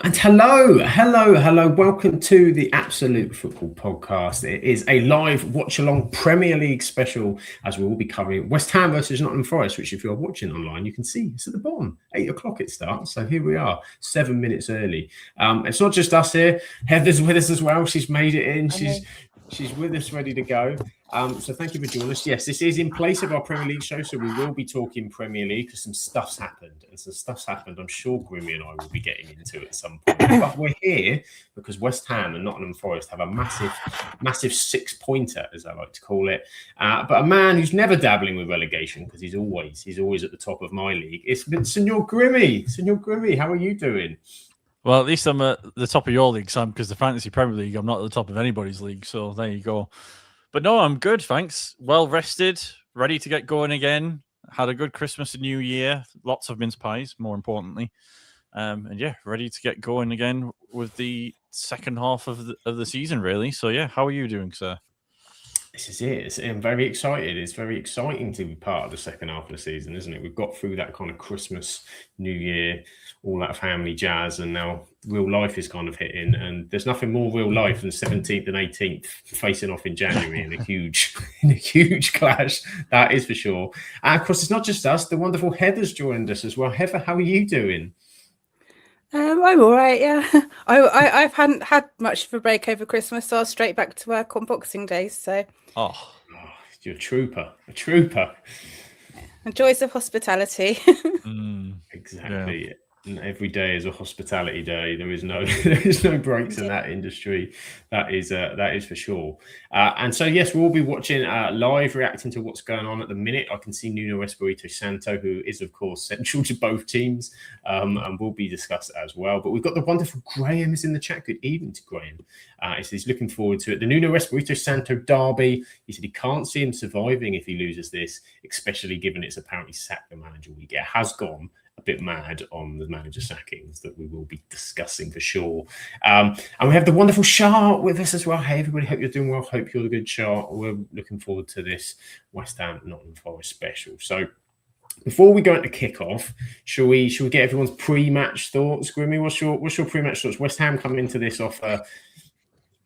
And hello. Welcome to the Absolute Football Podcast. It is a live watch-along Premier League special as we will be covering West Ham versus Nottingham Forest, which if you're watching online, you can see it's at the bottom. 8 o'clock it starts. So here we are, 7 minutes early. It's not just us here. Heather's with us as well. She's made it in. She's with us, ready to go. So thank you for joining us. Yes, this is in place of our Premier League show, so we will be talking Premier League because some stuff's happened. And some stuff's happened I'm sure Grimmy and I will be getting into at some point. But we're here because West Ham and Nottingham Forest have a massive six-pointer, as I like to call it. But a man who's never dabbling with relegation because he's always at the top of my league. It's been Senor Grimmy. Senor Grimmy, how are you doing? Well, at least I'm at the top of your league, Sam, because the Fantasy Premier League, I'm not at the top of anybody's league. So there you go. But no, I'm good, thanks. Well rested, ready to get going again. Had a good Christmas and New Year. Lots of mince pies, more importantly. And yeah, ready to get going again with the second half of the season, really. So yeah, how are you doing, sir? This is it. I'm very excited. It's very exciting to be part of the second half of the season, isn't it? We've got through that kind of Christmas, New Year, all that family jazz, and now real life is kind of hitting. And there's nothing more real life than 17th and 18th facing off in January in a huge clash. That is for sure. And of course, it's not just us. The wonderful Heather's joined us as well. Heather, how are you doing? I'm all right, yeah. I hadn't had much of a break over Christmas, so I was straight back to work on Boxing Day. So, you're a trooper. The joys of hospitality. Exactly. Yeah. And every day is a hospitality day. There is no breaks in that industry. That is for sure. And so yes, we'll be watching live, reacting to what's going on at the minute. I can see Nuno Espirito Santo, who is of course central to both teams, and will be discussed as well. But we've got the wonderful Graham is in the chat. Good evening to Graham. He's looking forward to it. The Nuno Espirito Santo derby. He said he can't see him surviving if he loses this, especially given it's apparently sacked the manager week. It has gone a bit mad on the manager sackings that we will be discussing for sure. And we have the wonderful Chart with us as well. Hey, everybody, hope you're doing well. Hope you're a good Chart. We're looking forward to this West Ham Nottingham Forest special. So before we go into kickoff, shall we get everyone's pre-match thoughts? Grimmy, what's your pre-match thoughts? West Ham coming into this off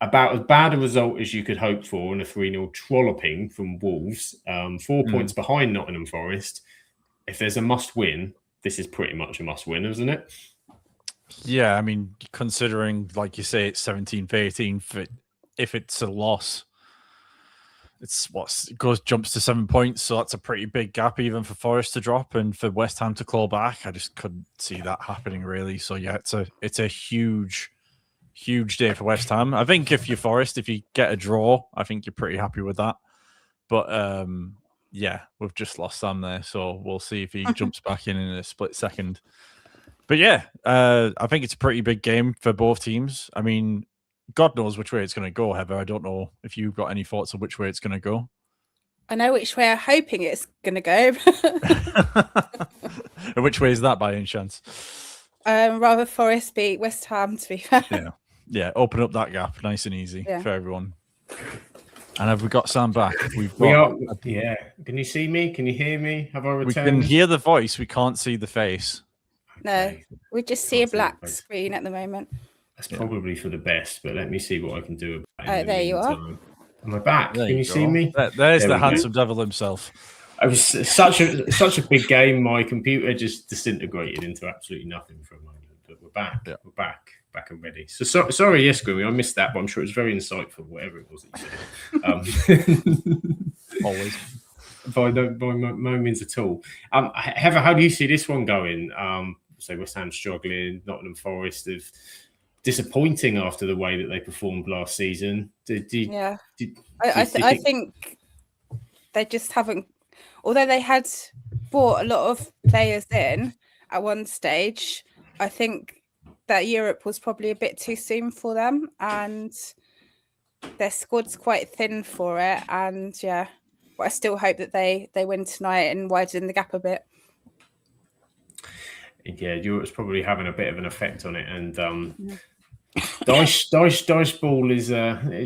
about as bad a result as you could hope for in a 3-0 trolloping from Wolves, 4 points behind Nottingham Forest. If there's a must-win, this is pretty much a must-win, isn't it? Yeah, I mean, considering, like you say, it's 17th, 18th, if it's a loss, jumps to 7 points, so that's a pretty big gap even for Forest to drop and for West Ham to claw back. I just couldn't see that happening, really. So yeah, it's a huge day for West Ham. I think if you're Forest, if you get a draw, I think you're pretty happy with that. But yeah, we've just lost Sam there, so we'll see if he jumps back in a split second. But yeah, I think it's a pretty big game for both teams. I mean, God knows which way it's going to go, Heather. I don't know if you've got any thoughts on which way it's going to go. I know which way I'm hoping it's going to go. And which way is that by any chance? Rather Forest beat West Ham, to be fair. Yeah, open up that gap nice and easy for everyone. And have we got Sam back? We are. Yeah. Can you see me? Can you hear me? Have I returned? We can hear the voice. We can't see the face. No, we just see a black screen at the moment. That's probably for the best, but let me see what I can do about it. There you are. Am I back? Can you see me? There's the handsome devil himself. It was such a big game. My computer just disintegrated into absolutely nothing for a moment. But we're back. Yeah. We're back and ready. So sorry, yes, Grimmy, I missed that, but I'm sure it was very insightful, whatever it was that you said. Always. By no means at all. Heather, how do you see this one going? So West Ham struggling, Nottingham Forest of disappointing after the way that they performed last season. I think they just haven't. Although they had brought a lot of players in at one stage, I think that Europe was probably a bit too soon for them, and their squad's quite thin for it. And yeah, but I still hope that they win tonight and widen the gap a bit. Yeah, Europe's probably having a bit of an effect on it, and dice ball is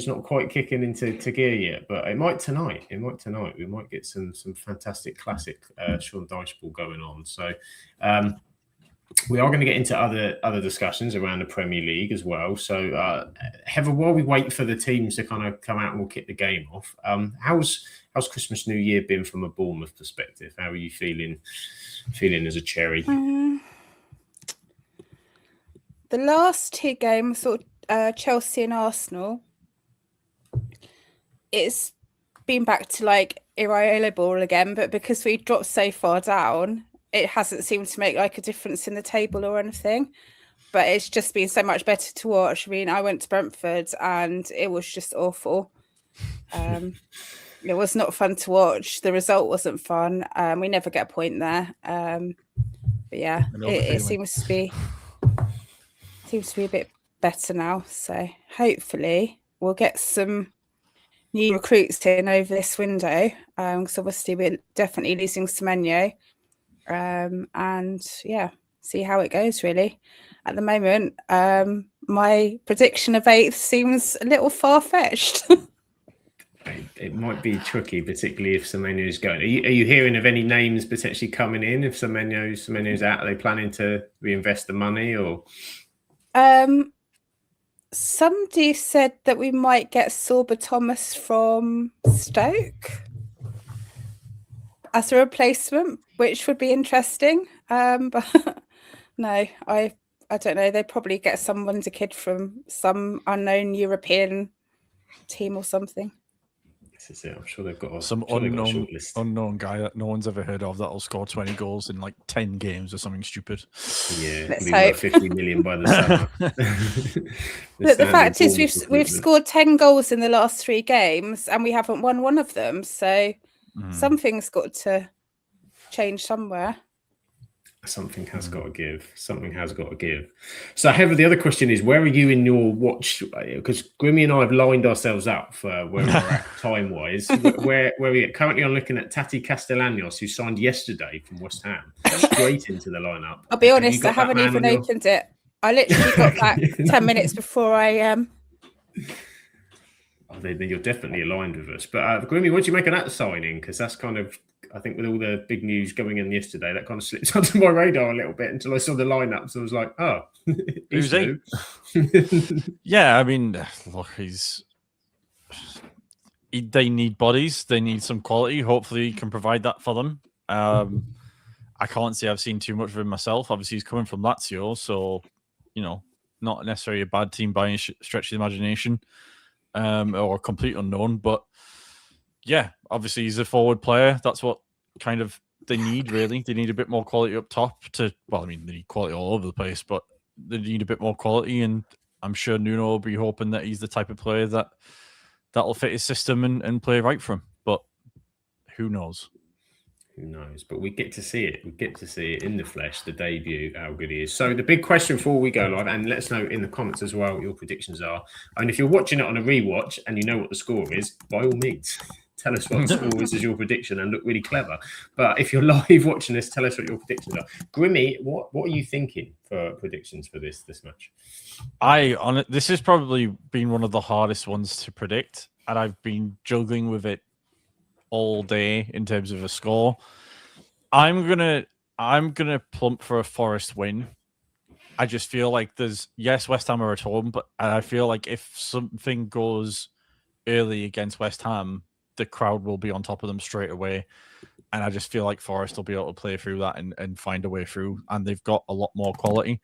not quite kicking into gear yet, but it might tonight. We might get some fantastic classic Sean dice ball going on. So we are going to get into other discussions around the Premier League as well. So, Heather, while we wait for the teams to kind of come out and we'll kick the game off, how's Christmas New Year been from a Bournemouth perspective? How are you feeling as a cherry? The last 2 games, sort of, Chelsea and Arsenal, it's been back to like irreliable again, but because we dropped so far down, it hasn't seemed to make like a difference in the table or anything. But it's just been so much better to watch. I mean, I went to Brentford and it was just awful. It was not fun to watch. The result wasn't fun. We never get a point there. But yeah, it seems to be a bit better now. So hopefully we'll get some new recruits in over this window. Because obviously we're definitely losing Semenyo. And yeah, see how it goes really. At the moment, my prediction of 8th seems a little far-fetched. It might be tricky, particularly if Semenyo's going. Are you hearing of any names potentially coming in if Semenyo's out? Are they planning to reinvest the money or? Somebody said that we might get Sorba Thomas from Stoke as a replacement, which would be interesting. But no, I don't know. They probably get some wonder kid from some unknown European team or something. This is it. I'm sure they've got some unknown guy that no one's ever heard of that'll score 20 goals in like 10 games or something stupid. Yeah, it'll be worth 50 million by the summer. But the fact is, we've scored 10 goals in the last 3 games and we haven't won one of them. So something's got to change somewhere. Something has got to give. Something has got to give. So, Heather, the other question is, where are you in your watch? Because Grimmy and I have lined ourselves up for where we're at time-wise. Where are we at? Currently, I'm looking at Tati Castellanos, who signed yesterday from West Ham, straight into the lineup. I'll be honest, I haven't even opened it. I literally got back 10 minutes before I... Oh, then you're definitely aligned with us. But Grimmy, what do you make of that signing? Because that's kind of... I think with all the big news going in yesterday, that kind of slipped onto my radar a little bit until I saw the lineup. So I was like, oh, who's he? Yeah, I mean, look, they need bodies. They need some quality. Hopefully he can provide that for them. I can't say I've seen too much of him myself. Obviously, he's coming from Lazio, so, not necessarily a bad team by any stretch of the imagination or a complete unknown, but yeah, obviously he's a forward player. That's what kind of they need, really. They need a bit more quality up top they need quality all over the place, but they need a bit more quality, and I'm sure Nuno will be hoping that he's the type of player that'll fit his system and play right for him. But who knows? Who knows? But we get to see it. We get to see it in the flesh, the debut, how good he is. So the big question before we go live, and let us know in the comments as well what your predictions are. And if you're watching it on a rewatch and you know what the score is, by all means, tell us what the score is as your prediction and look really clever. But if you're live watching this, tell us what your predictions are. Grimmy, what are you thinking for predictions for this match? This has probably been one of the hardest ones to predict, and I've been juggling with it all day in terms of a score. I'm gonna plump for a Forest win. I just feel like West Ham are at home, but I feel like if something goes early against West Ham, the crowd will be on top of them straight away. And I just feel like Forest will be able to play through that and find a way through. And they've got a lot more quality.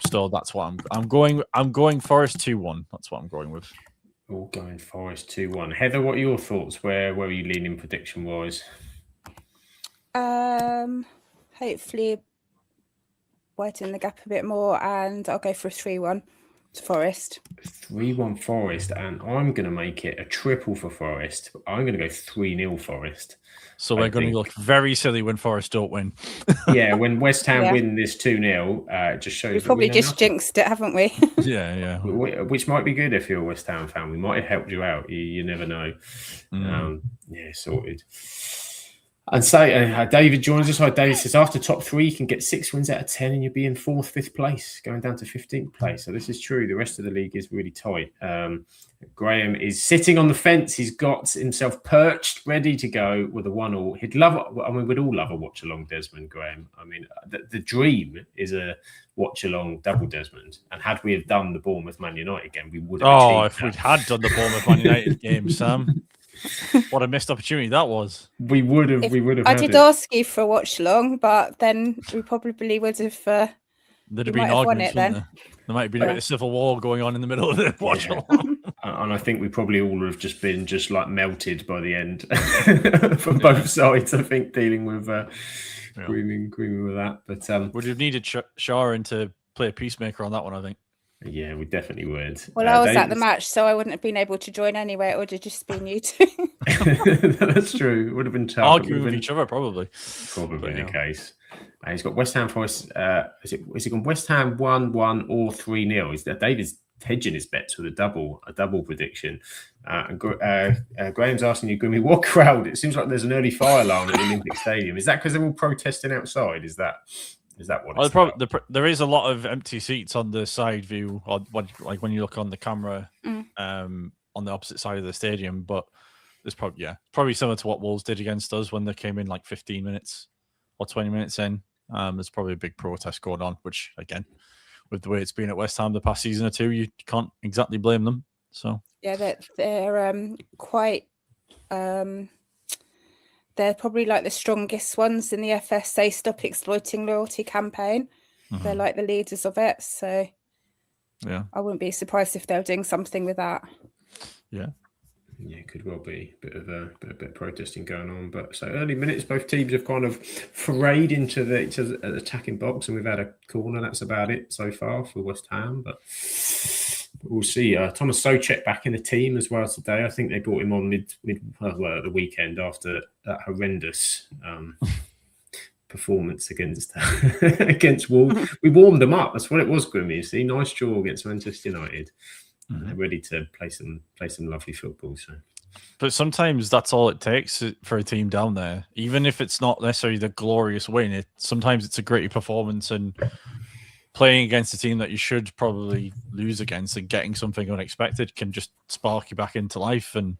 So that's what I'm going. I'm going Forest 2-1. That's what I'm going with. All going Forest 2-1. Heather, what are your thoughts? Where are you leaning prediction wise? Hopefully widen the gap a bit more, and I'll go for a 3-1 to Forest. 3-1 Forest, and I'm going to make it a triple for Forest. I'm going to go 3-0 Forest. So we're going to look very silly when Forest don't win. Yeah, when West Ham win this 2-0, it just shows... We've probably just jinxed it, haven't we? Yeah. Which might be good if you're a West Ham fan. We might have helped you out. You never know. Yeah, sorted. And so David joins us. Hi, David says, after top 3, you can get 6 wins out of 10 and you'll be in 4th, 5th place, going down to 15th place. So this is true. The rest of the league is really tight. Graham is sitting on the fence. He's got himself perched, ready to go with a 1-1. He'd love, I mean, we'd all love a watch along Desmond, Graham. I mean, the dream is a watch along double Desmond. And had we have done the Bournemouth Man United game, we would have. Oh, if we'd had done the Bournemouth Man United game, Sam. What a missed opportunity that was. We would have. I did ask you for a watch along, but then we probably would have. There'd have been arguments, wouldn't there? There might have been a bit of civil war going on in the middle of the watch along. And I think we probably all have just been like melted by the end from both sides. I think dealing with agreeing with that. But would have needed Shaw to play a peacemaker on that one, I think. Yeah, we definitely would. Well, I was at the match, so I wouldn't have been able to join anyway. It would have just been you two. That's true. It would have been tough. Arguing with each other, probably. Probably the case. He's got West Ham Forest. Is it gone West Ham 1-1 or 3-0? Is that David's hedging his bets with a double prediction? And Graham's asking you, Grimmy, what crowd? It seems like there's an early fire alarm at the Olympic Stadium. Is that because they're all protesting outside? Is that what it's about? There is a lot of empty seats on the side view, or when you look on the camera on the opposite side of the stadium. But there's probably similar to what Wolves did against us when they came in like 15 minutes or 20 minutes in. There's probably a big protest going on, which again, with the way it's been at West Ham the past season or two, you can't exactly blame them. So yeah, they're quite. They're probably like the strongest ones in the FSA Stop Exploiting Loyalty campaign. Mm-hmm. They're like the leaders of it. So yeah, I wouldn't be surprised if they're doing something with that. Yeah. Yeah, it could well be a bit of protesting going on. But so early minutes, both teams have kind of forayed into the attacking box, and we've had a corner. That's about it so far for West Ham. But we'll see. Thomas Souček back in the team as well today. I think they brought him on mid the weekend after that horrendous performance against Wolves. We warmed them up. That's what it was, Grimmy. You see, nice draw against Manchester United. Mm-hmm. They're ready to play some lovely football. So, but sometimes that's all it takes for a team down there. Even if it's not necessarily the glorious win, sometimes it's a gritty performance, and playing against a team that you should probably lose against and getting something unexpected can just spark you back into life. And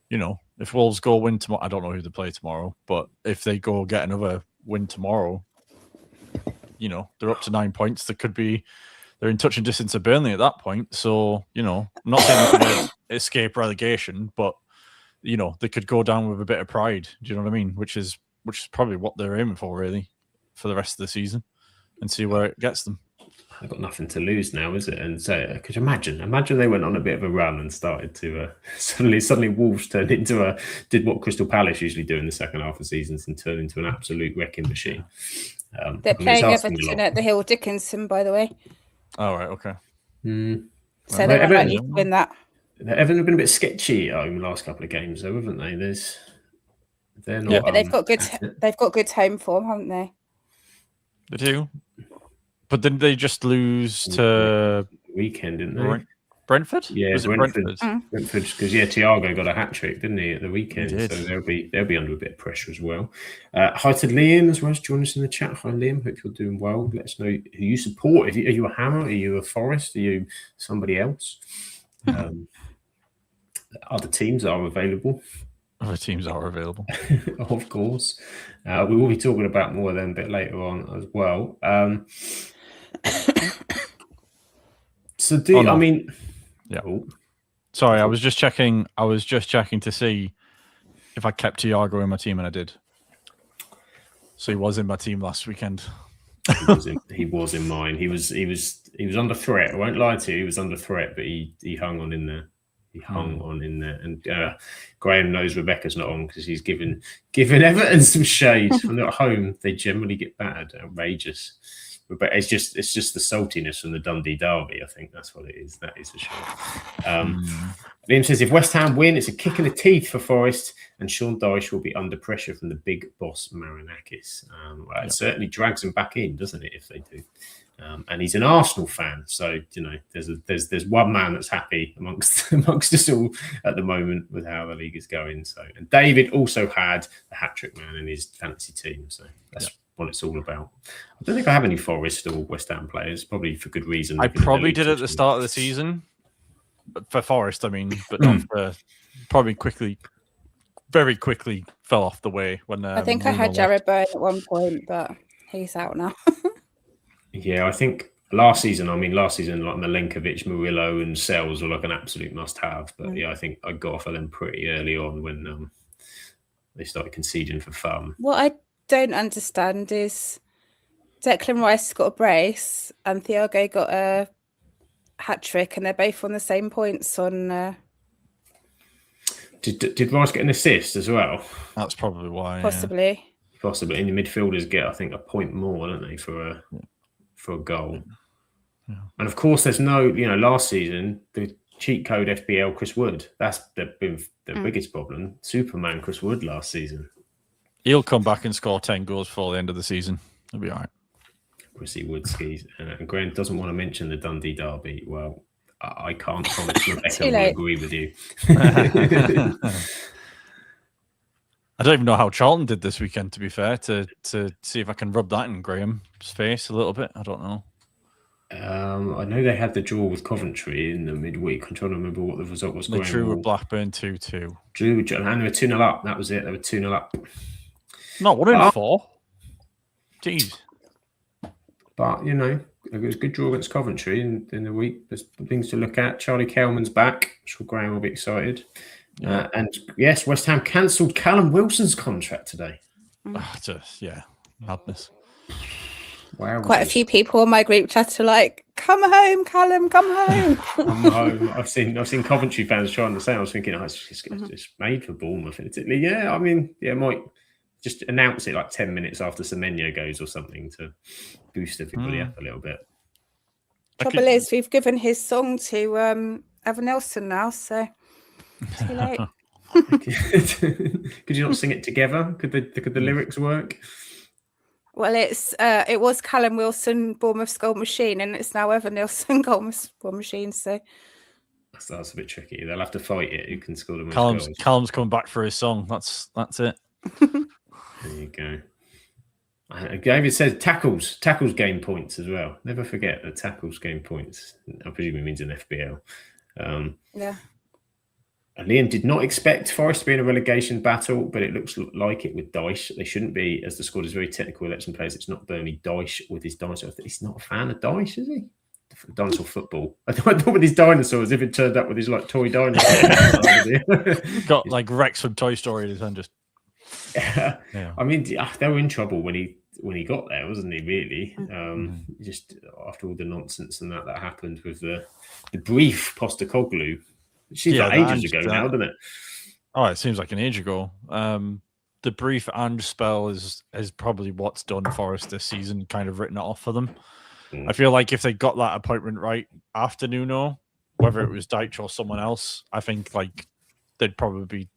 if Wolves go win tomorrow, I don't know who they play tomorrow, but if they go get another win tomorrow, they're up to 9 points. They're in touch and distance of Burnley at that point. So, I'm not saying they can escape relegation, but, they could go down with a bit of pride. Do you know what I mean? Which is probably what they're aiming for, really, for the rest of the season, and see where it gets them. They've got nothing to lose now, is it? And so, could you imagine they went on a bit of a run and started to suddenly Wolves did what Crystal Palace usually do in the second half of seasons and turn into an absolute wrecking machine. They're playing Everton at the Hill Dickinson, by the way. Oh, right, okay. So they're likely to win that. Everton have been a bit sketchy at home the last couple of games, though, haven't they? They're not. Yeah, but they've got good home form, haven't they? They do. But didn't they just lose to weekend, didn't they? Brentford? Yeah, Brentford. Brentford, because Thiago got a hat trick, didn't he, at the weekend? So they'll be under a bit of pressure as well. Hi to Liam as well. Join us in the chat. Hi Liam, hope you're doing well. Let us know who you support. Are you a Hammer? Are you a Forest? Are you somebody else? Other teams are available. Other teams are available, of course. We will be talking about more of them a bit later on as well. I mean. Yeah. Oh. Sorry, I was just checking to see if I kept Thiago in my team, and I did. So he was in my team last weekend. He was in mine. He was under threat. I won't lie to you. He was under threat, but he hung on in there. And Graham knows Rebecca's not on because he's given Everton some shade. When they're at home, they generally get battered. Outrageous but it's just the saltiness from the Dundee derby. I think that's what it is. That is for sure. Liam says, if West Ham win, it's a kick in the teeth for Forest, and Sean Dyche will be under pressure from the big boss Marinakis. It certainly drags them back in, doesn't it, if they do? And he's an Arsenal fan, so there's one man that's happy amongst us all at the moment with how the league is going. So, and David also had the hat-trick man in his fantasy team, so that's what it's all about. I don't think I have any Forest or West Ham players, probably for good reason. I probably did at the start of the season, for Forest, I mean, but not for probably very quickly fell off the way when I think I had Jared Bowen at one point, but he's out now. Yeah, I think last season, like Milenkovic, Murillo and Sells were like an absolute must-have. But I think I got off of them pretty early on when they started conceding for fun. What I don't understand is Declan Rice got a brace and Thiago got a hat-trick, and they're both on the same points on... Did Rice get an assist as well? That's probably why. Possibly. Yeah. Possibly. And the midfielders get, I think, a point more, don't they, for a goal. Yeah. And of course, there's no, last season, the cheat code FPL Chris Wood. That's been the biggest problem. Superman Chris Wood last season. He'll come back and score 10 goals before the end of the season. He'll be all right. Chrissy Woodskis. And Grant doesn't want to mention the Dundee derby. Well, I can't promise Rebecca will agree with you. I don't even know how Charlton did this weekend, to be fair, to see if I can rub that in Graham's face a little bit. I don't know. I know they had the draw with Coventry in the midweek. I'm trying to remember what the result was. They drew with Blackburn 2-2. And they were 2-0 up. That was it. They were 2-0 up. Not 1-4. Jeez. But, it was a good draw against Coventry in the week. There's things to look at. Charlie Kelman's back. I'm sure Graham will be excited. Yeah. And yes, West Ham cancelled Callum Wilson's contract today. Madness. Wow. Quite a few people in my group chat are like, come home, Callum, come home. Come home. I've seen Coventry fans trying to say, I was thinking, it's made for Bournemouth. Yeah, might just announce it like 10 minutes after Semenyo goes or something to boost everybody up a little bit. Trouble is, we've given his song to Evan Nelson now, so too late. Could you not sing it together? Could the lyrics work? Well, it was Callum Wilson, Bournemouth's goal machine, and it's now Evan Nelson, goal machine. So that's a bit tricky. They'll have to fight it. Who can score the most goals? Callum's coming back for his song. That's it. There you go. David says tackles gain points as well. Never forget that tackles gain points. I presume it means in FBL. Yeah. And Liam did not expect Forest to be in a relegation battle, but it looks like it with Dyche. They shouldn't be, as the squad is very technical election players. It's not Burnley Dyche with his dinosaur. He's not a fan of Dyche, is he? Dinosaur football. I thought with his dinosaurs, if it turned up with his toy dinosaur. Got like Rex from Toy Story in his hand. Yeah. I mean, they were in trouble when he got there, wasn't he? Really, just after all the nonsense and that happened with the brief Postecoglou. It seems like ages ago now, doesn't it? Oh, it seems like an age ago. The brief and spell is probably what's done Forest this season, kind of written it off for them. I feel like if they got that appointment right after Nuno, whether it was Dyche or someone else, I think like they'd probably be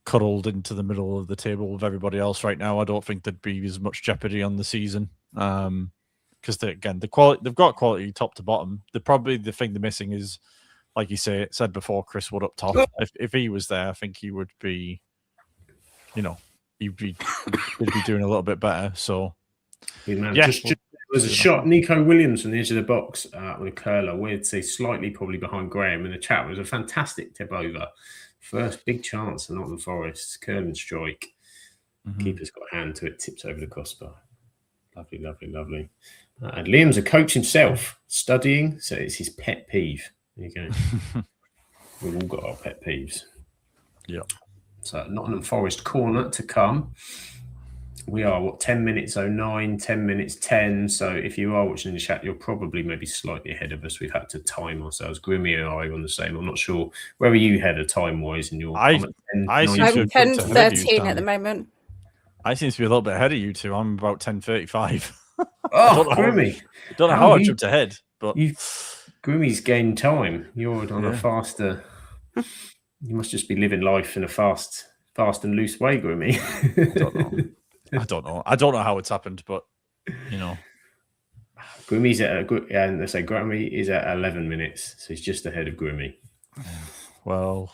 cuddled into the middle of the table with everybody else right now. I don't think there'd be as much jeopardy on the season because they've got quality top to bottom. The thing they're missing is, like you said before, Chris Wood up top. If he was there, I think he would be, he'd be doing a little bit better. So, there's a shot. Nico Williams from the edge of the box with a curler. We'd say slightly probably behind Graham in the chat. It was a fantastic tip over. First big chance for Nottingham Forest. Curling strike. Keeper's got a hand to it. Tips over the crossbar. Lovely, lovely, lovely. And Liam's a coach himself. Studying. So it's his pet peeve. There you go. We've all got our pet peeves. Yeah. So Nottingham Forest corner to come. We are 10 minutes 09, 10 minutes 10. So if you are watching in the chat, you're probably maybe slightly ahead of us. We've had to time ourselves. Grimmy and I are on the same. I'm not sure where are you headed time wise in your. I'm 10:13 at the moment. I seem to be a little bit ahead of you two. I'm about 10:35. Oh, Grimmy. Don't know how I jumped ahead, but Grimmy's gained time. You're on a faster. You must just be living life in a fast and loose way, Grimmy. I don't know how it's happened, but Grimmy's and they say Grimmy is at 11 minutes, so he's just ahead of Grimmy. Well,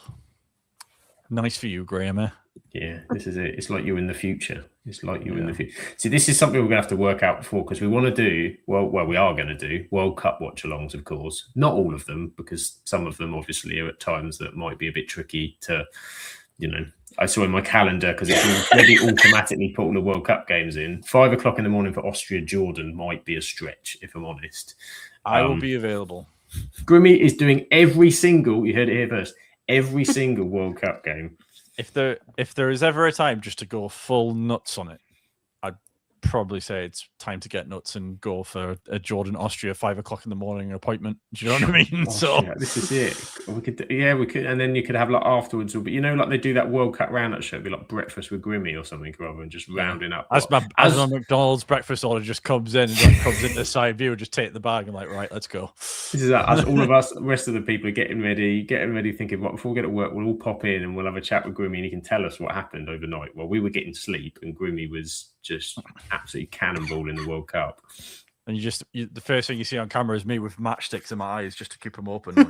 nice for you, Graham. Yeah, this is it. It's like you in the future. It's like you in the future. See, this is something we're going to have to work out before, because we want to do, we are going to do World Cup watch-alongs, of course. Not all of them, because some of them obviously are at times that might be a bit tricky to, I saw in my calendar, because it's already automatically put all the World Cup games in. 5 o'clock in the morning for Austria-Jordan might be a stretch, if I'm honest. I will be available. Grimmy is doing every single, you heard it here first, every single World Cup game. If there is ever a time just to go full nuts on it, I'd probably say it's time to get nuts and go for a Jordan Austria 5 o'clock in the morning appointment. Do you know what I mean? So this is it. We could, and then you could have like afterwards, but like they do that World Cup roundup show, it'd be like breakfast with Grimmy or something, rather than just rounding up. As my McDonald's breakfast order just comes in and comes into the side view, just take the bag and like, right, let's go. This is as all of us, the rest of the people are getting ready, thinking, right, before we get to work, we'll all pop in and we'll have a chat with Grimmy and he can tell us what happened overnight. Well, we were getting sleep and Grimmy was just absolutely cannonball in the World Cup. And the first thing you see on camera is me with matchsticks in my eyes just to keep them open, like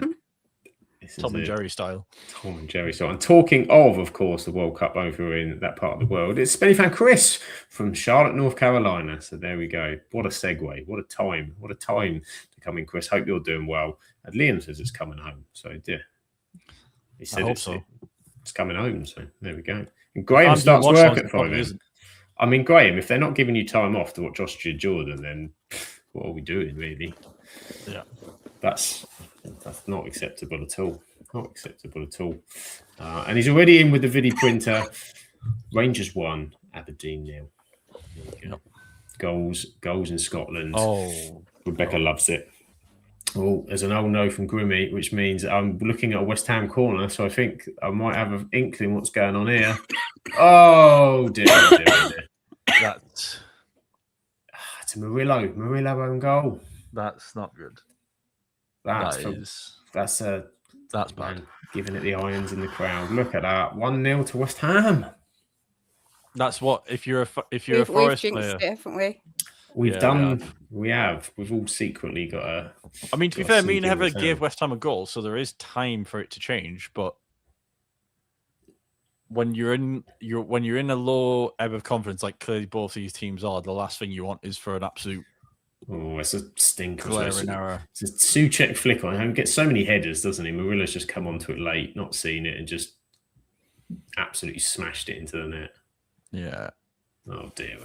Tom and Jerry style. Tom and Jerry style. And talking of course, the World Cup over in that part of the world, it's Spenny fan Chris from Charlotte, North Carolina. So there we go. What a segue. What a time. What a time to come in, Chris. Hope you're doing well. And Liam says it's coming home. So yeah. He said it's coming home. So there we go. And Graham starts work at 5 a.m. I mean, Graham, if they're not giving you time off to watch Austria Jordan, then what are we doing, really? Yeah. That's not acceptable at all. Not acceptable at all. And he's already in with the video printer. Rangers 1, Aberdeen 0. Yep. Goals in Scotland. Oh, Rebecca loves it. Oh, there's an old no from Grimmy, which means I'm looking at a West Ham corner, so I think I might have an inkling what's going on here. Oh, dear. That's it's a Murillo own goal. That's not good. That's bad. Man, giving it the irons in the crowd. Look at that. 1-0 to West Ham. That's what if you're a Forest player, it, haven't we? We've all secretly got a. I mean, to be fair, me and Heather gave West Ham a goal, so there is time for it to change. But when you're in a low ebb of confidence, like clearly both these teams are, the last thing you want is for an absolute. Oh, it's a stinker. Glaring error. It's a Souček flick on him. He gets so many headers, doesn't he? Murilla's just come onto it late, not seen it, and just absolutely smashed it into the net. Yeah. Oh dear.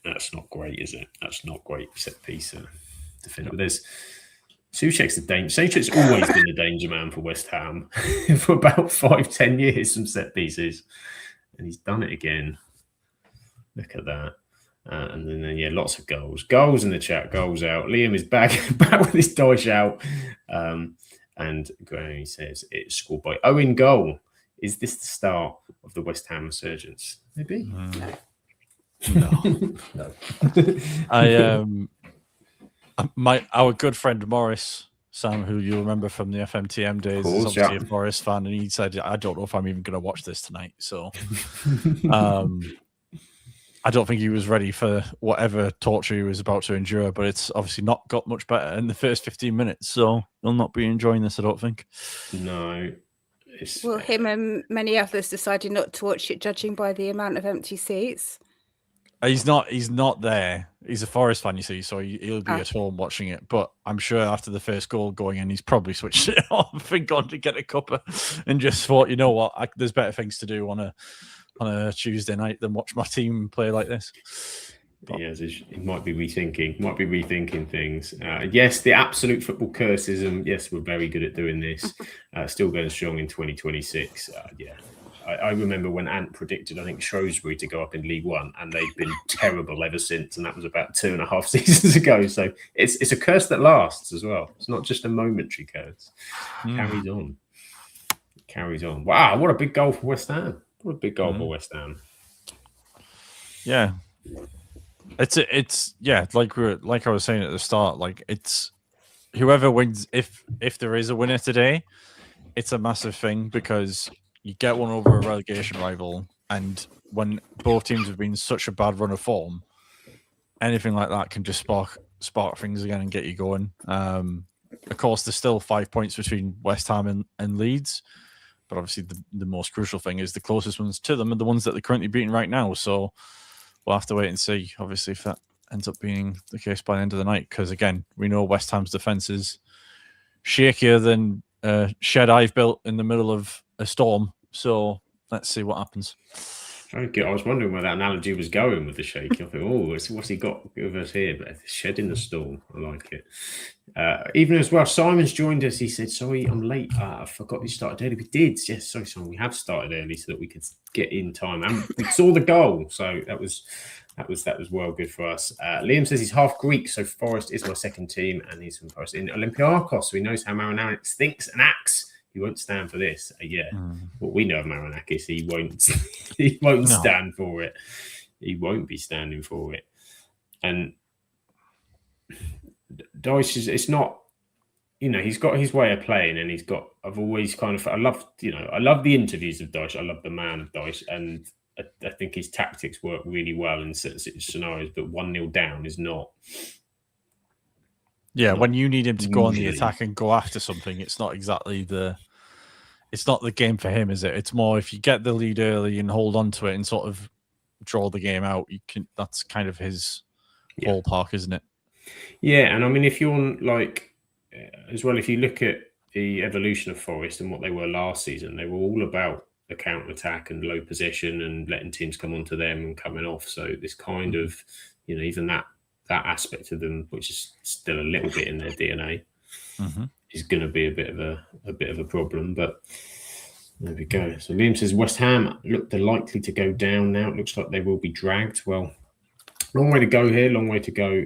That's not great, is it? That's not great set piece defender. But there's Souček's the danger. Souček's always been the danger man for West Ham for about 5-10 years from set pieces, and he's done it again. Look at that. And then lots of goals. Goals in the chat, goals out. Liam is back with his dice out. And Graham says it's scored by Owen Goal. Is this the start of the West Ham resurgence? Maybe. No. Our good friend Morris, Sam, who you'll remember from the FMTM days, is obviously a Forest fan, and he said, "I don't know if I'm even going to watch this tonight." So, I don't think he was ready for whatever torture he was about to endure, but it's obviously not got much better in the first 15 minutes, so he'll not be enjoying this, I don't think. No. Well, him and many others decided not to watch it, judging by the amount of empty seats. He's not there. He's a Forest fan, you see, so he'll be at home watching it. But I'm sure after the first goal going in, he's probably switched it off and gone to get a cuppa and just thought, you know what, there's better things to do on a Tuesday night than watch my team play like this. Yes, he might be rethinking things. Yes, the absolute football curses, yes, we're very good at doing this. Still going strong in 2026. I remember when Ant predicted, I think, Shrewsbury to go up in League One, and they've been terrible ever since, and that was about 2.5 seasons ago. So it's a curse that lasts as well. It's not just a momentary curse. Carries on. Wow, what a big goal for West Ham. What a big goal for West Ham. Yeah. It's like I was saying at the start, like it's whoever wins. If there is a winner today, it's a massive thing because you get one over a relegation rival, and when both teams have been such a bad run of form, anything like that can just spark things again and get you going. Of course, there's still 5 points between West Ham and Leeds, but obviously the most crucial thing is the closest ones to them are the ones that they're currently beating right now. So we'll have to wait and see, obviously, if that ends up being the case by the end of the night. Because again, we know West Ham's defense is shakier than a shed I've built in the middle of a storm. So let's see what happens. I was wondering where that analogy was going with the shaky. I thought, oh, what's he got with us here? But shed in the storm. I like it. Even as well, Simon's joined us. He said, sorry, I'm late. I forgot we started early. We did. Yes, sorry, Simon. We have started early so that we could get in time. And we saw the goal. So that was well good for us. Liam says he's half Greek, so Forest is my second team, and he's from Forest in Olympiakos. So he knows how Marinakis thinks and acts. He won't stand for this. What we know of Marinakis, he won't stand for it. He won't be standing for it. And Dyche it's not, he's got his way of playing, and I've always I love the interviews of Dyche. I love the man of Dyche, and I think his tactics work really well in certain scenarios, but 1-0 down is not. Yeah, when you need him to go on the attack and go after something, it's not exactly it's not the game for him, is it? It's more if you get the lead early and hold on to it and sort of draw the game out, that's kind of his ballpark, isn't it? Yeah, and I mean, if you're as well, if you look at the evolution of Forest and what they were last season, they were all about the counter-attack and low possession and letting teams come onto them and coming off. So this kind of, even that aspect of them, which is still a little bit in their DNA, is going to be a bit of a problem. But there we go. So Liam says West Ham look likely to go down now. It looks like they will be dragged. Well, long way to go here. Long way to go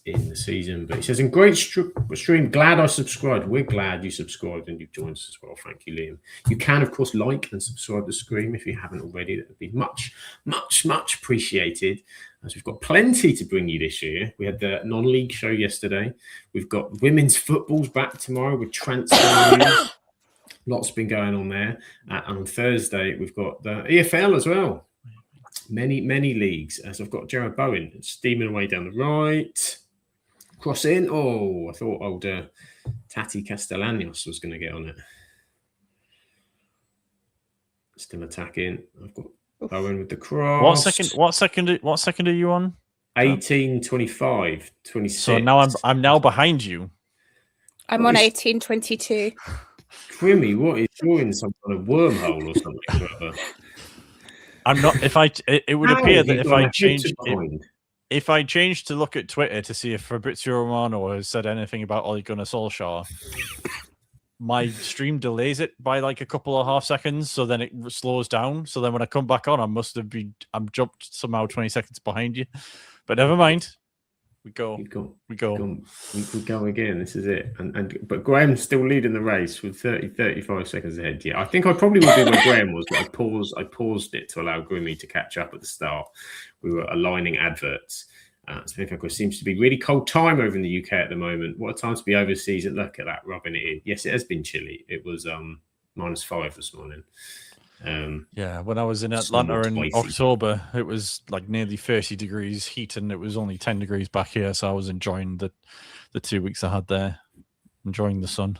in the season. But he says, in great stream, glad I subscribed. We're glad you subscribed and you've joined us as well. Thank you, Liam. You can, of course, like and subscribe to Scream if you haven't already. That would be much, much, much appreciated, as we've got plenty to bring you this year. We had the non-league show yesterday. We've got women's football's back tomorrow with transfer news. Lots been going on there. And on Thursday, we've got the EFL as well. Many, many leagues. As I've got Jared Bowen steaming away down the right. Cross in. Oh, I thought old Tati Castellanos was going to get on it. Still attacking. I've got Bowen with the cross. What second are you on? 18, 25, 26. So now I'm now behind you. I'm on 18, 22. Grimmy, what is you're in some kind of wormhole or something? I'm not. It would appear that if I changed to look at Twitter to see if Fabrizio Romano has said anything about Ole Gunnar Solskjaer, my stream delays it by like a couple of half seconds, so then it slows down. So then when I come back on, I'm jumped somehow 20 seconds behind you. But never mind. We go again. This is it. But Graham's still leading the race with 35 seconds ahead. Yeah, I think I probably would be where Graham was, but I paused it to allow Grimmy to catch up at the start. We were aligning adverts. It seems to be really cold time over in the UK at the moment. What a time to be overseas, and look at that, rubbing it in. Yes, it has been chilly. It was -5 this morning. When I was in Atlanta in October, it was like nearly 30 degrees heat, and it was only 10 degrees back here. So I was enjoying the 2 weeks I had there, enjoying the sun.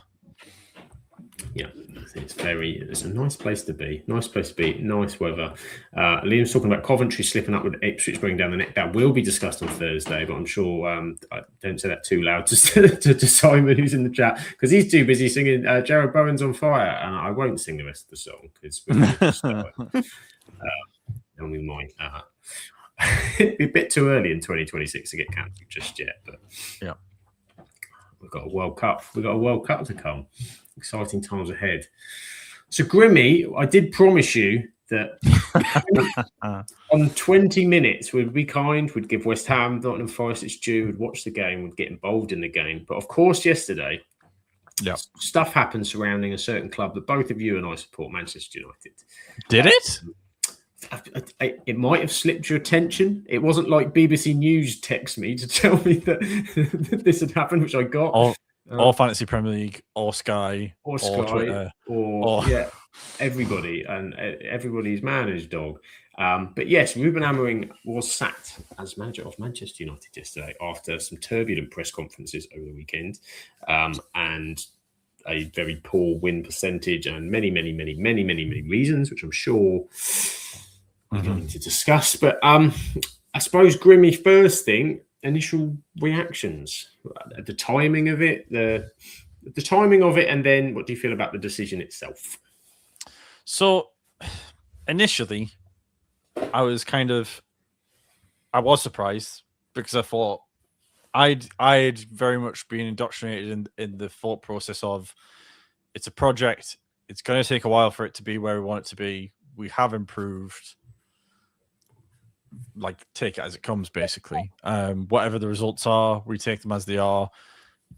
Yeah, it's a nice place to be. Nice weather. Liam's talking about Coventry slipping up with Ipswich bringing down the net. That will be discussed on Thursday, but I'm sure I don't say that too loud to Simon, who's in the chat, because he's too busy singing Jared Bowen's on Fire, and I won't sing the rest of the song because and we might. It'd be a bit too early in 2026 to get cancelled just yet, but yeah, we've got a World Cup. We've got a World Cup to come. Exciting times ahead. So, Grimmy, I did promise you that on 20 minutes we'd be kind, we'd give West Ham, Nottingham Forest its due, we'd watch the game, we'd get involved in the game. But of course, yesterday, stuff happened surrounding a certain club that both of you and I support, Manchester United. Did it? it might have slipped your attention. It wasn't like BBC News text me to tell me that this had happened, which I got. Or Fantasy Premier League, or Sky, or Twitter, or yeah, everybody, and everybody's man is dog. But yes, Ruben Amorim was sacked as manager of Manchester United yesterday after some turbulent press conferences over the weekend, and a very poor win percentage, and many reasons, which I'm sure we're going to discuss. But I suppose, Grimmy, first thing, initial reactions, the timing of it, the timing of it, and then what do you feel about the decision itself? So initially, I was surprised because I thought I'd very much been indoctrinated in the thought process of it's a project. It's going to take a while for it to be where we want it to be. We have improved. Like, take it as it comes, basically. Whatever the results are, we take them as they are.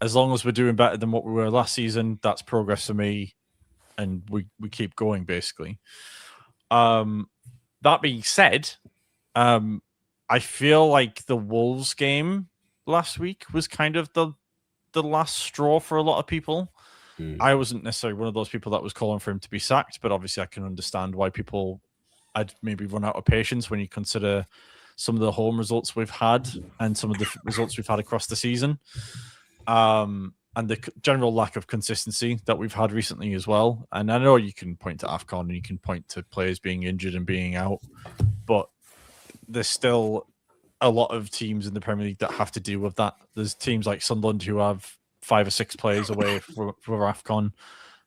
As long as we're doing better than what we were last season, that's progress for me, and we keep going, basically. That being said, I feel like the Wolves game last week was kind of the last straw for a lot of people. I wasn't necessarily one of those people that was calling for him to be sacked, but obviously I can understand why people I'd maybe run out of patience when you consider some of the home results we've had and some of the results we've had across the season, and the general lack of consistency that we've had recently as well. And I know you can point to AFCON and you can point to players being injured and being out, but there's still a lot of teams in the Premier League that have to deal with that. There's teams like Sunderland who have 5 or 6 players away for AFCON,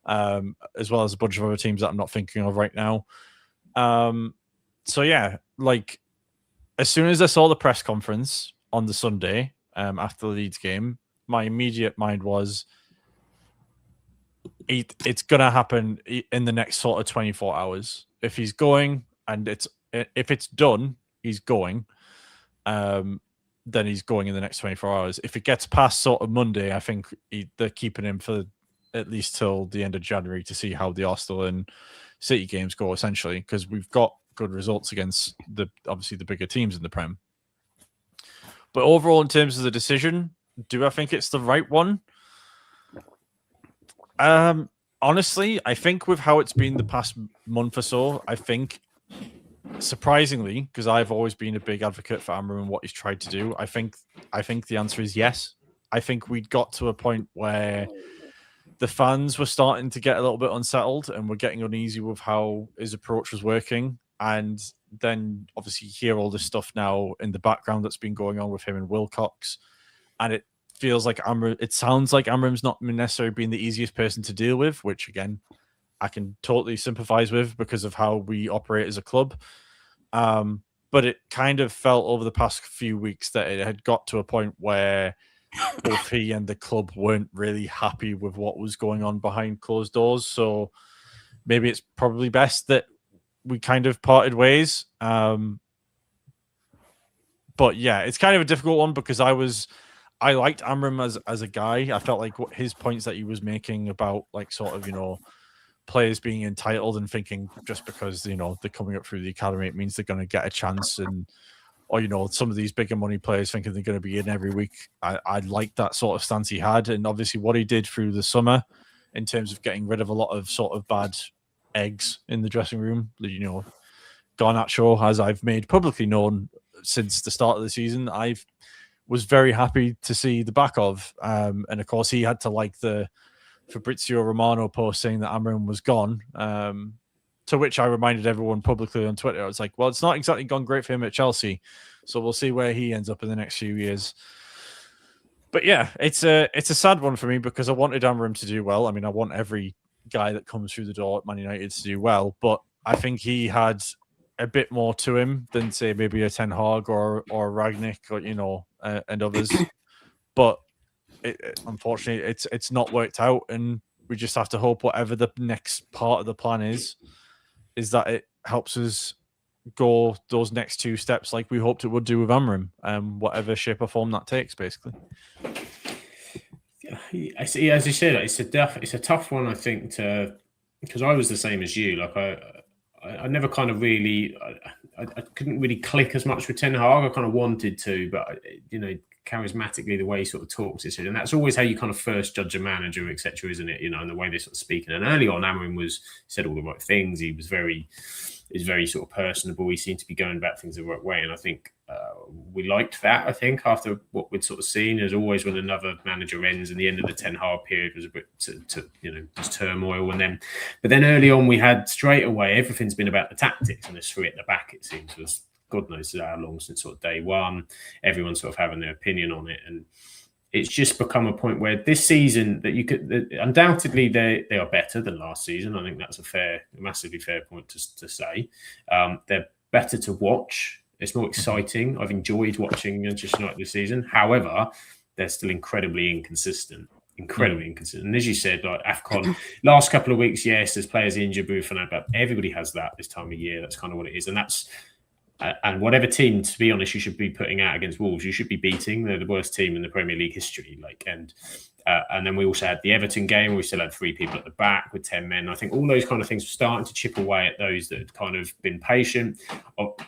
as well as a bunch of other teams that I'm not thinking of right now. So yeah, like, as soon as I saw the press conference on the Sunday after the Leeds game, my immediate mind was it's gonna happen in the next sort of 24 hours. If he's going, and if it's done, he's going. Then he's going in the next 24 hours. If it gets past sort of Monday, I think they're keeping him for at least till the end of January to see how the Arsenal and City games go, essentially, because we've got good results against obviously the bigger teams in the Prem. But overall, in terms of the decision, do I think it's the right one? Honestly, I think with how it's been the past month or so, I think, surprisingly, because I've always been a big advocate for Amorim and what he's tried to do, I think the answer is yes. I think we'd got to a point where the fans were starting to get a little bit unsettled and were getting uneasy with how his approach was working. And then obviously you hear all this stuff now in the background that's been going on with him and Wilcox. And it feels like it sounds like Amorim's not necessarily been the easiest person to deal with, which again, I can totally sympathize with because of how we operate as a club. But it kind of felt over the past few weeks that it had got to a point where both he and the club weren't really happy with what was going on behind closed doors. So maybe it's probably best that we kind of parted ways. But yeah, it's kind of a difficult one because I liked Amorim as a guy. I felt like his points that he was making about, like, sort of, players being entitled and thinking just because, they're coming up through the academy, it means they're going to get a chance, or some of these bigger money players thinking they're going to be in every week. I like that sort of stance he had. And obviously what he did through the summer in terms of getting rid of a lot of sort of bad eggs in the dressing room, Garnacho, as I've made publicly known since the start of the season, I was very happy to see the back of. And of course he had to like the Fabrizio Romano post saying that Amorim was gone, to which I reminded everyone publicly on Twitter. I was like, well, it's not exactly gone great for him at Chelsea, so we'll see where he ends up in the next few years. But yeah, it's a sad one for me because I wanted Amorim to do well. I mean, I want every guy that comes through the door at Man United to do well, but I think he had a bit more to him than, say, maybe a Ten Hag or Ragnick or and others. But unfortunately, it's not worked out, and we just have to hope whatever the next part of the plan is that it helps us go those next 2 steps like we hoped it would do with Amorim, whatever shape or form that takes, basically. I see, as you said, it's a tough one, I think, because I was the same as you. Like I never kind of really, I couldn't really click as much with Ten Hag. I kind of wanted to, but charismatically, the way he sort of talks, and that's always how you kind of first judge a manager, etc., isn't it? And the way they sort of speaking. And early on, Amorim said all the right things. He was very sort of personable. He seemed to be going about things the right way, and I think we liked that. I think after what we'd sort of seen, as always when another manager ends, and the end of the Ten Hag period was a bit just turmoil, but then early on we had straight away everything's been about the tactics, and there's three at the back. It seems was God knows how long since sort of day one. Everyone's sort of having their opinion on it, and it's just become a point where this season that you could undoubtedly they are better than last season. I think that's a massively fair point to say. They're better to watch. It's more exciting. I've enjoyed watching Manchester United this season. However, they're still incredibly inconsistent. And as you said, like AFCON, last couple of weeks, yes, there's players injured, but everybody has that this time of year. That's kind of what it is, and whatever team, to be honest, you should be putting out against Wolves, you should be beating. They're the worst team in the Premier League history. And then we also had the Everton game. We still had 3 people at the back with 10 men. I think all those kind of things were starting to chip away at those that had kind of been patient.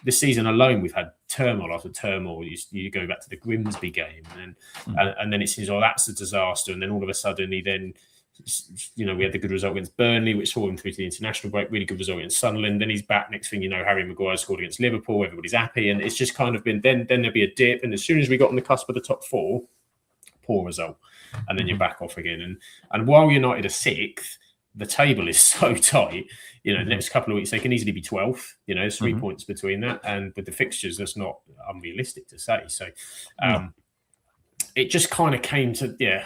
This season alone, we've had turmoil after turmoil. You go back to the Grimsby game, and then it seems, that's a disaster. And then all of a sudden, we had the good result against Burnley, which saw him through to the international break. Really good result against Sunderland. Then he's back. Next thing you know, Harry Maguire scored against Liverpool. Everybody's happy, and it's just kind of been. Then there'll be a dip, and as soon as we got on the cusp of the top 4, poor result, and then you're back off again. And while United are 6th, the table is so tight. The next couple of weeks they can easily be 12th. There's 3 points between that, and with the fixtures, that's not unrealistic to say. So, it just kind of came to it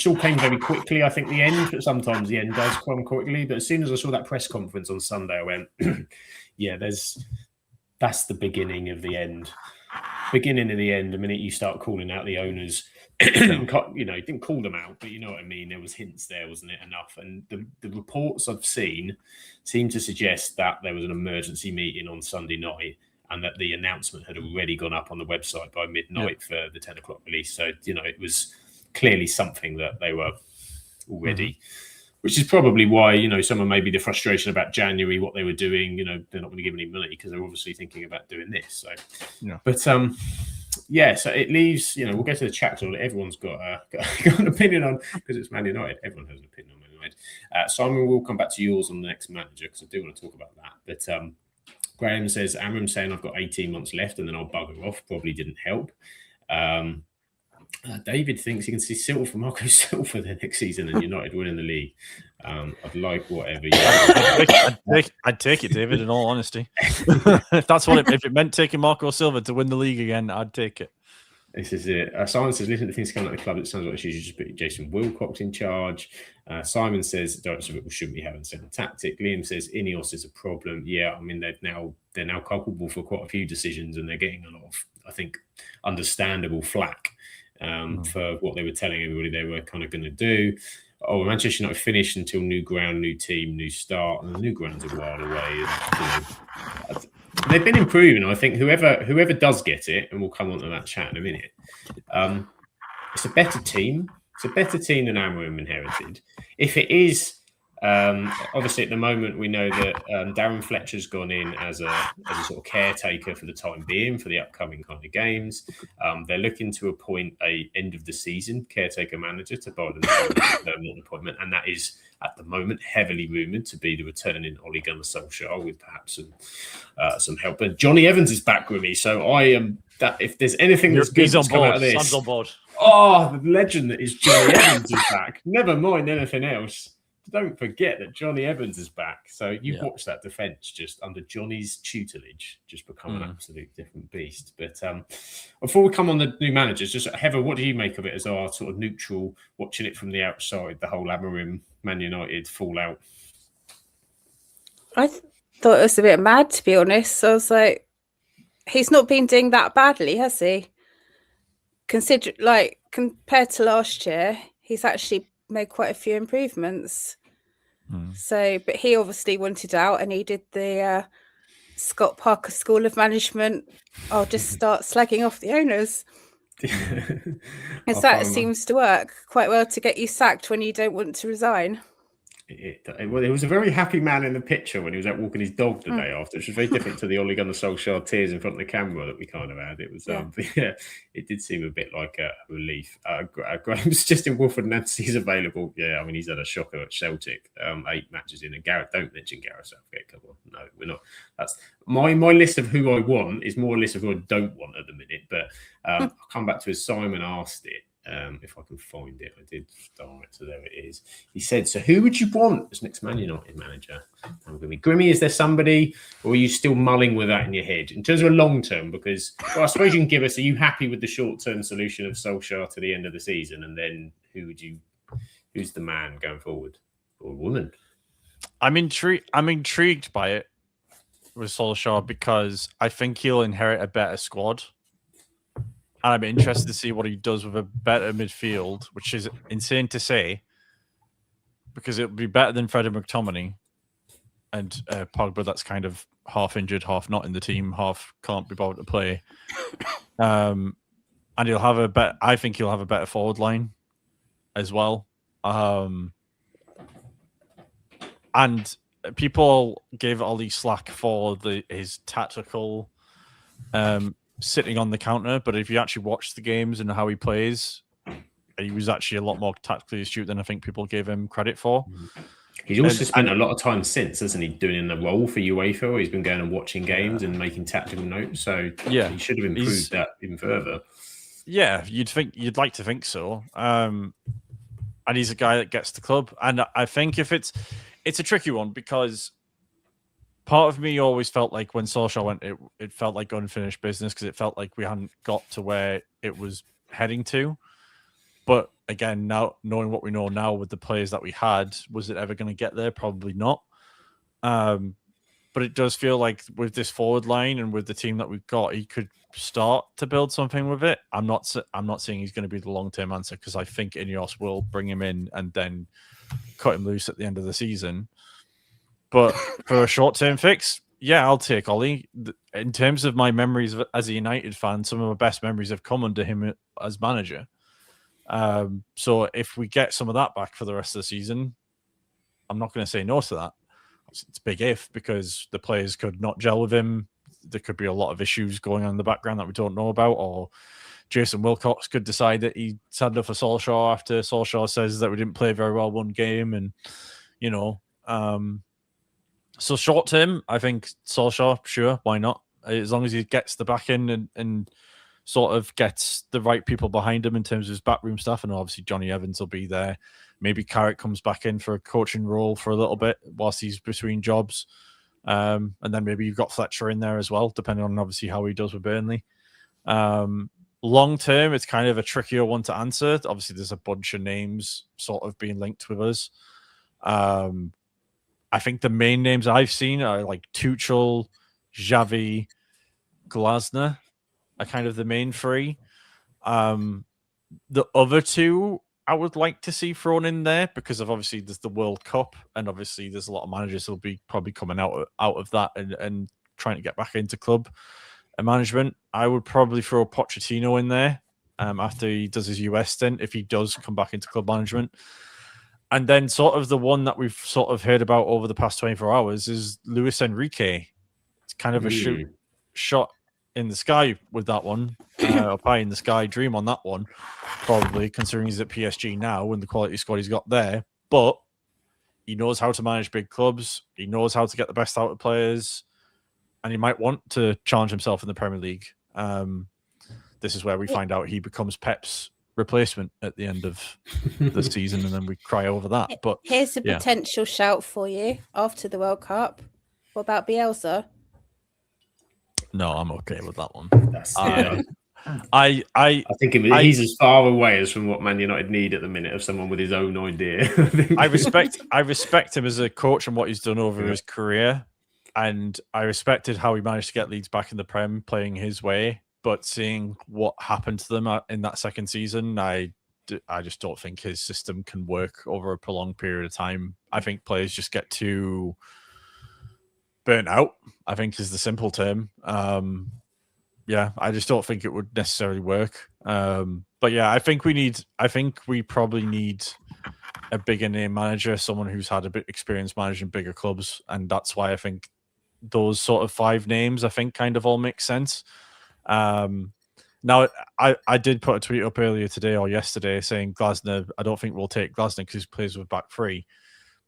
all came very quickly. I think the end, but sometimes the end does come quickly. But as soon as I saw that press conference on Sunday, I went, that's the beginning of the end. Beginning of the end. The minute you start calling out the owners, didn't call them out, but you know what I mean. There was hints there, wasn't it? Enough. And the reports I've seen seem to suggest that there was an emergency meeting on Sunday night, and that the announcement had already gone up on the website by midnight for the 10 o'clock release. So, it was clearly something that they were already, which is probably why, some of maybe the frustration about January, what they were doing, they're not going to give any money because they're obviously thinking about doing this. So, but so it leaves, we'll get to the chat. Everyone's got an opinion on, because it's Man United. Everyone has an opinion on Man United. Simon, we'll come back to yours on the next manager because I do want to talk about that. But Graham says, Amram saying I've got 18 months left and then I'll bugger off probably didn't help. David thinks he can see Marco Silva the next season and United winning the league. I'd like whatever. I'd take it, David, in all honesty. If it meant taking Marco Silva to win the league again, I'd take it. This is it. Simon says, listen to things coming out of the club. It sounds like she should just put Jason Wilcox in charge. Simon says, director of it shouldn't be having second tactic. Liam says, Ineos is a problem. Yeah, I mean, they're now culpable for quite a few decisions, and they're getting a lot of, I think, understandable flack for what they were telling everybody they were kind of going to do. Manchester United finished until new ground, new team, new start, and the new ground's a while away. And, they've been improving. I think whoever does get it, and we'll come on to that chat in a minute, it's a better team. It's a better team than Amorim inherited. If it is, obviously at the moment we know that Darren Fletcher's gone in as a sort of caretaker for the time being for the upcoming kind of games. They're looking to appoint a end of the season caretaker manager to buy them an appointment, and that is at the moment heavily rumoured to be the returning Ole Gunnar Solskjaer with perhaps some help. And Johnny Evans is back with me, so I am that if there's anything that's good that's come out of this, Sam's on board. Oh, the legend that is Johnny Evans is back. Never mind anything else. Don't forget that Johnny Evans is back. So you've watched that defence just under Johnny's tutelage just become an absolute different beast. But before we come on the new managers, just Heather, what do you make of it as our sort of neutral, watching it from the outside, the whole Amorim Man United fallout? I thought it was a bit mad, to be honest. I was like, he's not been doing that badly, has he? Compared to last year, he's actually made quite a few improvements. So, but he obviously wanted out, and he did the Scott Parker School of Management. I'll just start slagging off the owners. Because that seems to work quite well to get you sacked when you don't want to resign. It was a very happy man in the picture when he was out walking his dog the day after, which was very different to the Ole Gunnar Solskjaer tears in front of the camera that we kind of had. It was, it did seem a bit like a relief. Graham's just in Wolford Nancy's available. Yeah, I mean, he's had a shocker at Celtic, 8 matches in. And Gareth, don't mention Gareth Southgate. Come on, no, we're not. That's my list of who I want is more a list of who I don't want at the minute. But I'll come back to as Simon asked it. If I can find it, I did start it, so there it is. He said, "So who would you want as next Man United manager?" I'm going to be Grimmy. Is there somebody, or are you still mulling with that in your head in terms of a long term? Because I suppose you can give us. Are you happy with the short term solution of Solskjaer to the end of the season, and then who's the man going forward or woman? I'm intrigued by it with Solskjaer because I think he'll inherit a better squad. And I'm interested to see what he does with a better midfield, which is insane to say, because it would be better than Freddie McTominay and Pogba. That's kind of half injured, half not in the team, half can't be bothered to play. And he'll have I think he'll have a better forward line as well. And people gave Ollie slack for his tactical. Sitting on the counter, but if you actually watch the games and how he plays, he was actually a lot more tactically astute than I think people gave him credit for. He's also spent a lot of time since, hasn't he, doing in the role for UEFA. He's been going and watching games and making tactical notes. So he should have improved that even further. Yeah, you'd like to think so. And he's a guy that gets the club. And I think if it's a tricky one because part of me always felt like when Solskjaer went, it felt like unfinished business because it felt like we hadn't got to where it was heading to. But again, now knowing what we know now with the players that we had, was it ever going to get there? Probably not. But it does feel like with this forward line and with the team that we've got, he could start to build something with it. I'm not saying he's going to be the long-term answer because I think Ineos will bring him in and then cut him loose at the end of the season. But for a short-term fix, yeah, I'll take Ollie. In terms of my memories as a United fan, some of my best memories have come under him as manager. So if we get some of that back for the rest of the season, I'm not going to say no to that. It's a big if because the players could not gel with him. There could be a lot of issues going on in the background that we don't know about, or Jason Wilcox could decide that he signed up for Solskjaer after Solskjaer says that we didn't play very well one game, and so short term, I think Solskjaer, sure, why not? As long as he gets the back in and sort of gets the right people behind him in terms of his backroom staff, and obviously Johnny Evans will be there. Maybe Carrick comes back in for a coaching role for a little bit whilst he's between jobs. And then maybe you've got Fletcher in there as well, depending on obviously how he does with Burnley. Long term, it's kind of a trickier one to answer. Obviously, there's a bunch of names sort of being linked with us. I think the main names I've seen are like Tuchel, Xavi, Glasner are kind of the main three. The other two I would like to see thrown in there because of obviously there's the World Cup and obviously there's a lot of managers who'll be probably coming out of that and trying to get back into club management. I would probably throw Pochettino in there after he does his US stint, if he does come back into club management. And then sort of the one that we've sort of heard about over the past 24 hours is Luis Enrique. It's kind of a shot in the sky with that one. A pie in the sky dream on that one, probably, considering he's at PSG now and the quality squad he's got there. But he knows how to manage big clubs. He knows how to get the best out of players. And he might want to challenge himself in the Premier League. This is where we find out he becomes Pep's replacement at the end of the season, and then we cry over that. But here's a potential shout for you after the World Cup. What about Bielsa? No, I'm okay with that one. I think he's as far away as from what Man United need at the minute of someone with his own idea. I respect him as a coach and what he's done over his career, and I respected how he managed to get Leeds back in the Prem playing his way. But seeing what happened to them in that second season, I just don't think his system can work over a prolonged period of time. I think players just get too burnt out, I think is the simple term. I just don't think it would necessarily work. But yeah, I think we probably need a bigger name manager, someone who's had a bit experience managing bigger clubs, and that's why I think those sort of 5 names, I think, kind of all make sense. Now, I did put a tweet up earlier today or yesterday saying Glasner, I don't think we'll take Glasner because he plays with back 3.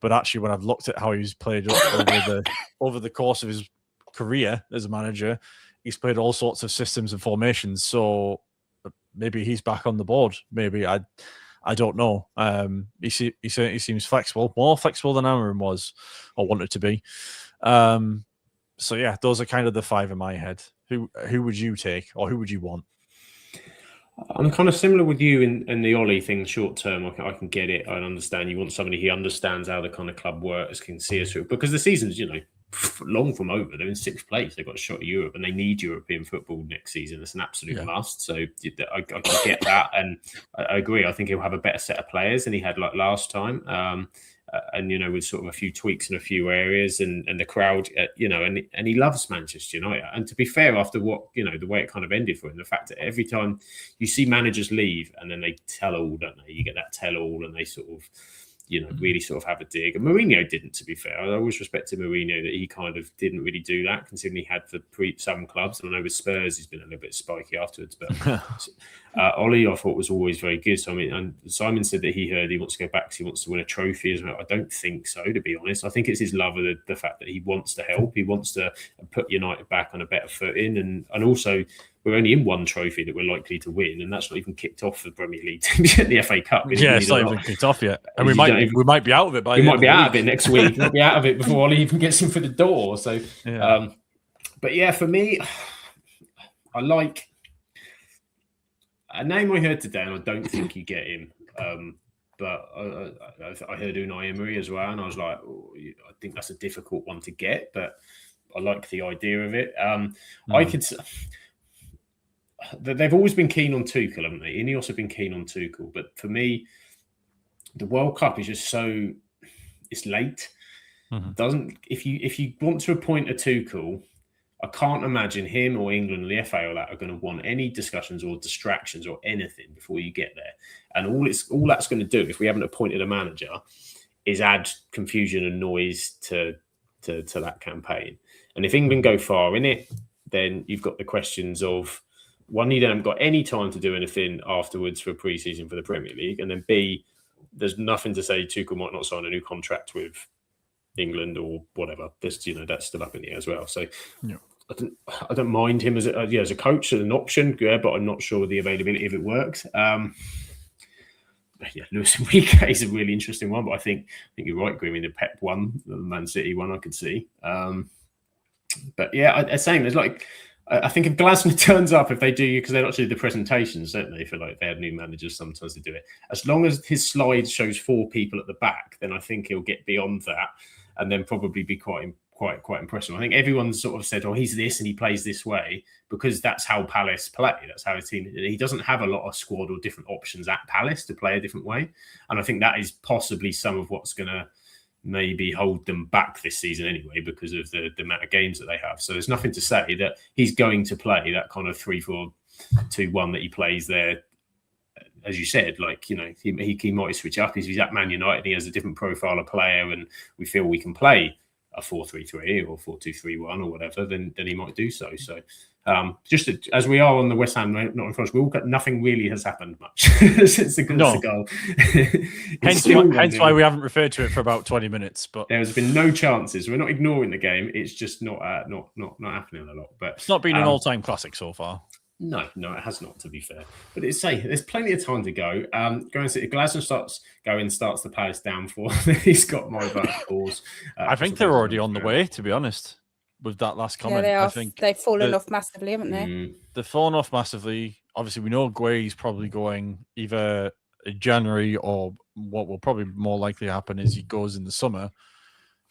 But actually, when I've looked at how he's played over the course of his career as a manager, he's played all sorts of systems and formations. So maybe he's back on the board. Maybe I don't know. He certainly seems flexible, more flexible than Amorim was or wanted to be. So yeah, those are kind of the 5 in my head. Who would you take, or who would you want? I'm kind of similar with you in the Ollie thing. Short term, I can get it. I understand. You want somebody who understands how the kind of club works, can see us through. Because the season's, long from over. They're in 6th place. They've got a shot at Europe, and they need European football next season. It's an absolute must. So I can get that, and I agree. I think he'll have a better set of players than he had like last time. And with sort of a few tweaks in a few areas, and the crowd, and he loves Manchester United. And to be fair, after what the way it kind of ended for him, the fact that every time you see managers leave and then they tell all, don't they? You get that tell all, and they sort of really sort of have a dig. And Mourinho didn't, to be fair. I always respected Mourinho that he kind of didn't really do that, considering he had for some clubs. And I know with Spurs, he's been a little bit spiky afterwards. But Ollie, I thought, was always very good. So, I mean, and Simon said that he heard he wants to go back because he wants to win a trophy as well. I don't think so, to be honest. I think it's his love of the fact that he wants to help. He wants to put United back on a better footing. And also, we're only in one trophy that we're likely to win, and that's not even kicked off for the Premier League teams at the FA Cup. It's not even kicked off yet, and we might be out of it. We might be out of it next week. We might be out of it before Ollie even gets in for the door. So, but yeah, for me, I like a name I heard today, and I don't think you get him. But I heard Unai Emery as well, and I was like, I think that's a difficult one to get, but I like the idea of it. I could. They've always been keen on Tuchel, haven't they? Ineos have been keen on Tuchel, but for me, the World Cup is just so it's late. If you want to appoint a Tuchel, I can't imagine him or England, the FA, or that are going to want any discussions or distractions or anything before you get there. And all that's going to do, if we haven't appointed a manager, is add confusion and noise to that campaign. And if England go far in it, then you've got the questions of, one, you haven't got any time to do anything afterwards for pre-season for the Premier League, and then B, there's nothing to say Tuchel might not sign a new contract with England or whatever. That's still up in the air as well. So I don't mind him as a coach, as an option, but I'm not sure the availability if it works. Luis Enrique is a really interesting one, but I think you're right, Grimmy. The Pep one, the Man City one, I could see. But yeah, I'm saying there's like. I think if Glasner turns up, if they do, because they don't do the presentations, don't they? For like they have new managers, sometimes they do it. As long as his slide shows 4 people at the back, then I think he'll get beyond that, and then probably be quite impressive. I think everyone's sort of said, "Oh, he's this and he plays this way," because that's how Palace play. That's how his team. He doesn't have a lot of squad or different options at Palace to play a different way, and I think that is possibly some of what's going to maybe hold them back this season anyway, because of the amount of games that they have. So there's nothing to say that he's going to play that kind of 3-4-2-1 that he plays there. As you said, like, he might switch up. He's at Man United, he has a different profile of player, and we feel we can play a 4-3-3 or 4-2-3-1 or whatever, then he might do so. So just as we are on the West Ham Nottingham Forest, nothing really has happened much since the goal. Hence why we haven't referred to it for about 20 minutes. But there has been no chances. We're not ignoring the game. It's just not happening a lot. But it's not been an all-time classic so far. No, it has not, to be fair. But there's plenty of time to go. Going to Glasner starts the Palace down for. He's got my balls. I think they're already on the way, to be honest. With that last comment, they are. I think they've fallen off massively, haven't they? They've fallen off massively. Obviously, we know Gue's probably going either in January, or what will probably more likely happen is he goes in the summer.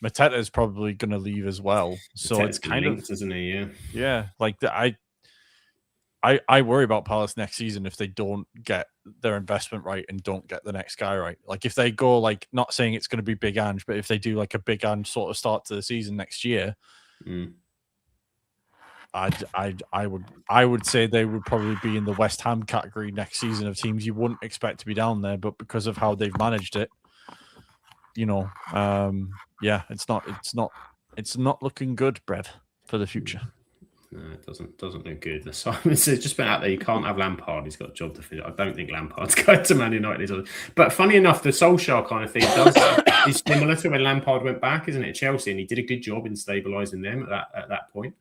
Mateta is probably going to leave as well. So it's kind linked, isn't he? Yeah. Like I worry about Palace next season if they don't get their investment right and don't get the next guy right. Like if they go, like, not saying it's going to be Big Ange, but if they do like a Big Ange sort of start to the season next year. I would say they would probably be in the West Ham category next season of teams you wouldn't expect to be down there, but because of how they've managed it, it's not looking good, Brev, for the future. No, it doesn't look good. The Simon's just been out there. You can't have Lampard. He's got a job to finish. I don't think Lampard's going to Man United. But funny enough, the Solskjaer kind of thing is similar to when Lampard went back, isn't it? Chelsea, and he did a good job in stabilising them at that point.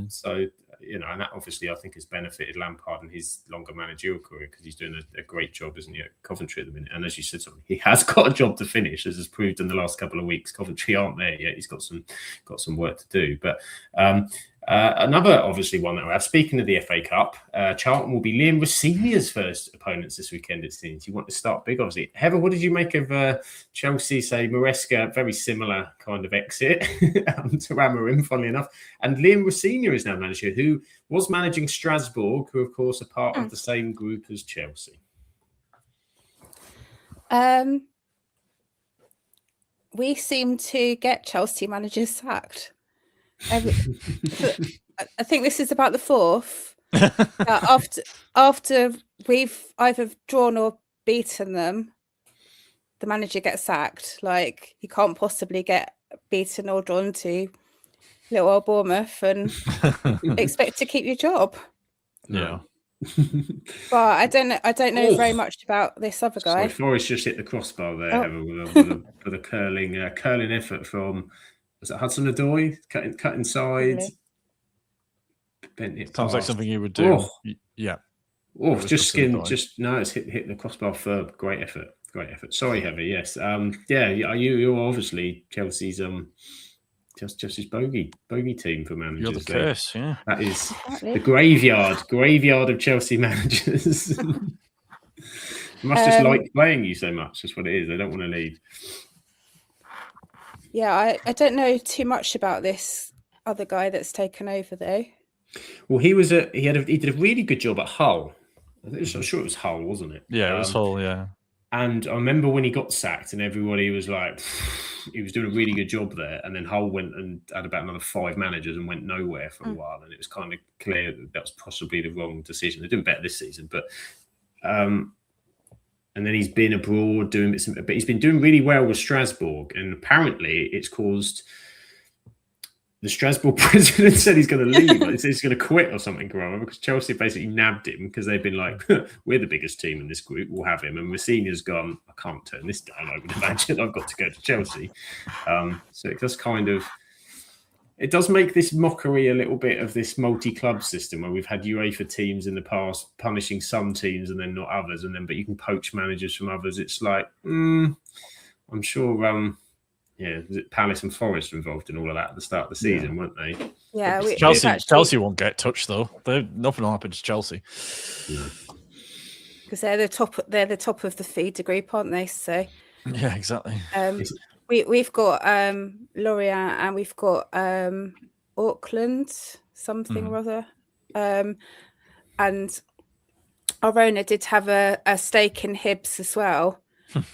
So and that obviously I think has benefited Lampard and his longer managerial career because he's doing a great job, isn't he, at Coventry at the minute? And as you said, he has got a job to finish, as has proved in the last couple of weeks. Coventry aren't there yet. He's got some work to do. But another obviously one that we have. Speaking of the FA Cup, Charlton will be Liam Rosenior's first opponents this weekend. It seems you want to start big, obviously. Heather, what did you make of Chelsea? Say Maresca, very similar kind of exit to Amorim, funnily enough, and Liam Rosenior is now manager, who was managing Strasbourg, who of course are part of the same group as Chelsea. We seem to get Chelsea managers sacked. I think this is about the fourth. After we've either drawn or beaten them, the manager gets sacked. Like, you can't possibly get beaten or drawn to little old Bournemouth and expect to keep your job. No. But I don't know very much about this other guy. Sorry, Forrest just hit the crossbar there, Heather, with a curling effort from. Was it Hudson-Odoi? Cut inside. Bent it Sounds past. like something you would do. Yeah. Oh, just skinned. It's hit the crossbar firm. Great effort. Sorry, Heather. Yes. You're obviously Chelsea's Chelsea's bogey team for managers. You're the curse. Yeah. That is the graveyard of Chelsea managers. They must just like playing you so much. That's what it is. They don't want to leave. Yeah, I don't know too much about this other guy that's taken over though. Well, he did a really good job at Hull. I'm sure it was Hull, wasn't it? Yeah, it was Hull. Yeah. And I remember when he got sacked, and everybody was like, he was doing a really good job there. And then Hull went and had about another 5 managers and went nowhere for a while. And it was kind of clear that was possibly the wrong decision. They're doing better this season, but. And then he's been abroad doing bits, but he's been doing really well with Strasbourg. And apparently it's caused the Strasbourg president said he's going to leave. He said he's going to quit or something, because Chelsea basically nabbed him because they've been like, we're the biggest team in this group. We'll have him. And Messina's gone, I can't turn this down, I would imagine. I've got to go to Chelsea. So it does it does make this mockery a little bit of this multi-club system where we've had UEFA teams in the past punishing some teams and then not others, but you can poach managers from others. It's like, I'm sure, was it Palace and Forest involved in all of that at the start of the season, weren't they? Yeah, Chelsea won't get touched though. Nothing will happen to Chelsea. Because they're the top of the feeder group, aren't they? So yeah, exactly. We've got Lorient and we've got Auckland, something or other. And our owner did have a stake in Hibs as well,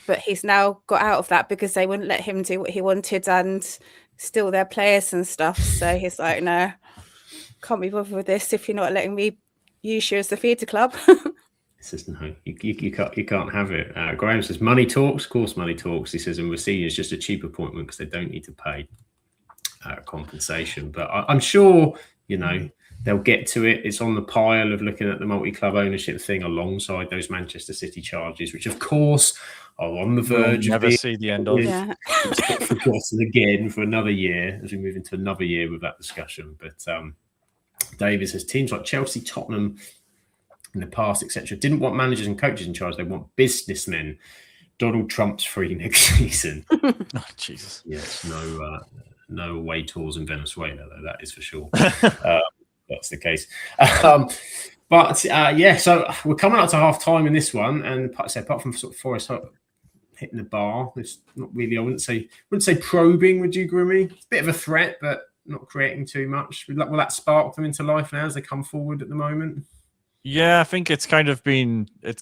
but he's now got out of that because they wouldn't let him do what he wanted and steal their players and stuff. So he's like, no, can't be bothered with this if you're not letting me use you as the feeder club. Says no, you can't have it. Graham says money talks. Of course, money talks. He says, and we're seeing it's just a cheap appointment because they don't need to pay compensation. But I'm sure they'll get to it. It's on the pile of looking at the multi-club ownership thing alongside those Manchester City charges, which of course are on the verge. Never see the end of. Yeah. Forgotten again for another year as we move into another year with that discussion. But David says teams like Chelsea, Tottenham. In the past, etc., didn't want managers and coaches in charge. They want businessmen. Donald Trump's free next season. Oh, Jesus. Yes, no away tours in Venezuela, though, that is for sure. That's the case. So we're coming up to half time in this one, and apart from sort of Forest hitting the bar, it's not really. I wouldn't say probing. Would you, Grimmy? It's a bit of a threat, but not creating too much. Will that spark them into life now as they come forward at the moment? Yeah, I think it's kind of been a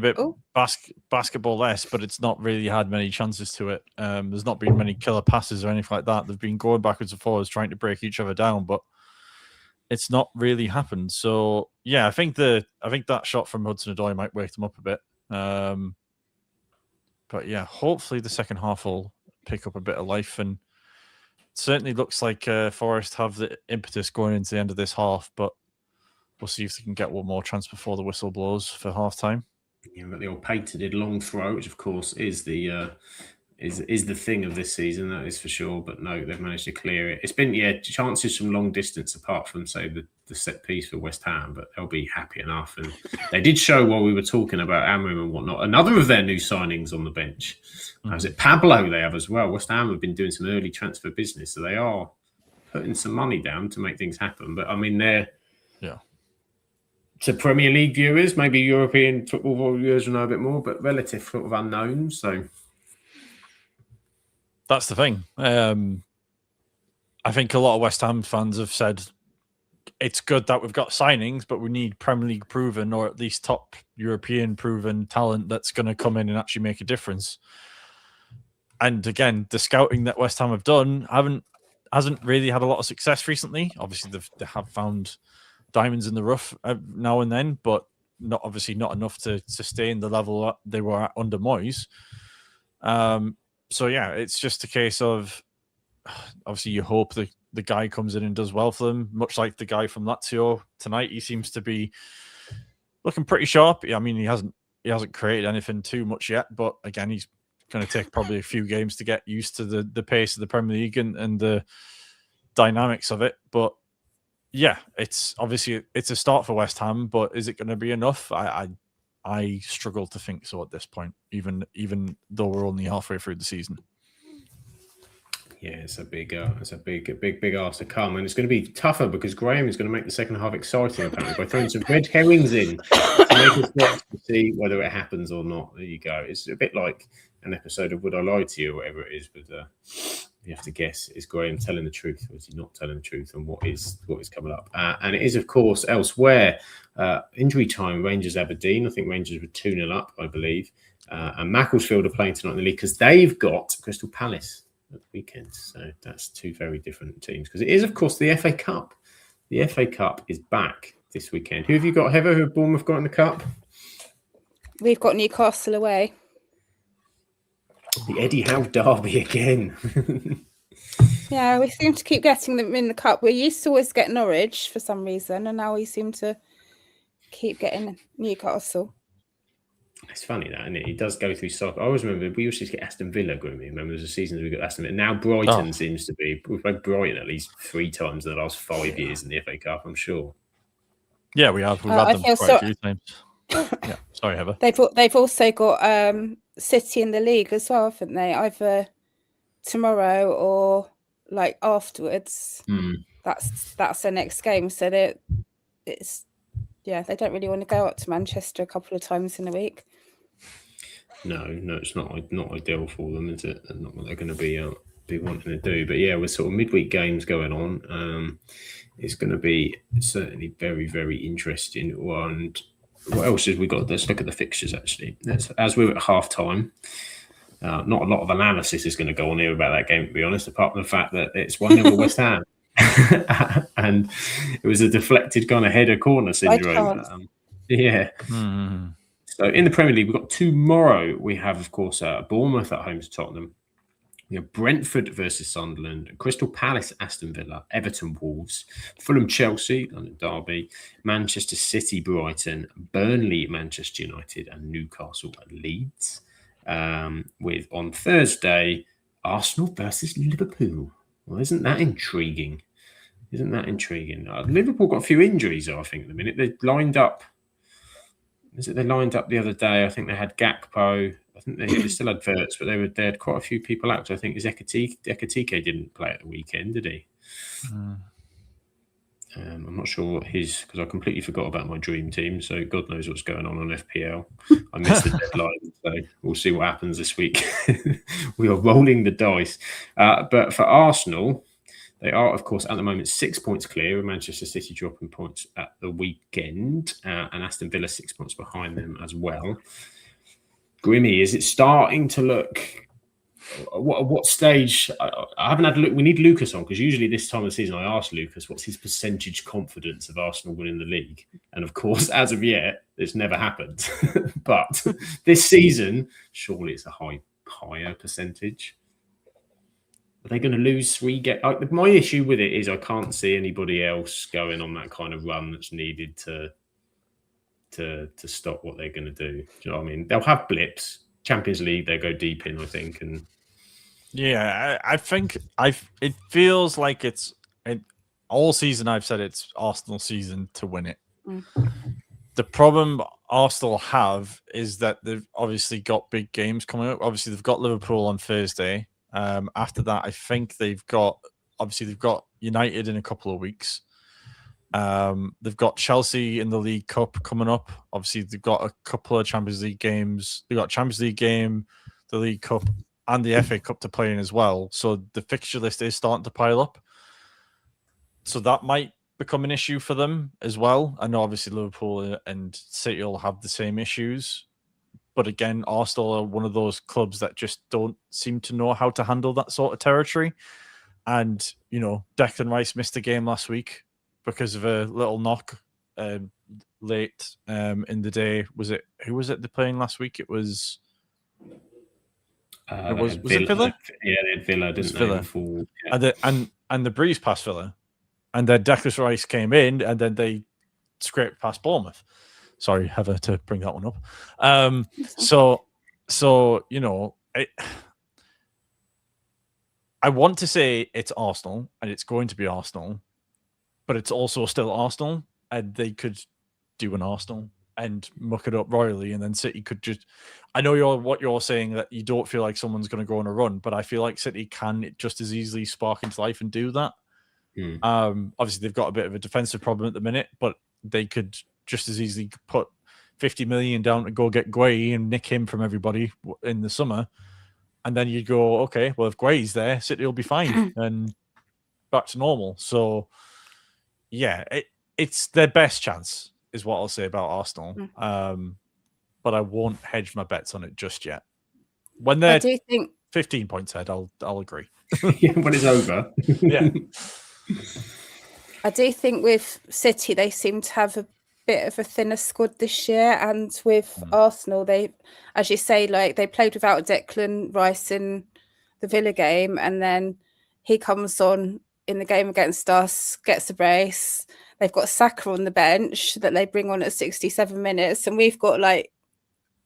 bit basketball-less, but it's not really had many chances to it. There's not been many killer passes or anything like that. They've been going backwards and forwards, trying to break each other down, but it's not really happened. So yeah, I think that shot from Hudson-Odoi might wake them up a bit. But yeah, hopefully the second half will pick up a bit of life, and it certainly looks like Forest have the impetus going into the end of this half, but we'll see if they can get one more chance before the whistle blows for half time. Yeah, but the old patented long throw, which of course is the thing of this season, that is for sure. But no, they've managed to clear it. It's been chances from long distance, apart from say the set piece for West Ham, but they'll be happy enough. And they did show while we were talking about Amram and whatnot, another of their new signings on the bench. Was it Pablo they have as well? West Ham have been doing some early transfer business, so they are putting some money down to make things happen. But I mean, they're to Premier League viewers, maybe European football viewers will know a bit more, but relative sort of unknowns. So that's the thing. I think a lot of West Ham fans have said it's good that we've got signings, but we need Premier League proven or at least top European proven talent that's going to come in and actually make a difference. And again, the scouting that West Ham have done hasn't really had a lot of success recently. Obviously, they have found diamonds in the rough now and then, but not enough to sustain the level they were at under Moyes. So yeah, it's just a case of obviously you hope the guy comes in and does well for them, much like the guy from Lazio tonight. He seems to be looking pretty sharp. I mean, he hasn't created anything too much yet, but again, he's going to take probably a few games to get used to the pace of the Premier League and the dynamics of it. But yeah, it's a start for West Ham, but is it going to be enough? I struggle to think so at this point, even though we're only halfway through the season. Yeah, it's a big ask to come, and it's going to be tougher because Graham is going to make the second half exciting apparently by throwing some red herrings in to make us watch to see whether it happens or not. There you go. It's a bit like an episode of Would I Lie to You or whatever it is, but you have to guess: is Graham telling the truth or is he not telling the truth, and what is coming up? And it is, of course, elsewhere. Injury time: Rangers Aberdeen. I think Rangers were 2-0 up, I believe, and Macclesfield are playing tonight in the league because they've got Crystal Palace at the weekend. So that's two very different teams because it is, of course, the FA Cup. The FA Cup is back this weekend. Who have you got, Heather? Who have Bournemouth got in the Cup? We've got Newcastle away. The Eddie Howe derby again. Yeah, we seem to keep getting them in the Cup. We used to always get Norwich for some reason, and now we seem to keep getting Newcastle. It's funny that, isn't it? He does go through cycle. I always remember we used to get Aston Villa, Grimmy. Remember, there was a season we got Aston Villa. Now Brighton seems to be. We've played Brighton at least 3 times in the last 5 years in the FA Cup, I'm sure. Yeah, we have. We've had them quite a few times. Yeah, sorry, Heather. They've also got City in the league as well, haven't they? Either tomorrow or like afterwards. That's their next game. So they don't really want to go up to Manchester a couple of times in a week. No, it's not ideal for them, is it? Not what they're going to be wanting to do. But yeah, with sort of midweek games going on, it's going to be certainly very, very interesting. And what else have we got? Let's look at the fixtures, actually. As we're at half-time, not a lot of analysis is going to go on here about that game, to be honest, apart from the fact that it's 1-0 West Ham. And it was a deflected kind of header corner syndrome. So in the Premier League, we've got tomorrow. We have, of course, Bournemouth at home to Tottenham. We have Brentford versus Sunderland, Crystal Palace, Aston Villa, Everton, Wolves, Fulham, Chelsea, London Derby, Manchester City, Brighton, Burnley, Manchester United, and Newcastle and Leeds. With on Thursday, Arsenal versus Liverpool. Well, isn't that intriguing? Liverpool got a few injuries, though, I think, at the minute. They lined up. They lined up the other day. I think they had Gakpo. I think they still had Verts, but they had quite a few people out. So I think Ekitike didn't play at the weekend, did he? I'm not sure what because I completely forgot about my dream team. So God knows what's going on FPL. I missed the deadline, so we'll see what happens this week. We are rolling the dice. But for Arsenal, they are, of course, at the moment 6 points clear, with Manchester City dropping points at the weekend, and Aston Villa 6 points behind them as well. Grimmy, is it starting to look what stage? I haven't had a look. We need Lucas on, because usually this time of the season I ask Lucas what's his percentage confidence of Arsenal winning the league, and of course, as of yet, it's never happened. But this season, surely it's a higher percentage. Are they going to lose 3 games? My issue with it is I can't see anybody else going on that kind of run that's needed to stop what they're going to do. Do you know what I mean? They'll have blips. Champions League, they go deep in, I think, and yeah, I think it feels like all season I've said it's Arsenal season to win it. The problem Arsenal have is that they've obviously got big games coming up. Obviously, they've got Liverpool on Thursday. After that, I think they've got United in a couple of weeks. They've got Chelsea in the League Cup coming up. Obviously, they've got a couple of Champions League games. They've got Champions League game, the League Cup, and the FA Cup to play in as well. So the fixture list is starting to pile up. So that might become an issue for them as well. I know obviously Liverpool and City will have the same issues. But again, Arsenal are one of those clubs that just don't seem to know how to handle that sort of territory. And, Declan Rice missed a game last week because of a little knock late in the day. Who was it they're playing last week? It was... was it Villa? Yeah, they had Villa, didn't they? Villa. Yeah. And the breeze past Villa. And then Declan Rice came in, and then they scraped past Bournemouth. Sorry, Heather, to bring that one up. I want to say it's Arsenal, and it's going to be Arsenal, but it's also still Arsenal, and they could do an Arsenal and muck it up royally, and then City could just... I know what you're saying, that you don't feel like someone's going to go on a run, but I feel like City can just as easily spark into life and do that. Obviously, they've got a bit of a defensive problem at the minute, but they could just as easily put 50 million down to go get Gueye and nick him from everybody in the summer. And then you'd go, okay, well, if Gueye's there, City will be fine and back to normal. So, yeah, it's their best chance, is what I'll say about Arsenal. But I won't hedge my bets on it just yet. When they're 15 points ahead, I'll agree. When it's over. Yeah. I do think with City, they seem to have a bit of a thinner squad this year, and with Arsenal, they, as you say, like they played without Declan Rice in the Villa game, and then he comes on in the game against us, gets a brace. They've got Saka on the bench that they bring on at 67 minutes, and we've got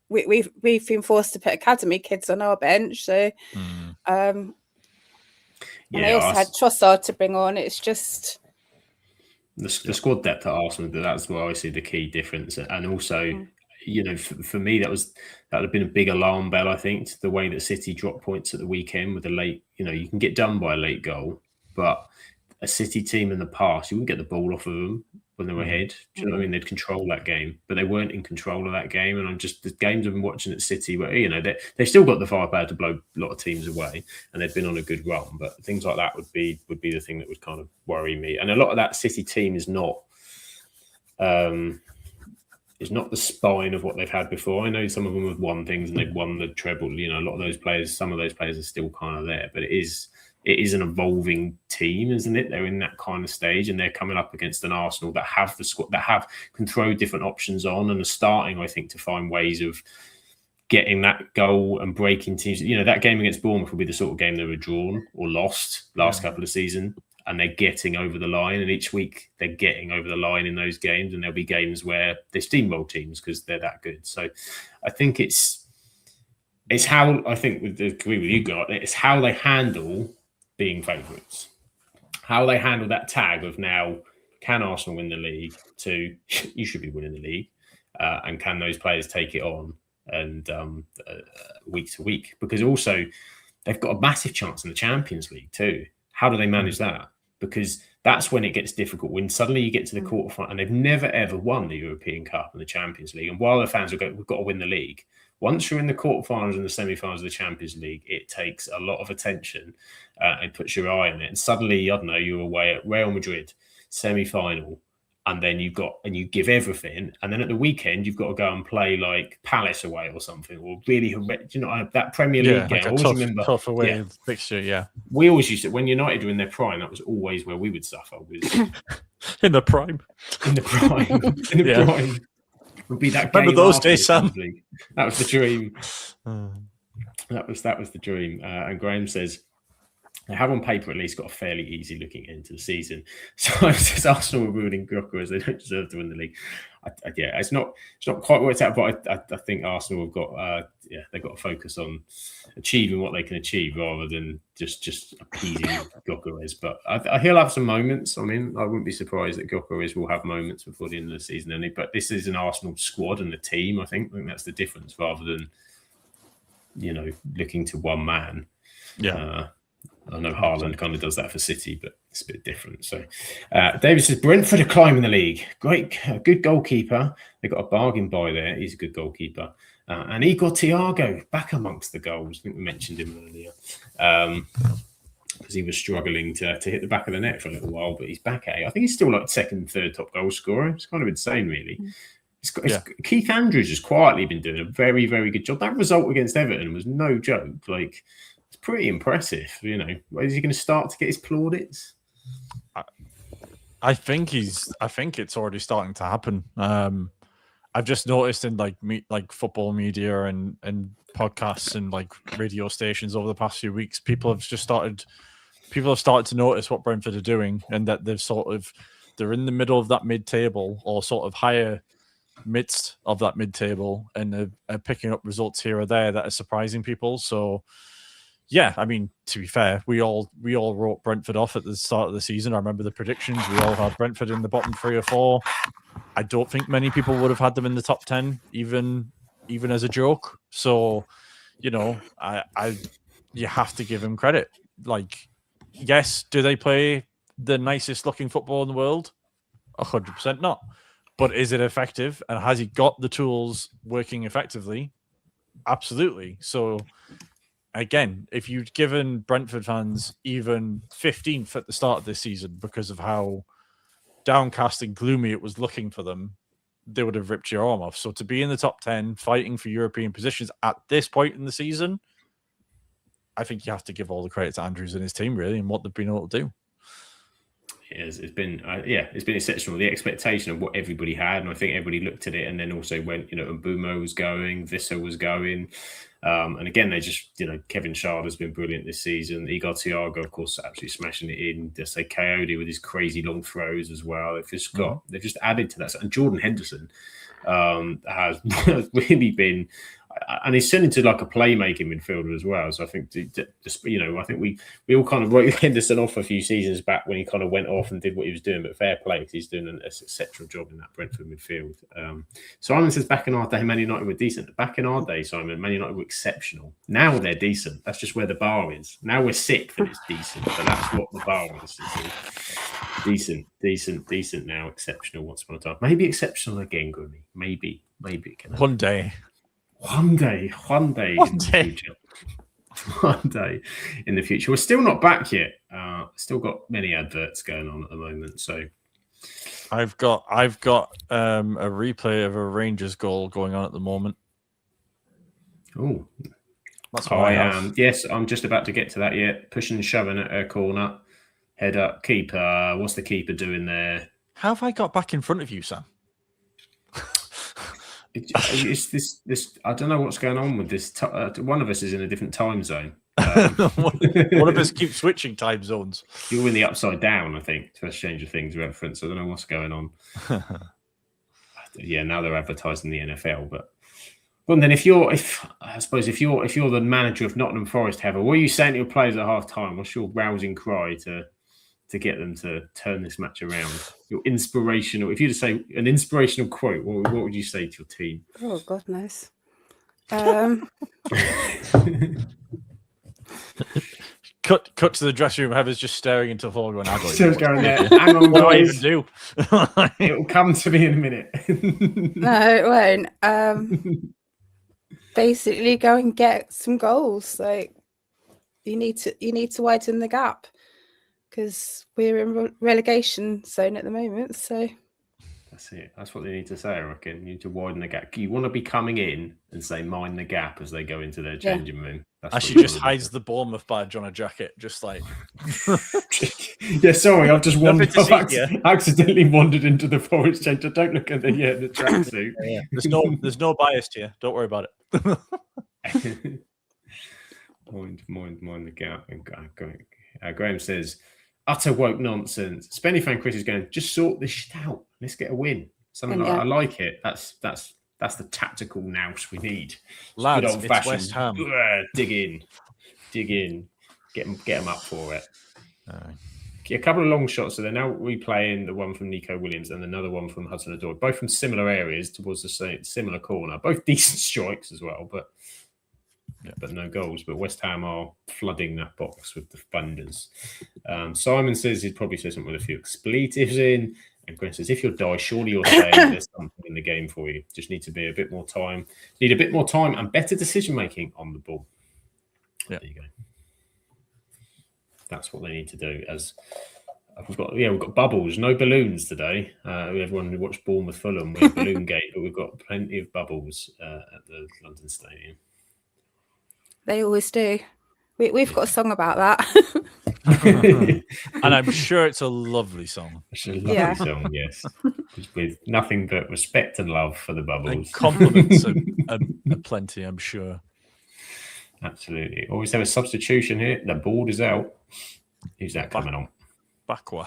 we've been forced to put academy kids on our bench. So, and they also had Trossard to bring on. It's just the squad depth at Arsenal. That's where I see the key difference, and also, for me, that would have been a big alarm bell. I think, to the way that City dropped points at the weekend with a late. You can get done by a late goal, but a City team in the past, you wouldn't get the ball off of them when they were ahead. Do you know what I mean? They'd control that game, but they weren't in control of that game. And the games I've been watching at City, where they've still got the firepower to blow a lot of teams away, and they've been on a good run. But things like that would be the thing that would kind of worry me. And a lot of that City team is not the spine of what they've had before. I know some of them have won things and they've won the treble. A lot of those players, some of those players are still kind of there, but it is an evolving team, isn't it? They're in that kind of stage, and they're coming up against an Arsenal that have the squad, that can throw different options on, and are starting, I think, to find ways of getting that goal and breaking teams. That game against Bournemouth will be the sort of game they were drawn or lost last couple of seasons, and they're getting over the line. And each week they're getting over the line in those games, and there'll be games where they steamroll teams because they're that good. So I think it's how, I think, with the agree with you, God, it's how they handle being favourites, how they handle that tag of now, can Arsenal win the league, to you should be winning the league, and can those players take it on and week to week? Because also they've got a massive chance in the Champions League too. How do they manage that? Because that's when it gets difficult, when suddenly you get to the quarterfinal, and they've never ever won the European Cup and the Champions League. And while the fans will go, we've got to win the league, once you're in the quarterfinals and the semi-finals of the Champions League, it takes a lot of attention and puts your eye on it. And suddenly, I don't know, you're away at Real Madrid, semi-final, and then you give everything, and then at the weekend you've got to go and play like Palace away or something, or really, that Premier League game. Like I always remember tough away fixture. Yeah, we always used to, when United were in their prime, that was always where we would suffer. Was in the prime, prime would be that game. Remember those days, Sam? That was the dream. That was the dream. And Graham says, they have on paper at least got a fairly easy looking end to the season. So it says Arsenal were ruling Gokka as they don't deserve to win the league. It's not quite worked out, but I think Arsenal have got they've got to focus on achieving what they can achieve rather than just appeasing Gokka. But he'll have some moments. I mean, I wouldn't be surprised that Gokka will have moments before the end of the season. But this is an Arsenal squad and the team. I think that's the difference, rather than looking to one man. Yeah. I know Haaland kind of does that for City, but it's a bit different. So David says, Brentford are climbing the league. Great, good goalkeeper. They got a bargain buy there. He's a good goalkeeper. And Igor Thiago back amongst the goals. I think we mentioned him earlier because he was struggling to hit the back of the net for a little while, but he's back at it. I think he's still like second, third top goal scorer. It's kind of insane, really. Keith Andrews has quietly been doing a very, very good job. That result against Everton was no joke. Like, it's pretty impressive. Is he going to start to get his plaudits? I think it's already starting to happen. I've just noticed in like football media and podcasts and like radio stations over the past few weeks, people have started to notice what Brentford are doing, and that they're in the middle of that mid-table, or sort of higher midst of that mid-table, and are picking up results here or there that are surprising people. So yeah, I mean, to be fair, we all wrote Brentford off at the start of the season. I remember the predictions. We all had Brentford in the bottom 3 or 4. I don't think many people would have had them in the top 10, even as a joke. So, you have to give him credit. Like, yes, do they play the nicest looking football in the world? 100% not. But is it effective? And has he got the tools working effectively? Absolutely. So, again, if you'd given Brentford fans even 15th at the start of this season because of how downcast and gloomy it was looking for them, they would have ripped your arm off. So to be in the top 10, fighting for European positions at this point in the season, I think you have to give all the credit to Andrews and his team, really, and what they've been able to do. It's been exceptional. The expectation of what everybody had, and I think everybody looked at it, and then also went, Mbumo was going, Visser was going, and again they just, Kevin Shard has been brilliant this season. Igor Thiago, of course, absolutely smashing it in. Just say Coyote with his crazy long throws as well. They've just added to that, and Jordan Henderson has really been. And he's turned into like a playmaking midfielder as well. So I think, I think we all kind of wrote Henderson off a few seasons back when he kind of went off and did what he was doing. But fair play, because he's doing an exceptional job in that Brentford midfield. Simon says, back in our day, Man United were decent. Back in our day, Simon, Man United were exceptional. Now they're decent. That's just where the bar is. Now we're sick that it's decent, but that's what the bar is. Decent now, exceptional once upon a time. Maybe exceptional again, Grimmy. Maybe. One day. One day in the future. One day in the future. We're still not back yet. Still got many adverts going on at the moment. So I've got a replay of a Rangers goal going on at the moment. Oh, that's what I am. Yes, I'm just about to get to that yet. Pushing and shoving at a corner. Head up, keeper. What's the keeper doing there? How have I got back in front of you, Sam? It's this. I don't know what's going on with this. One of us is in a different time zone. One of us keeps switching time zones. You're in the upside down, I think, to a Stranger Things reference. I don't know what's going on. Yeah, now they're advertising the NFL, but well, then if you're the manager of Nottingham Forest, Heather, what are you saying to your players at half time? What's your rousing cry to get them to turn this match around? Your inspirational, if you were to say an inspirational quote, what would you say to your team? Oh, God knows. Cut to the dressing room. Heather's just staring into the floor going, Still going there. Hang on, what do I even do? It'll come to me in a minute. No, it won't. Basically, go and get some goals. Like, you need to widen the gap, because we're in relegation zone at the moment. So That's it. That's what they need to say, I reckon. You need to widen the gap. You want to be coming in and say, mind the gap as they go into their changing room. That's she just hides the Bournemouth badge on a jacket, just like. Yeah, sorry, I've just wandered. Accidentally wandered into the Forest change. Don't look at the tracksuit. Yeah. There's no bias here. Don't worry about it. mind the gap. Graham says, utter woke nonsense. Spenny fan Chris is going, just sort this shit out. Let's get a win. I like it. That's the tactical nous we need. Lads, good old-fashioned West Ham. Dig in. Get them up for it. A couple of long shots. So they're now replaying the one from Nico Williams and another one from Hudson-Odoi, both from similar areas towards the similar corner. Both decent strikes as well, but no goals. But West Ham are flooding that box with the thunders. Simon says he'd probably say something with a few expletives in. And Gwen says, if you'll die, surely you're saying there's something in the game for you. Just need to be a bit more time. Need a bit more time and better decision-making on the ball. Yeah. There you go. That's what they need to do. As we've got bubbles, no balloons today. Everyone who watched Bournemouth Fulham, we had Balloon Gate, but we've got plenty of bubbles at the London Stadium. They always do. We've got a song about that. And I'm sure it's a lovely song. It's a lovely song, yes. With nothing but respect and love for the bubbles. And compliments are plenty, I'm sure. Absolutely. Always have a substitution here. The board is out. Who's that coming on? Bakwa.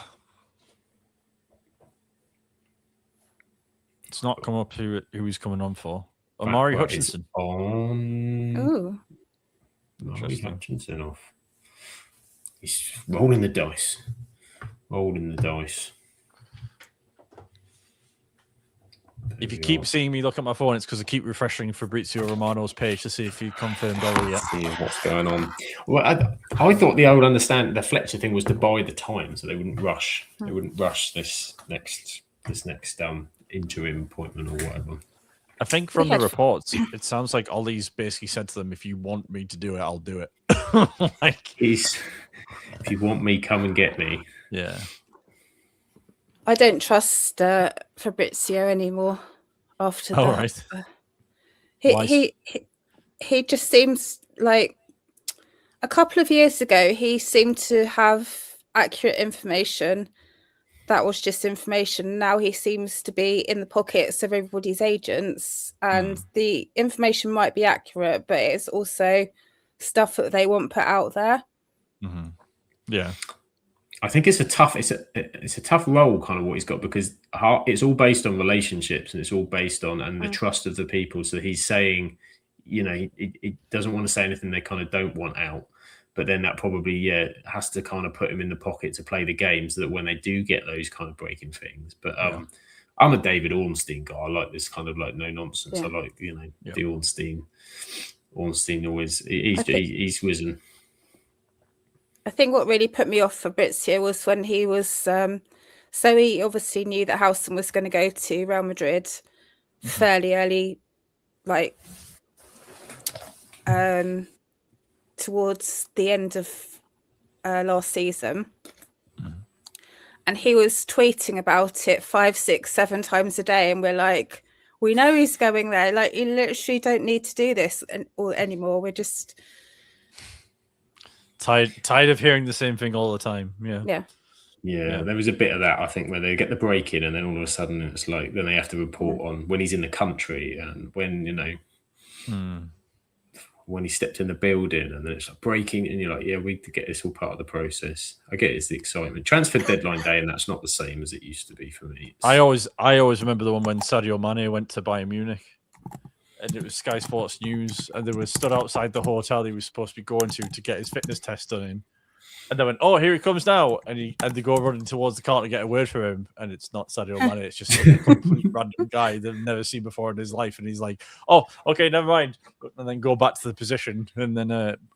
It's not come up who he's coming on for. Omari Hutchinson. Ooh. Omari Hutchinson off. He's rolling the dice. If you keep seeing me look at my phone, it's because I keep refreshing Fabrizio Romano's page to see if he confirmed already yet. See what's going on. Well, I thought the Fletcher thing was to buy the time, so they wouldn't rush. They wouldn't rush this next interim appointment or whatever. I think from the reports, it sounds like Ollie's basically said to them, "If you want me to do it, I'll do it." If you want me, come and get me. Yeah. I don't trust Fabrizio anymore after that. Right. He just seems like a couple of years ago he seemed to have accurate information that was just information. Now he seems to be in the pockets of everybody's agents, and the information might be accurate, but it's also stuff that they want put out there. Mm-hmm. Yeah. I think it's a tough role, kind of what he's got, because it's all based on relationships and it's all based on the trust of the people. So he's saying, he doesn't want to say anything they kind of don't want out, but then that probably has to kind of put him in the pocket to play the game so that when they do get those kind of breaking things. But I'm a David Ornstein guy. I like this kind of like no nonsense. I like the Ornstein. Ornstein always he's risen. I think what really put me off Fabrizio was when he was so he obviously knew that Howson was going to go to Real Madrid fairly early, like towards the end of last season. And he was tweeting about it 5, 6, 7 times a day, and we're like, we know he's going there. Like, you literally don't need to do this anymore. We're just tired of hearing the same thing all the time. Yeah, there was a bit of that, I think, where they get the break in and then all of a sudden it's like then they have to report on when he's in the country and when when he stepped in the building, and then it's like breaking and you're like, we get this all part of the process. I get it's the excitement. Transfer deadline day, and that's not the same as it used to be for me. I always remember the one when Sadio Mane went to Bayern Munich. And it was Sky Sports News, and they were stood outside the hotel he was supposed to be going to get his fitness test done in. And they went, "Oh, here he comes now!" And they go running towards the car to get a word from him, and it's not Sadio Mane; it's just a complete random guy they've never seen before in his life. And he's like, "Oh, okay, never mind," and then go back to the position, and then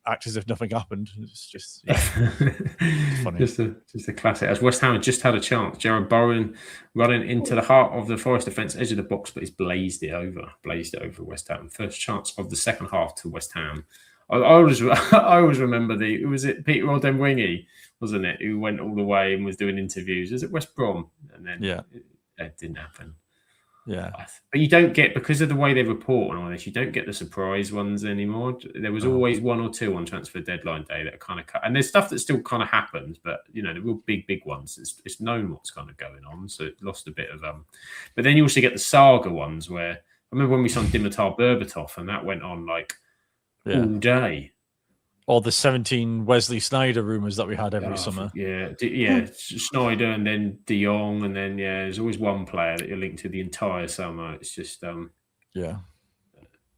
act as if nothing happened. It's just it's funny. just a classic. As West Ham had just had a chance, Jared Bowen running into the heart of the Forest defence, edge of the box, but he's blazed it over West Ham. First chance of the second half to West Ham. I always remember was it Peter Odemwingie, wasn't it, who went all the way and was doing interviews? Was it West Brom? And then it didn't happen. Yeah. But you don't get, because of the way they report on all this, you don't get the surprise ones anymore. There was always one or two on transfer deadline day that kind of cut. And there's stuff that still kind of happens, but the real big ones, it's known what's kind of going on. So it lost a bit of But then you also get the saga ones where I remember when we saw Dimitar Berbatov, and that went on like all day. Or the 17 Wesley Sneijder rumours that we had every summer. Yeah, Sneijder, and then De Jong, and then there's always one player that you're linked to the entire summer. It's just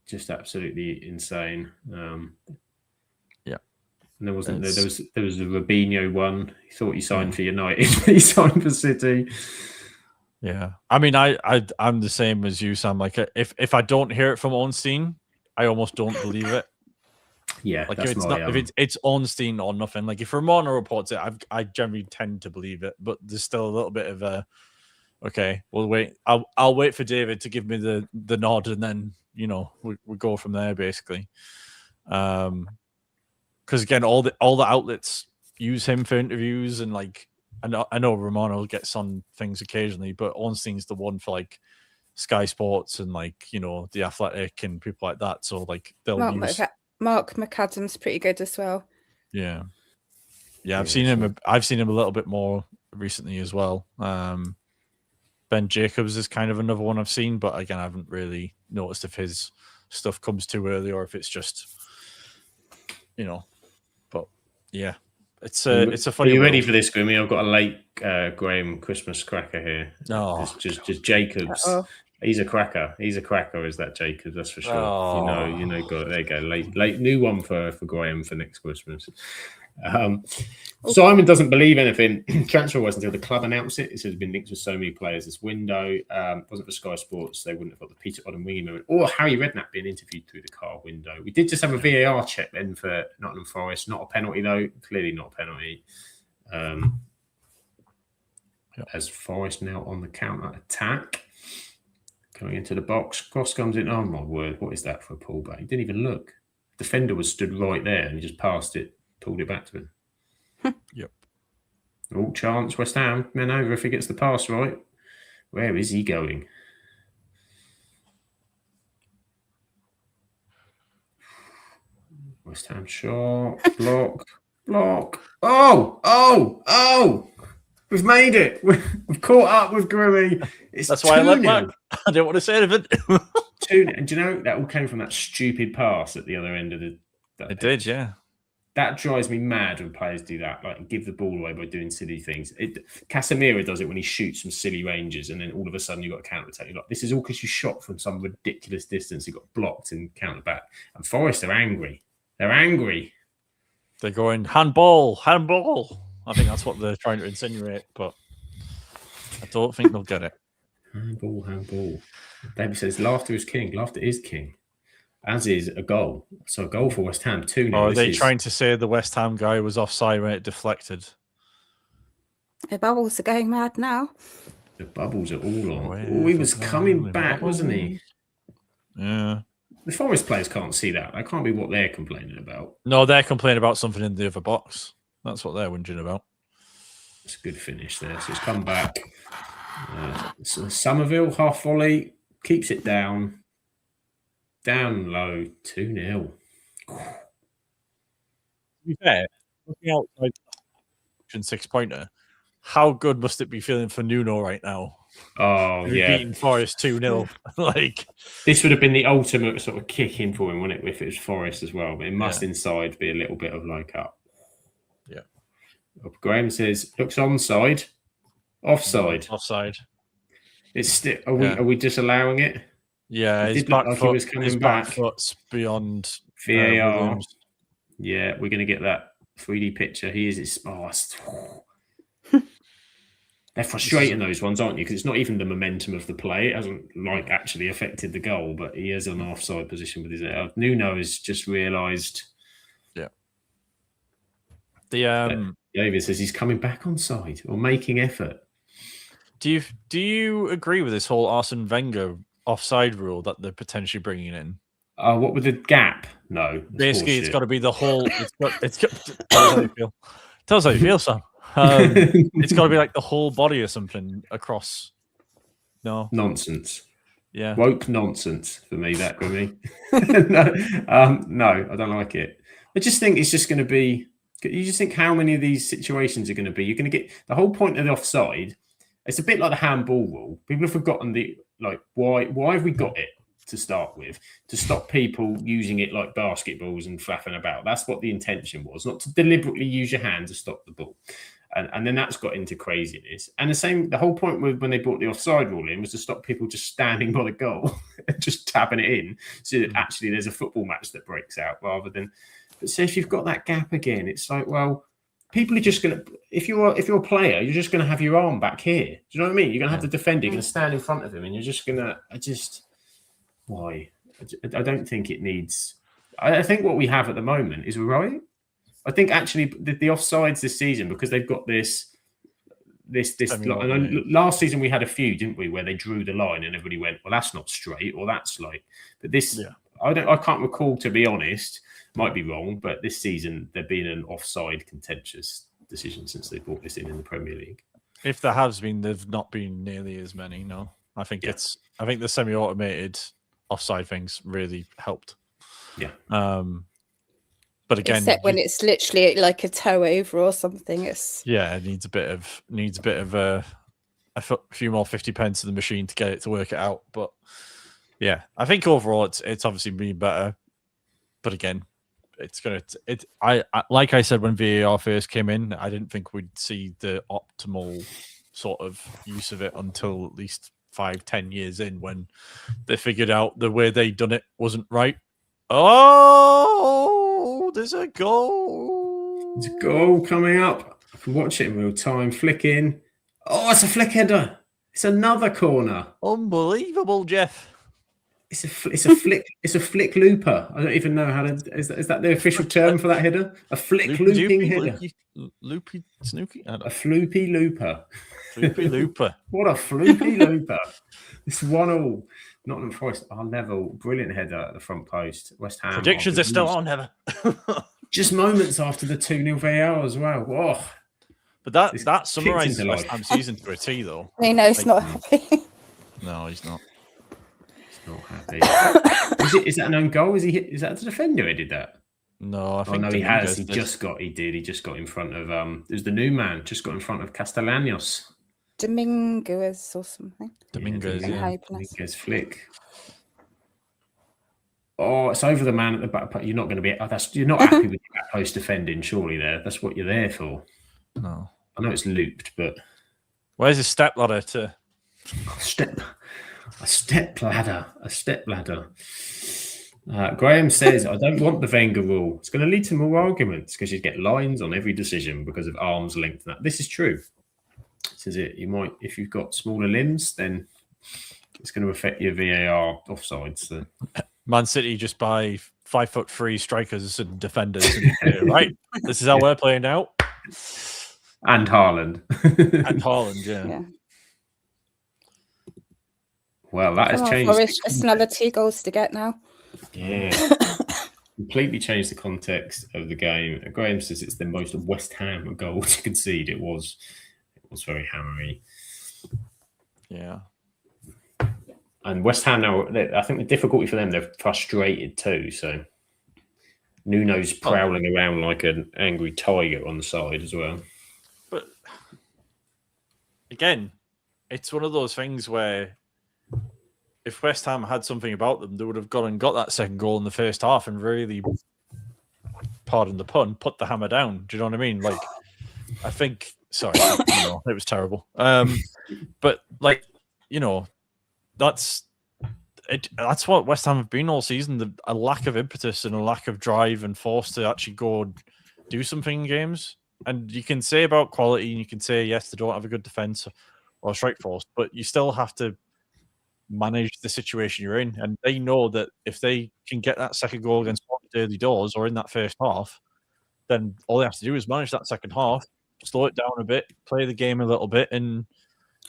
just absolutely insane. And there wasn't there was a Robinho one. He thought he signed for United, but he signed for City. Yeah, I mean, I'm the same as you, Sam. Like, if I don't hear it from Ornstein, I almost don't believe it. Yeah, like if it's Ornstein or nothing. Like if Romano reports it, I generally tend to believe it, but there's still a little bit of a okay. We'll wait. I'll wait for David to give me the nod, and then we go from there basically. Because again, all the outlets use him for interviews, and like I know Romano gets on things occasionally, but Ornstein's the one for like Sky Sports and like The Athletic and people like that. So like they'll use. Mark McAdam's pretty good as well. Yeah. I've seen him. I've seen him a little bit more recently as well. Ben Jacobs is kind of another one I've seen, but again, I haven't really noticed if his stuff comes too early or if it's just, But yeah, it's a funny. Are you ready for this, Grimmy? I've got a late Graham Christmas cracker here. No, just Jacobs. He's a cracker. He's a cracker, is that Jacobs? That's for sure. Oh. Got it. There you go. Late new one for Graham for next Christmas. Simon doesn't believe anything transfer-wise until the club announced it. It says it's been linked with so many players this window. Wasn't for Sky Sports, they wouldn't have got the Peter Odom wingy moment, or Harry Redknapp being interviewed through the car window. We did just have a VAR check then for Nottingham Forest. Not a penalty though. Clearly not a penalty. As Forest now on the counter attack. Coming into the box, cross comes in. Oh my word, what is that for a pullback? He didn't even look. Defender was stood right there and he just passed it, pulled it back to him. Yep. All chance, West Ham, men over if he gets the pass right. Where is he going? West Ham shot, block. Oh! We've made it. We've caught up with Grimmy. That's why I let back. I didn't want to say anything. 2-0. And do you know that all came from that stupid pass at the other end of the? It did, yeah. That drives me mad when players do that, like give the ball away by doing silly things. Casemiro does it when he shoots from silly ranges, and then all of a sudden you've got a counter attack. You're like, this is all because you shot from some ridiculous distance. You got blocked and counter back. And Forest are angry. They're angry. They're going handball. I think that's what they're trying to insinuate, but I don't think they'll get it. Handball. David says, laughter is king. Laughter is king. As is a goal. So a goal for West Ham, 2-0. Or are they trying to say the West Ham guy was offside when it deflected? The bubbles are going mad now. The bubbles are all on. He was coming back, wasn't he? Yeah. The Forest players can't see that. That can't be what they're complaining about. No, they're complaining about something in the other box. That's what they're whinging about. It's a good finish there. So it's come back. So Somerville, half volley, keeps it down. Down low, 2-0. To be fair, looking outside the 6-pointer, how good must it be feeling for Nuno right now? Oh, yeah. Beating Forest 2-0. Like, this would have been the ultimate sort of kick in for him, wouldn't it, if it was Forest as well? But it must inside be a little bit of like up. Yeah. Graham says, looks onside. Offside. It's still. Are we disallowing it? Yeah, his back foot's beyond VAR. Yeah, we're going to get that 3D picture. He is. They're frustrating those ones, aren't you? Because it's not even the momentum of the play. It hasn't actually affected the goal, but he is on an offside position with his. Nuno has just realised. Yeah. David says he's coming back on side or making effort. Do you agree with this whole Arsene Wenger offside rule that they're potentially bringing in? What with the gap? No. Basically, it's got to be the whole. Tells how you feel. Tells how you feel, Sam. It's got to be like the whole body or something across. No nonsense. Yeah. Woke nonsense for me, that Grimmy. No, I don't like it. I just think it's just going to be. You just think how many of these situations are going to be. You're going to get the whole point of the offside. It's a bit like the handball rule. People have forgotten why have we got it to start with, to stop people using it like basketballs and flapping about. That's what the intention was, not to deliberately use your hand to stop the ball. And then that's got into craziness. And the whole point with when they brought the offside rule in was to stop people just standing by the goal and just tapping it in. So that actually there's a football match that breaks out rather than. But so if you've got that gap again, it's like, well, people are just going to. If you're a player, you're just going to have your arm back here. Do you know what I mean? You're going to have the defender, you're going to stand in front of him, and you're just going to. Why? I don't think it needs. I think what we have at the moment is right. I think actually the offsides this season, because they've got this. And last season we had a few, didn't we, where they drew the line and everybody went, well, that's not straight, or that's like. But this, I can't recall, to be honest. Might be wrong, but this season there been an offside contentious decision since they brought this in the Premier League. If there has been, there've not been nearly as many. No, I think the semi-automated offside things really helped. Yeah. But again, except when it's literally like a toe over or something, it needs a bit of a few more 50 pence in the machine to get it to work it out. But yeah, I think overall it's obviously been better. But again, I like I said when VAR first came in, I didn't think we'd see the optimal sort of use of it until at least 5-10 years in, when they figured out the way they'd done it wasn't right. Oh, there's a goal. There's a goal coming up. I can watch it in real time. Flick in. Oh, it's a flick header. It's another corner. Unbelievable, Jeff. It's a flick. It's a flick looper. I don't even know how to. Is that the official term for that header? A flick looping header. Loopy snooky. A floopy looper. Floopy looper. What a floopy looper! It's 1-1. Nottingham Forest are level. Brilliant header at the front post. West Ham. Predictions are still on, Heather. Just moments after the 2-0 VAR as well. Whoa. But that summarises West Ham season to a T, though. I know he's not happy. No, he's not. Not happy. Is that an own goal? Is that the defender who did that? No, I think he has. He just got in front of it was the new man, just got in front of Castellanos. Dominguez or something. Dominguez flick. Oh, it's over the man at the back. You're not going to be. You're not happy with your back post defending, surely. That's what you're there for. No, I know it's looped, but where's his step ladder to a step ladder? Graham says, I don't want the Wenger rule. It's going to lead to more arguments because you get lines on every decision because of arm's length. This is true. Says it. You might, if you've got smaller limbs, then it's going to affect your VAR offsides. So. Man City just buy 5'3" strikers and defenders. And, right, this is how we're playing out. And Haaland. Yeah. Well, that has changed. Forest, just another 2 goals to get now. Yeah. Completely changed the context of the game. Graham says it's the most West Ham goal to concede. It was very hammery. Yeah. And West Ham now, I think the difficulty for them, they're frustrated too. So Nuno's prowling around like an angry tiger on the side as well. But again, it's one of those things where if West Ham had something about them, they would have gone and got that second goal in the first half and really, pardon the pun, put the hammer down. Do you know what I mean? Like, I think, sorry, it was terrible. But like, that's what West Ham have been all season. A lack of impetus and a lack of drive and force to actually go and do something in games. And you can say about quality, and you can say, yes, they don't have a good defense or strike force, but you still have to manage the situation you're in. And they know that if they can get that second goal against early doors or in that first half, then all they have to do is manage that second half, slow it down a bit, play the game a little bit, and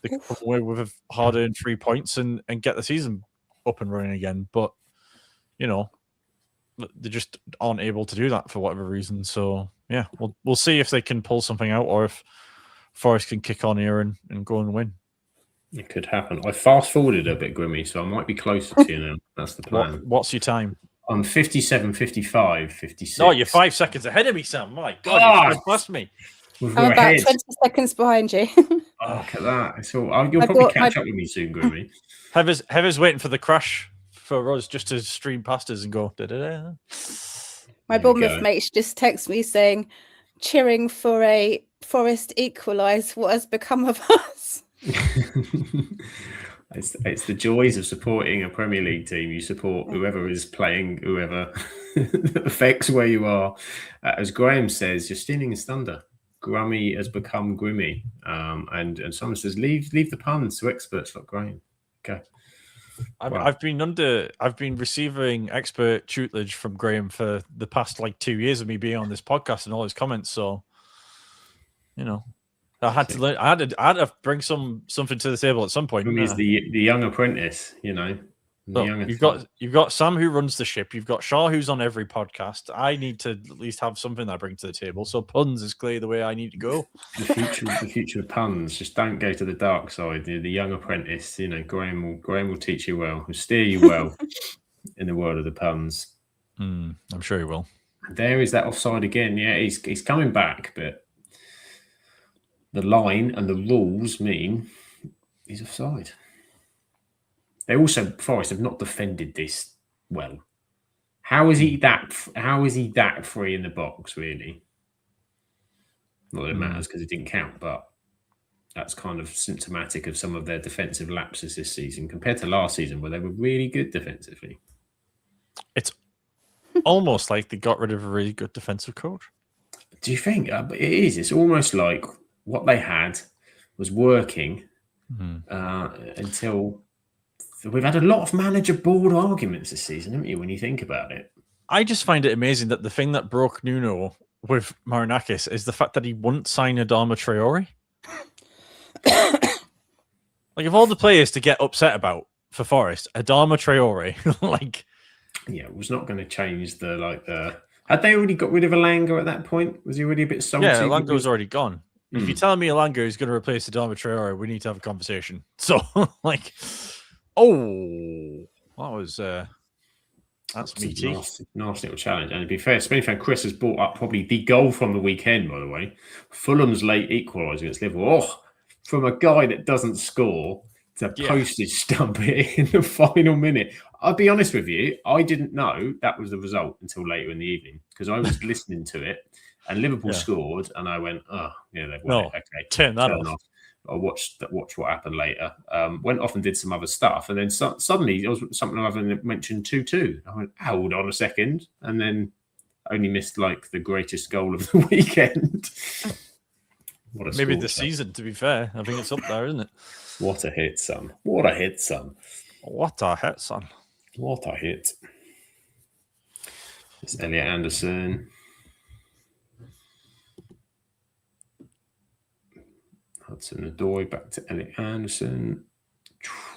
they can come away with a hard-earned 3 points and get the season up and running again. But, they just aren't able to do that for whatever reason. So, yeah, we'll see if they can pull something out or if Forest can kick on here and go and win. It could happen. I fast forwarded a bit, Grimmy, so I might be closer to you now. That's the plan. What's your time? I'm 57, 55, 56. No, you're 5 seconds ahead of me, Sam. My God, you've past me. I'm about ahead. 20 seconds behind you. Oh, look at that. So you'll probably catch up with me soon, Grimmy. Heather's waiting for the crash for us just to stream past us and go da-da-da. My Bournemouth mates just text me saying, cheering for a Forest equalise. What has become of us? It's the joys of supporting a Premier League team. You support whoever is playing, whoever affects where you are. As Graham says, you're stealing his thunder. Grummy has become Grimmy. And someone says, leave the puns to experts like Graham. Okay. I've been receiving expert tutelage from Graham for the past 2 years of me being on this podcast and all his comments. So, I had to learn. I had to bring something to the table at some point. He's the young apprentice, You've got Sam who runs the ship. You've got Shaw who's on every podcast. I need to at least have something that I bring to the table. So puns is clearly the way I need to go. The future of puns. Just don't go to the dark side. The young apprentice. Graham will teach you well. Will steer you well in the world of the puns. I'm sure he will. There is that offside again. Yeah, he's coming back, but the line and the rules mean he's offside. They also, Forest, have not defended this well. How is he that free in the box, really? Not that it matters because it didn't count, but that's kind of symptomatic of some of their defensive lapses this season compared to last season where they were really good defensively. It's almost like they got rid of a really good defensive coach. Do you think? It is. It's almost like what they had was working until we've had a lot of manager board arguments this season, haven't you, when you think about it? I just find it amazing that the thing that broke Nuno with Marinakis is the fact that he wouldn't sign Adama Traore. Of all the players to get upset about for Forest, Adama Traore, Yeah, it was not going to change the Had they already got rid of Elanga at that point? Was he already a bit salty? Yeah, Elanga was already gone. If you're telling me Elanga is going to replace Adama Traore, we need to have a conversation. So, that's meaty. Nasty little challenge. And to be fair, Spain fan Chris has brought up probably the goal from the weekend, by the way. Fulham's late equaliser against Liverpool. From a guy that doesn't score to postage stump it in the final minute. I'll be honest with you, I didn't know that was the result until later in the evening because I was listening to it and Liverpool scored and I went, they've won it. Okay, turn that off. I watched what happened later. Went off and did some other stuff, and then suddenly there was something I haven't mentioned 2-2. I went, hold on a second, and then only missed the greatest goal of the weekend. Maybe the season. To be fair, I think it's up there, isn't it? What a hit, son! What a hit, son! What a hit, son! What a hit! It's Elliot Anderson. Hudson-Odoi back to Elliot Anderson.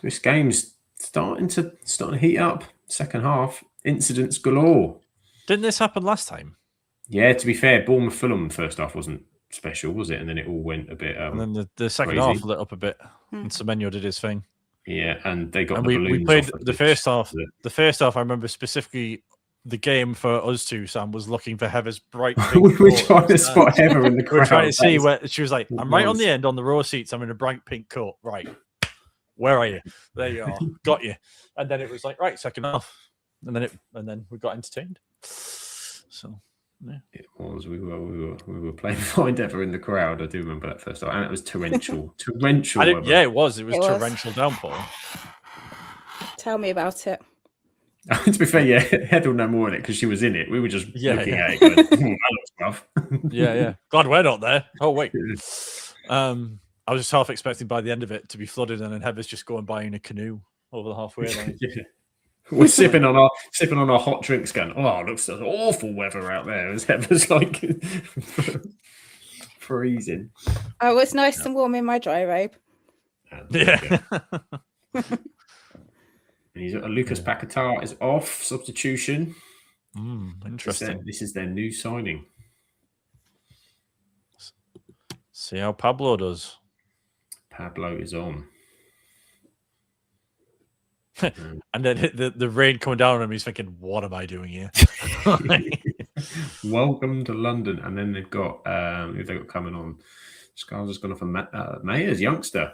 This game's starting to heat up. Second half, incidents galore. Didn't this happen last time? Yeah, to be fair, Bournemouth-Fulham first half wasn't special, was it? And then it all went a bit. And then the second half lit up a bit, and Semenyo did his thing. Yeah, and they got we played the first half. The first half, I remember specifically. The game for us two, Sam, was looking for Heather's bright pink we were trying to spot Heather in the crowd. We were trying to see where she was like, I'm right on the end on the row seats. I'm in a bright pink coat. Right. Where are you? There you are. Got you. And then it was like, right, second half. And then we got entertained. So yeah. It was. We were playing Find Ever in the crowd. I do remember that first half. And it was torrential. Torrential. Yeah, it was. It was torrential downpour. Tell me about it. To be fair, Heather will know more in it because she was in it. We were just looking at it going, that looks rough. Yeah. Glad we're not there. Oh, wait. I was just half expecting by the end of it to be flooded and then Heather's just going by in a canoe over the halfway line. We're sipping on our hot drinks going, it looks like awful weather out there. As Heather's freezing. Oh, it's nice and warm in my dry robe. Yeah. Lucas Paquetá is off substitution. Interesting. This is their new signing. See how Pablo does. Pablo is on. And then the rain coming down on him, he's thinking, what am I doing here? Welcome to London. And then they've got, who they've got coming on? Scars has gone off a Mayer's youngster.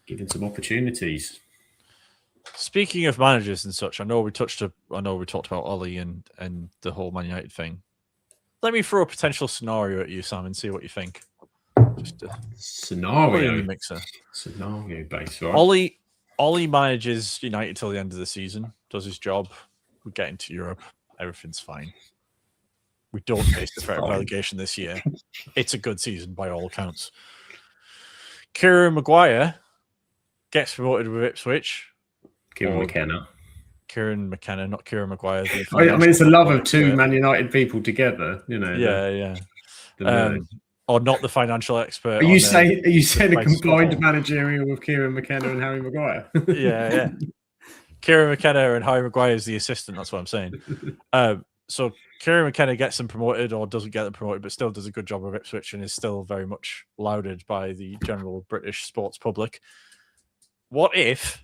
Giving some opportunities. Speaking of managers and such, I know we talked about Ollie and the whole Man United thing. Let me throw a potential scenario at you, Sam, and see what you think. Just a scenario in the mixer. Scenario based, right? Ollie manages United till the end of the season, does his job. We get into Europe, everything's fine. We don't face the threat of relegation this year. It's a good season by all accounts. Kieran Maguire gets promoted with Ipswich. Kieran McKenna, not Kieran Maguire. I mean, it's the love of two Man United people together, you know. Yeah. Or not the financial expert. Are you saying a combined managerial with Kieran McKenna and Harry Maguire? Yeah. Kieran McKenna and Harry Maguire is the assistant. That's what I'm saying. So Kieran McKenna gets them promoted or doesn't get them promoted, but still does a good job with Ipswich and is still very much lauded by the general British sports public. What if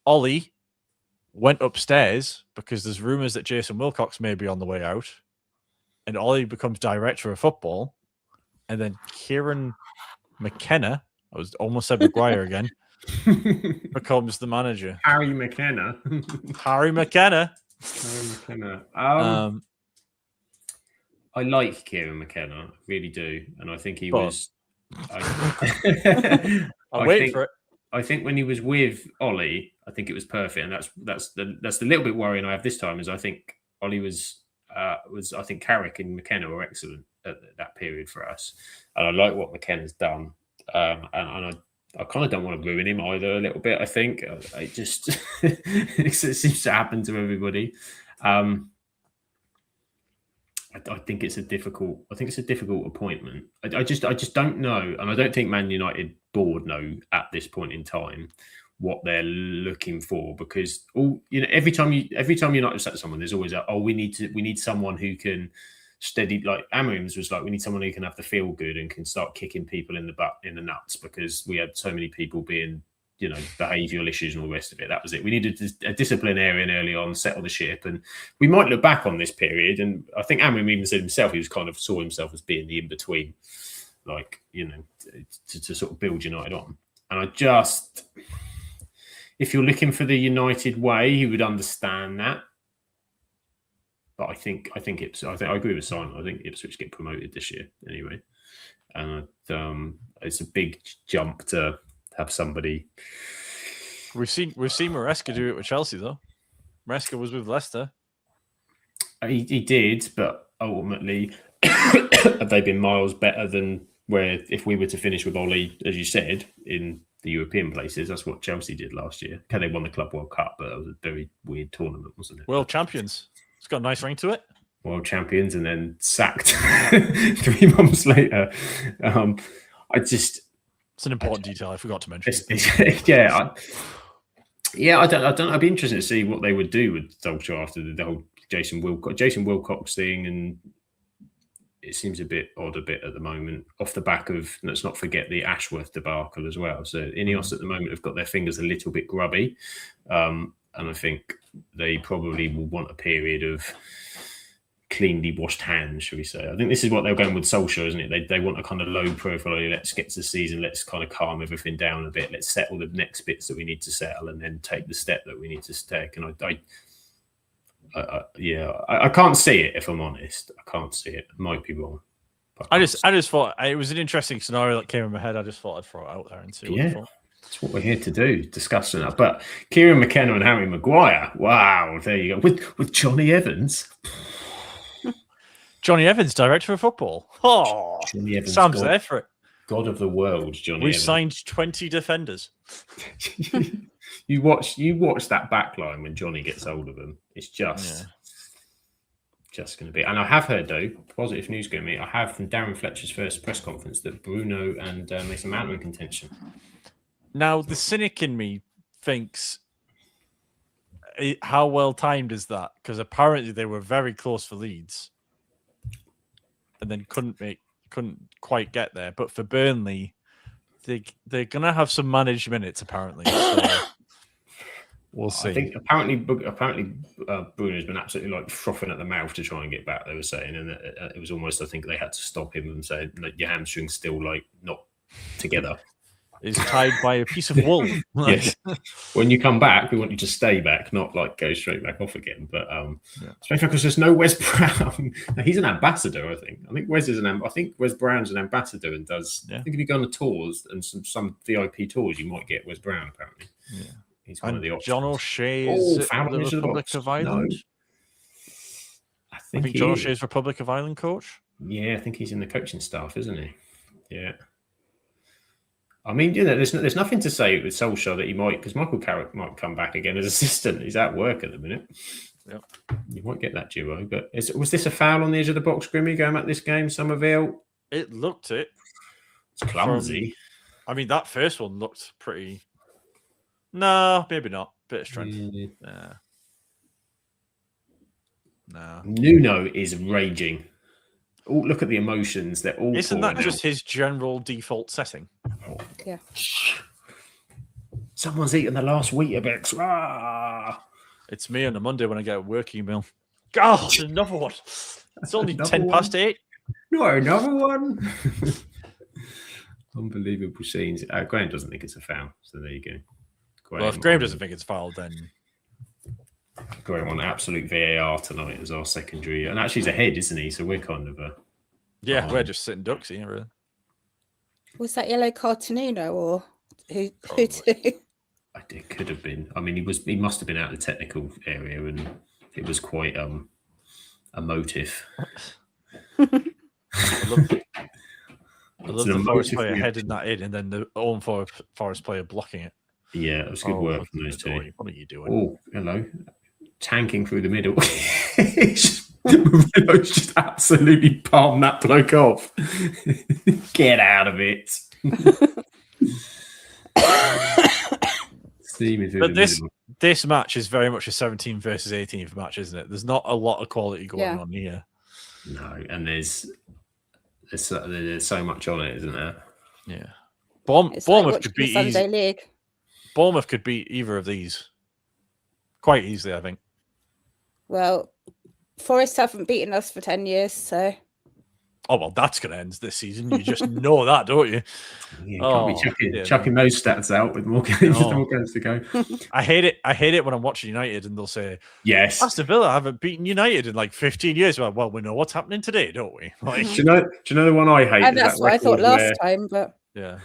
Ollie went upstairs because there's rumours that Jason Wilcox may be on the way out, and Ollie becomes director of football, and then Kieran McKenna, I was almost said Maguire again, becomes the manager. Harry McKenna. I like Kieran McKenna, I really do, and I think he was. I'm waiting for it. I think when he was with Ollie, I think it was perfect, and that's the little bit worrying I have this time is I think Ollie was I think Carrick and McKenna were excellent at that period for us, and I like what McKenna's done, and I kind of don't want to ruin him either a little bit. I think it just it seems to happen to everybody. I think it's a difficult appointment. I just don't know, and I don't think Man United board know at this point in time what they're looking for, because every time United set someone, there's always we need someone who can steady, like Amorim's was like, we need someone who can have the feel good and can start kicking people in the nuts, because we had so many people being behavioural issues and all the rest of it. That was it. We needed a disciplinarian early on, settle the ship, and we might look back on this period. And I think Amorim even said himself, he was kind of saw himself as being the in between, like to sort of build United on. And I just, if you're looking for the United way, he would understand that. But I think I agree with Simon. I think Ipswich get promoted this year anyway, and it's a big jump to have somebody. We've seen Maresca do it with Chelsea though. Maresca was with Leicester. He did, but ultimately, have they been miles better than where if we were to finish with Ollie, as you said, in the European places? That's what Chelsea did last year. Okay, they won the Club World Cup, but that was a very weird tournament, wasn't it? World champions. It's got a nice ring to it. World champions, and then sacked 3 months later. It's an important detail I forgot to mention. I don't. I'd be interested to see what they would do with Solskjaer after the whole Jason Wilcox thing, and it seems a bit odd at the moment. Off the back of, let's not forget the Ashworth debacle as well. So Ineos at the moment have got their fingers a little bit grubby, and I think they probably will want a period of cleanly washed hands, shall we say. I think this is what they're going with Solskjaer, isn't it? They want a kind of low profile, let's get to the season, let's kind of calm everything down a bit, let's settle the next bits that we need to settle, and then take the step that we need to take. And I can't see it, if I'm honest. I can't see it. I might be wrong. I just thought it was an interesting scenario that came in my head. I just thought I'd throw it out there and see what you thought. That's what we're here to do, discussing that. But Kieran McKenna and Harry Maguire, wow, there you go. With Johnny Evans. Johnny Evans, director of football. Oh, Johnny Evans, Sam's there for it. God of the world, Johnny We've Evans. signed 20 defenders. You watch that back line when Johnny gets hold of them. It's just going to be. And I have heard, though, positive news going to me. I have from Darren Fletcher's first press conference that Bruno and Mason Mount are in contention. Now, the cynic in me thinks, how well timed is that? Because apparently they were very close for Leeds, and then couldn't quite get there. But for Burnley, they're gonna have some managed minutes apparently. So we'll see. I think apparently Bruno's been absolutely like frothing at the mouth to try and get back. They were saying, and it was almost, I think they had to stop him and say, like, your hamstring's still like not together. Is tied by a piece of wool. Yes. When you come back, we want you to stay back, not like go straight back off again. But especially because there's no Wes Brown. He's an ambassador, I think. I think Wes Brown's an ambassador and does. Yeah. I think if you go on the tours and some VIP tours, you might get Wes Brown. Apparently, yeah, he's one of the options. John O'Shea is the Republic of Ireland. No. I think John O'Shea is Republic of Ireland coach. Yeah, I think he's in the coaching staff, isn't he? Yeah. I mean, there's nothing to say with Solskjaer that he might, because Michael Carrick might come back again as assistant. He's at work at the minute. Yep. You might get that duo. But was this a foul on the edge of the box, Grimmy, going at this game, Somerville? It looked it. It's clumsy. I mean, that first one looked pretty... No, maybe not. Bit of strength. Yeah. No. Nuno is raging. Oh, look at the emotions. They're all. Isn't that just his general default setting? Oh. Yeah. Someone's eaten the last Weetabix. Ah! It's me on a Monday when I get a work email. God, another one. It's only 8:10. No, another one. Unbelievable scenes. Graham doesn't think it's a foul, so there you go. Well, if Graham doesn't think it's foul, then Graham on absolute VAR tonight as our secondary, and actually he's ahead, isn't he? So we're kind of we're just sitting ducks here. Really. Was that yellow card to Nuno or who to? It could have been. I mean, he must have been out of the technical area, and it was quite emotive. I love the Forest player heading that in, and then the own Forest player blocking it. Yeah, it was good work from those two. What are you doing? Oh, hello. Tanking through the middle. Murillo's just absolutely palmed that bloke off. Get out of it. But this match is very much a 17th versus 18th match, isn't it? There's not a lot of quality going on here. No, and there's so much on it, isn't there? Yeah. Bournemouth could beat Sunday League. Bournemouth could beat either of these quite easily, I think. Well, Forest haven't beaten us for 10 years, so. Oh, well, that's going to end this season. You just know that, don't you? Yeah, can't be chucking those stats out with more games to go. I hate it when I'm watching United and they'll say, yes, Aston Villa haven't beaten United in like 15 years. Well, we know what's happening today, don't we? Like, do you know the one I hate? And that's what I thought last time, but. Yeah.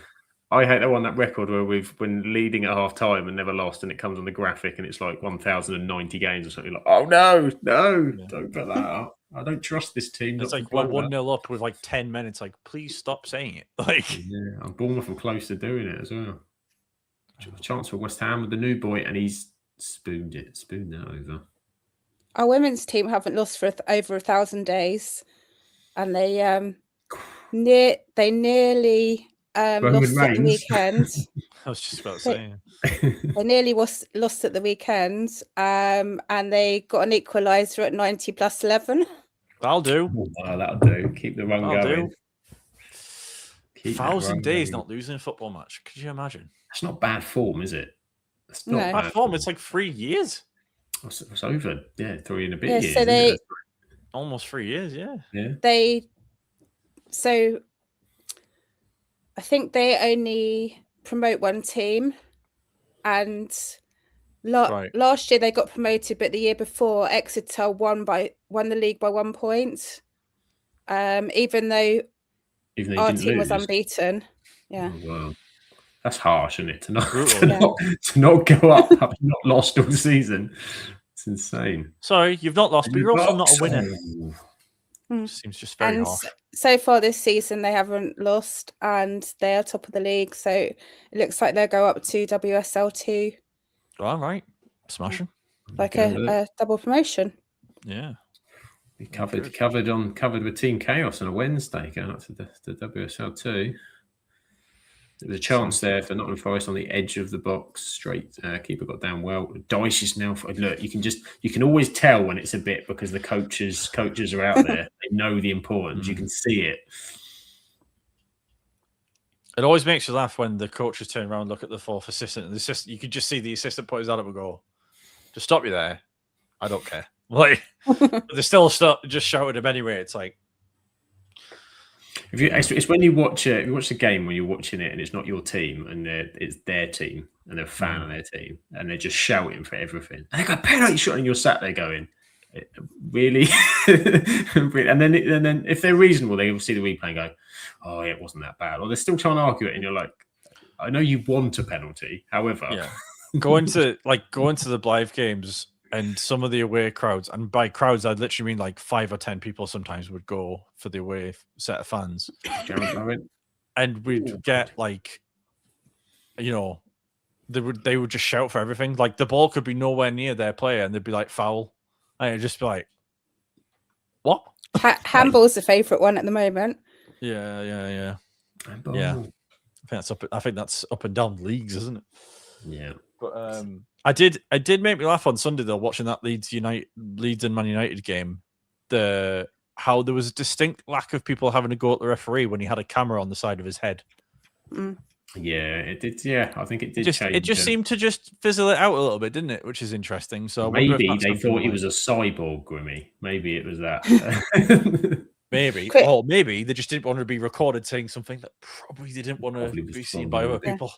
I hate that record where we've been leading at half time and never lost, and it comes on the graphic and it's like 1,090 games or something. Like, oh no, don't put that up. I don't trust this team. It's like we're 1-0 up with like 10 minutes. Like, please stop saying it. Like, yeah, I'm Bournemouth are close to doing it as well. A chance for West Ham with the new boy, and he's spooned that over. Our women's team haven't lost for over 1,000 days, and they nearly. Lost at the weekend. I was just about to say. They nearly lost at the weekend, and they got an equaliser at 90 plus 11. That'll do. Oh, that'll do. Keep the run going. 1,000 days not losing a football match. Could you imagine? That's not bad form, is it? It's not bad form. It's like 3 years. It's over. Yeah, 3 and a bit years. So they almost 3 years. Yeah. So. I think they only promote one team, and last year they got promoted, but the year before Exeter won the league by 1 point, even though our team was unbeaten. Yeah. Oh, wow. That's harsh, isn't it? To not go up, having not lost all season. It's insane. Sorry, you've not lost, but you're also not a winner. Seems just very harsh. So far this season, they haven't lost, and they are top of the league. So it looks like they'll go up to WSL2. All right, smashing. Like a double promotion. Yeah. We covered with Team Chaos on a Wednesday, going up to WSL2. There was a chance there for Nottingham Forest on the edge of the box. Straight keeper got down well. Dyche is now. Look, you can always tell when it's a bit because the coaches are out there. They know the importance. You can see it. It always makes you laugh when the coaches turn around, look at the fourth assistant, and the assistant, you could just see the assistant put his hand up and go, "Just stop you there. I don't care." Like, but they're still just shouting him anyway. It's like, it's when you watch it. You watch the game when you're watching it, and it's not your team, and it's their team, and they're a fan of their team, and they're just shouting for everything. And they go penalty shot, and you're sat there going, "Really?" and then if they're reasonable, they will see the replay and go, "Oh, yeah, it wasn't that bad." Or they're still trying to argue it, and you're like, "I know you want a penalty, however." Yeah. Going to the Blythe games and some of the away crowds, and by crowds I'd literally mean like 5 or 10 people sometimes would go for the away set of fans. And we'd get like, they would just shout for everything. Like the ball could be nowhere near their player and they'd be like foul. And it'd just be like, what? Handball's the favourite one at the moment. Yeah. Handball. Yeah. I think that's up and down leagues, isn't it? Yeah. But I did make me laugh on Sunday though, watching that Leeds and Man United game. How there was a distinct lack of people having to go at the referee when he had a camera on the side of his head. Mm. Yeah, it did. Yeah, I think it did change. It just seemed to just fizzle it out a little bit, didn't it? Which is interesting. So maybe they thought he was a cyborg, Grimmy. Maybe it was that. Maybe. Or maybe they just didn't want to be recorded saying something that probably they didn't want to be seen by other people.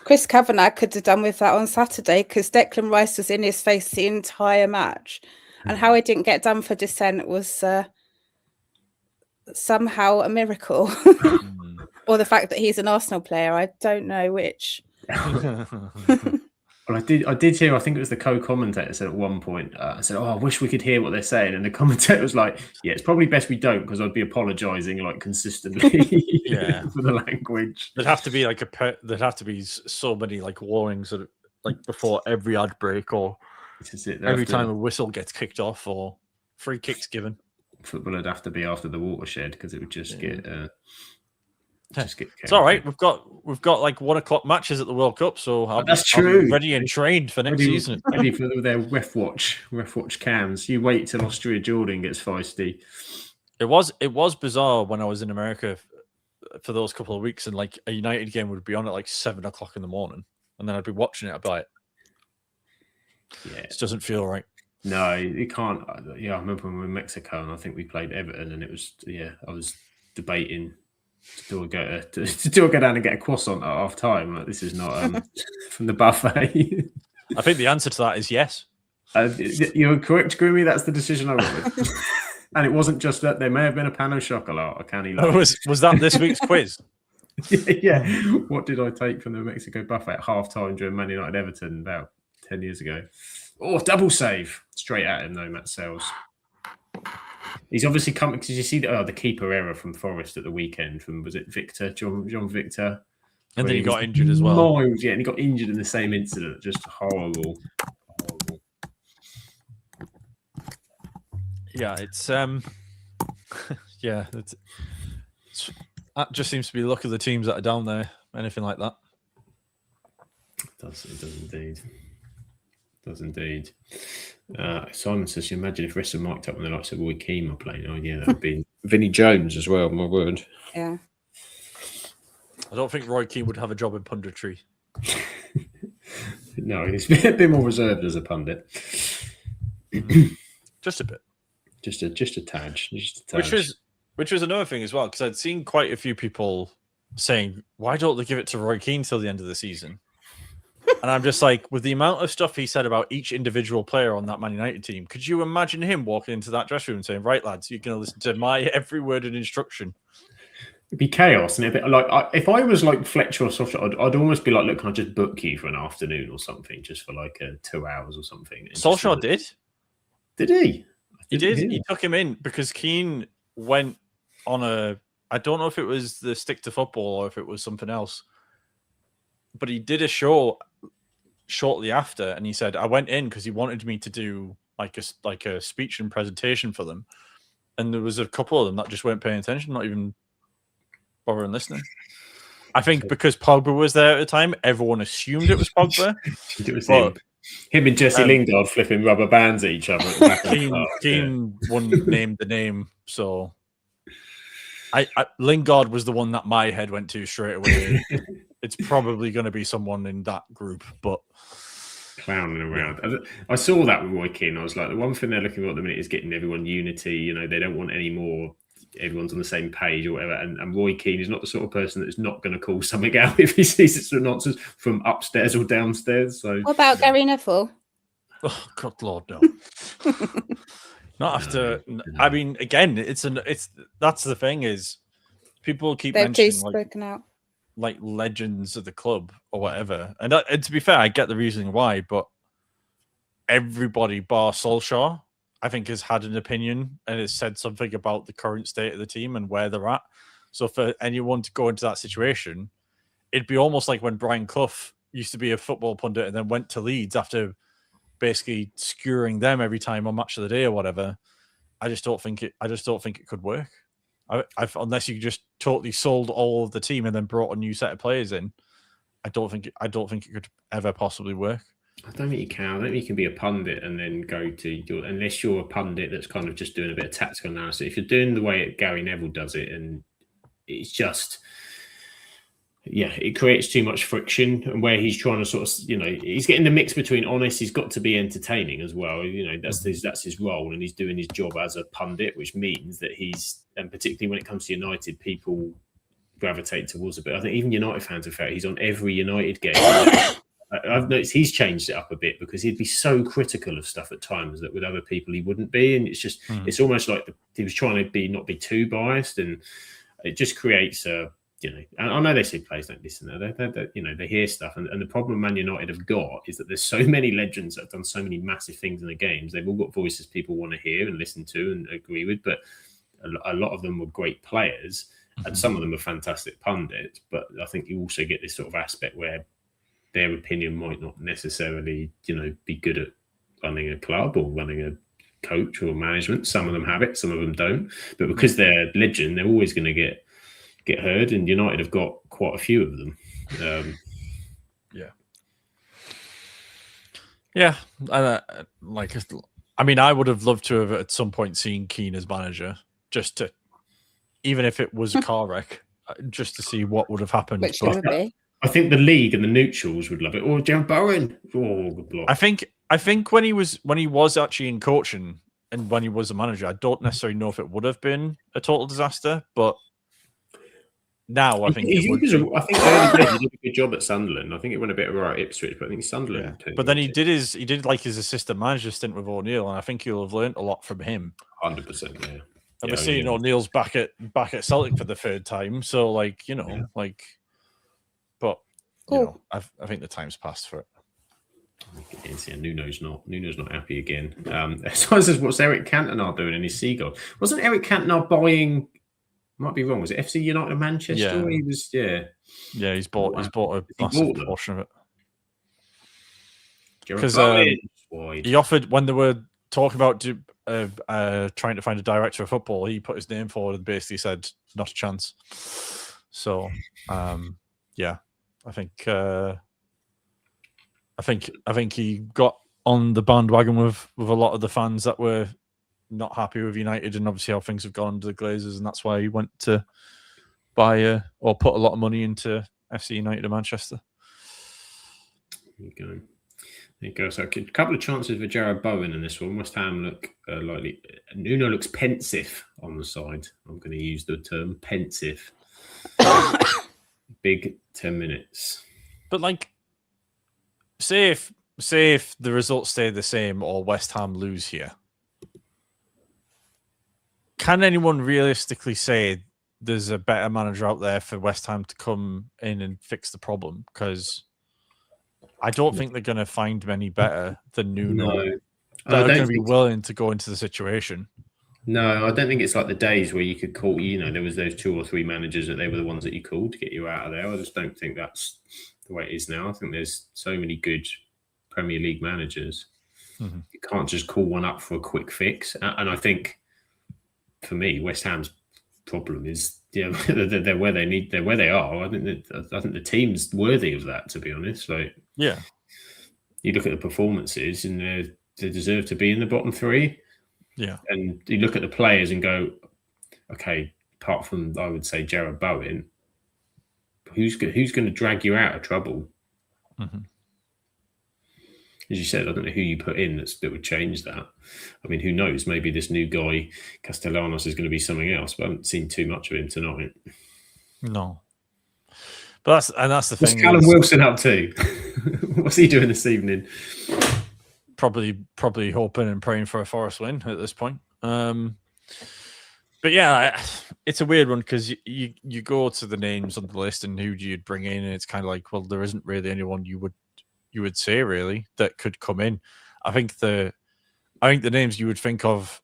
Chris Kavanagh could have done with that on Saturday because Declan Rice was in his face the entire match. And how it didn't get done for dissent was somehow a miracle. Or the fact that he's an Arsenal player. I don't know which. Well, I did hear, I think it was the co-commentator said at one point, I said, I wish we could hear what they're saying. And the commentator was like, yeah, it's probably best we don't because I'd be apologising like consistently for the language. There'd have to be there'd have to be so many like warnings that, like before every ad break or every time a whistle gets kicked off or free kicks given. Football would have to be after the watershed because it would just get... It's all right. We've got like 1 o'clock matches at the World Cup, so I'll be ready and trained for next season. Ready for their ref watch cams. You wait till Austria Jordan gets feisty. It was bizarre when I was in America for those couple of weeks, and like a United game would be on at like 7 o'clock in the morning, and then I'd be watching it. I'd be like, it doesn't feel right. No, you can't. Yeah, I remember when we were in Mexico, and I think we played Everton, and it was I was debating. To go down and get a croissant at half time. Like, this is not from the buffet. I think the answer to that is yes. You're correct, Grimmy. That's the decision I went with. And it wasn't just that. There may have been a pan au chocolat. A canny was that this week's quiz? Yeah. What did I take from the Mexico buffet at half time during Man United Everton about 10 years ago? Oh, double save. Straight at him though, Matt Sells. He's obviously coming because you see the keeper error from Forest at the weekend from, was it Victor, John Victor? And then he got injured as well. And he got injured in the same incident. Just horrible. Yeah, it's that just seems to be the luck of the teams that are down there. Anything like that. It does indeed. Simon says, you imagine if Wrexham mic'd up when the likes of Roy Keane were playing? Oh, yeah, that would be Vinnie Jones as well, my word. Yeah. I don't think Roy Keane would have a job in punditry. No, he's a bit more reserved as a pundit. Just a bit. Just a tad. Which was another thing as well, because I'd seen quite a few people saying, why don't they give it to Roy Keane till the end of the season? And I'm just like, with the amount of stuff he said about each individual player on that Man United team, could you imagine him walking into that dressing room and saying, right, lads, you're going to listen to my every word and instruction? It'd be chaos. And if I was like Fletcher or Solskjaer, I'd almost be like, look, can I just book you for an afternoon or something, just for like 2 hours or something? Solskjaer did. Did he? He did. He took him in because Keane went on I don't know if it was the Stick to Football or if it was something else, but he did a show shortly after, and he said, I went in because he wanted me to do like a speech and presentation for them, and there was a couple of them that just weren't paying attention, not even bothering listening. I think because Pogba was there at the time, everyone assumed it was Pogba. It was him and Jesse Lingard flipping rubber bands at each other. Keane wouldn't name the name, so Lingard was the one that my head went to straight away. It's probably going to be someone in that group, but clowning around. Yeah. I saw that with Roy Keane. I was like, the one thing they're looking for at the minute is getting everyone unity. They don't want any more. Everyone's on the same page or whatever. And Roy Keane is not the sort of person that's not going to call something out if he sees it's nonsense from upstairs or downstairs. So, what about Gary Neville? Oh God, Lord, no. Not after. No. I mean, again, it's that's the thing is, people keep mentioning spoken out. Like legends of the club or whatever. And to be fair, I get the reasoning why, but everybody bar Solskjaer, I think, has had an opinion and has said something about the current state of the team and where they're at. So for anyone to go into that situation, it'd be almost like when Brian Clough used to be a football pundit and then went to Leeds after basically skewering them every time on Match of the Day or whatever. I just don't think it could work. Unless you just totally sold all of the team and then brought a new set of players in, I don't think it could ever possibly work. I don't think you can. I don't think you can be a pundit and then go to unless you're a pundit that's kind of just doing a bit of tactical analysis. If you're doing the way Gary Neville does it, and it's just, it creates too much friction. And where he's trying to sort of, he's getting the mix between honest. He's got to be entertaining as well. That's his role, and he's doing his job as a pundit, which means that and particularly when it comes to United, people gravitate towards it. But I think even United fans have felt he's on every United game. I've noticed he's changed it up a bit because he'd be so critical of stuff at times that with other people he wouldn't be, and it's just it's almost like he was trying to not be too biased, and it just creates a. I know they say players don't listen. They hear stuff, and the problem Man United have got is that there's so many legends that have done so many massive things in the games. They've all got voices people want to hear and listen to and agree with, but a lot of them were great players, and some of them are fantastic pundits. But I think you also get this sort of aspect where their opinion might not necessarily, be good at running a club or running a coach or management. Some of them have it, some of them don't. But because they're legend, they're always going to get heard, and United have got quite a few of them. I would have loved to have at some point seen Keane as manager, just to, even if it was a car wreck, just to see what would have happened. Which would be. I think the league and the neutrals would love it. Or Jared Bowen. Oh, good block. I think when he was actually in coaching and when he was a manager, I don't necessarily know if it would have been a total disaster, but now I think it would be. I think early days he did a good job at Sunderland. I think it went a bit right at Ipswich, but I think Sunderland. Yeah. But then he did his assistant manager stint with O'Neill, and I think he'll have learned a lot from him. 100%, yeah. And we're seeing O'Neill's back at Celtic for the third time, so I think the time's passed for it. Nuno's not happy again. So says, what's Eric Cantona doing in his Seagull? Wasn't Eric Cantona buying? Might be wrong. Was it FC United Manchester? Yeah. He was. Yeah, he's bought a massive portion of it. Because he offered, when they were talking about trying to find a director of football, he put his name forward and basically said not a chance. So I think he got on the bandwagon with a lot of the fans that were not happy with United and obviously how things have gone to the Glazers, and that's why he went to buy or put a lot of money into FC United of Manchester. There you go. So a couple of chances for Jared Bowen in this one. West Ham look likely. Nuno looks pensive on the side. I'm going to use the term pensive. Big 10 minutes. But say if the results stay the same or West Ham lose here, can anyone realistically say there's a better manager out there for West Ham to come in and fix the problem? Because I don't think they're going to find many better than Nuno. No. They're going to be willing to go into the situation. No, I don't think it's like the days where you could call, there was those 2 or 3 managers that they were the ones that you called to get you out of there. I just don't think that's the way it is now. I think there's so many good Premier League managers. Mm-hmm. You can't just call one up for a quick fix. And I think, for me, West Ham's problem is, they're where they're where they are. I think the team's worthy of that, to be honest. You look at the performances and they deserve to be in the bottom 3. Yeah. And you look at the players and go, okay, apart from, I would say, Jared Bowen, who's going to drag you out of trouble? Mm-hmm. As you said, I don't know who you put in that would change that. I mean, who knows? Maybe this new guy, Castellanos, is going to be something else, but I haven't seen too much of him tonight. No. But that's the thing. What's Callum Wilson up to? What's he doing this evening? Probably hoping and praying for a Forest win at this point. But yeah, it's a weird one because you go to the names on the list and who do you bring in, and it's kind of like, well, there isn't really anyone you would say really that could come in. I think the names you would think of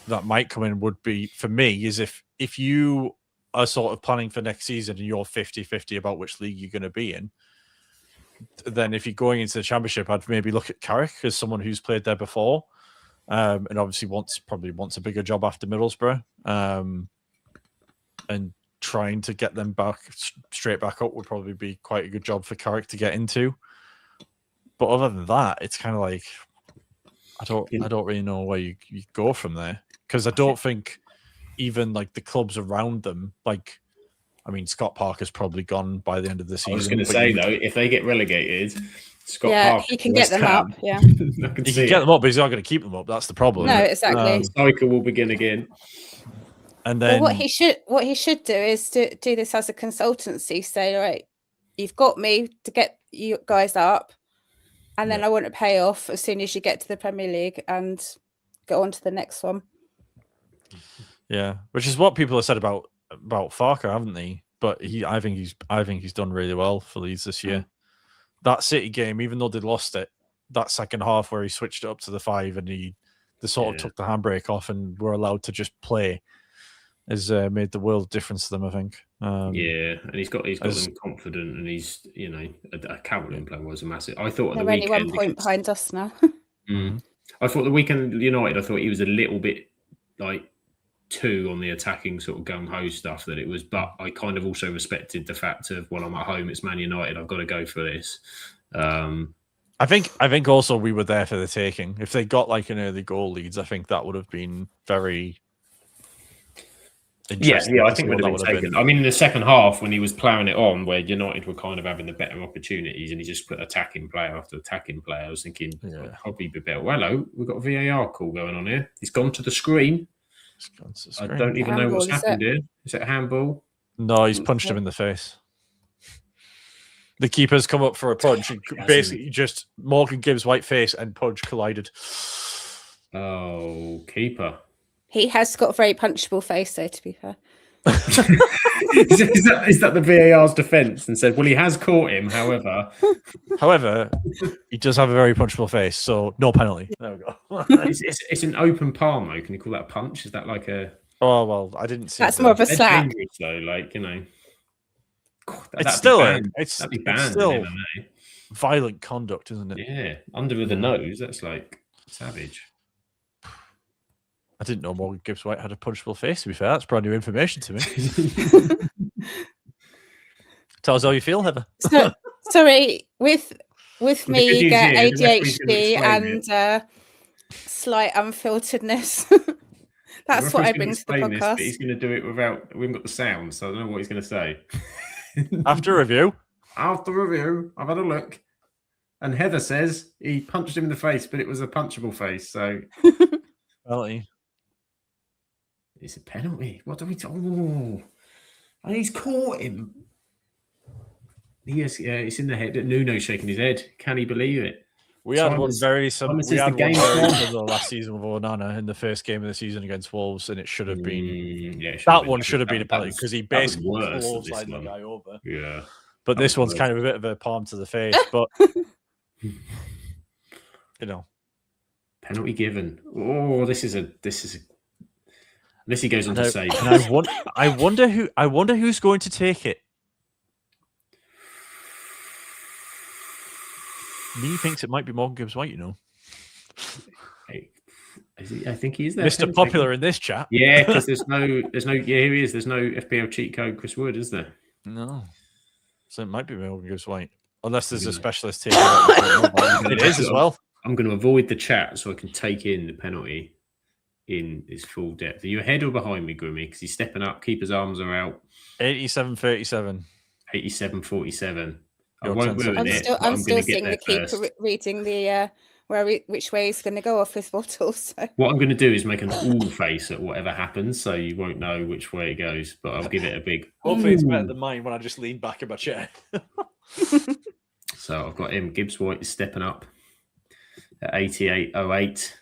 that might come in would be, for me, is if you are sort of planning for next season and you're 50-50 about which league you're going to be in, then if you're going into the Championship, I'd maybe look at Carrick as someone who's played there before, and obviously probably wants a bigger job after Middlesbrough, and trying to get them back straight back up would probably be quite a good job for Carrick to get into. But other than that, it's kind of like I don't really know where you go from there, because I don't think even like the clubs around them, like, I mean, Scott Parker's probably gone by the end of the season. I was going to say, though, if they get relegated, Scott Parker, he can get them up. Yeah, he can get them up, but he's not going to keep them up. That's the problem. No, exactly. The cycle will begin again. And then what he should do is to do this as a consultancy. Say, all right, you've got me to get you guys up, and then I want to pay off as soon as you get to the Premier League and go on to the next one. Yeah, which is what people have said about Farker, haven't they? But I think he's done really well for Leeds this year. That City game, even though they lost it, that second half where he switched it up to the 5 and they sort of took the handbrake off and were allowed to just play, has made the world difference to them, I think. And he's got them confident, and he's, you know, a Calvin play was a massive. I thought they're only 1 point behind us now. I thought the weekend United, I thought he was a little bit like too on the attacking sort of gung-ho stuff that it was, but I kind of also respected the fact of, well, I'm at home, it's Man United, I've got to go for this. I think also we were there for the taking. If they got like an early goal leads, I think that would have been very interesting. Yeah, I think would have been taken. I mean, in the second half when he was ploughing it on, where United were kind of having the better opportunities, and he just put attacking player after attacking player, I was thinking probably be better. Well, hello, we've got a VAR call going on here. He's gone to the screen. I don't even know what's happened here. Is it a handball? No, he's punched him in the face. The keeper's come up for a punch and basically just Morgan Gibbs' white face and Pudge collided. Oh, keeper. He has got a very punchable face, though, to be fair. Is that the VAR's defence? And said, well, he has caught him, however, he does have a very punchable face, so no penalty. There we go. it's an open palm, though. Can you call that a punch? Is that like a? Oh well, I didn't see. That's more of a slap. Though, like, you know, it's still it's still violent conduct, isn't it? Yeah, under the nose. That's like savage. I didn't know Morgan Gibbs White had a punchable face, to be fair. That's brand new information to me. Tell us how you feel, Heather. Sorry, with me, you get ADHD and slight unfilteredness. That's what I bring to the podcast. But he's going to do it without... We haven't got the sound, so I don't know what he's going to say. After review, I've had a look. And Heather says he punched him in the face, but it was a punchable face, so... Penalty. It's a penalty. What do we do? Oh, and he's caught him. Yes, it's in the head. Nuno's shaking his head. Can he believe it? We had one very similar last season with Onana in the first game of the season against Wolves, and it should have been that one should have been a penalty because he basically slid the guy over. Yeah, but this one's kind of a bit of a palm to the face. But you know, penalty given. Oh, this is a. Unless he goes on to say, and I wonder who's going to take it. Me thinks it might be Morgan Gibbs White. You know, I think he is there. Mr. Popular in this chat. Yeah, because there's no. Yeah, here he is. There's no FPL cheat code. Chris Wood, is there? No, so it might be Morgan Gibbs White, unless there's a specialist taking it. It is as well. I'm going to avoid the chat so I can take in the penalty. in his full depth. Are you ahead or behind me, Grimmy? Because he's stepping up. Keeper's arms are out. 87-37. 87-47. I Your won't 10 ruin seconds. it. I'm still seeing there the keeper first. reading the which way he's going to go off his bottle. So. What I'm going to do is make an all face at whatever happens, so you won't know which way it goes. But I'll give it a big. Hopefully, it's better than mine when I just lean back in my chair. So I've got him. Gibbs White is stepping up at 88.08.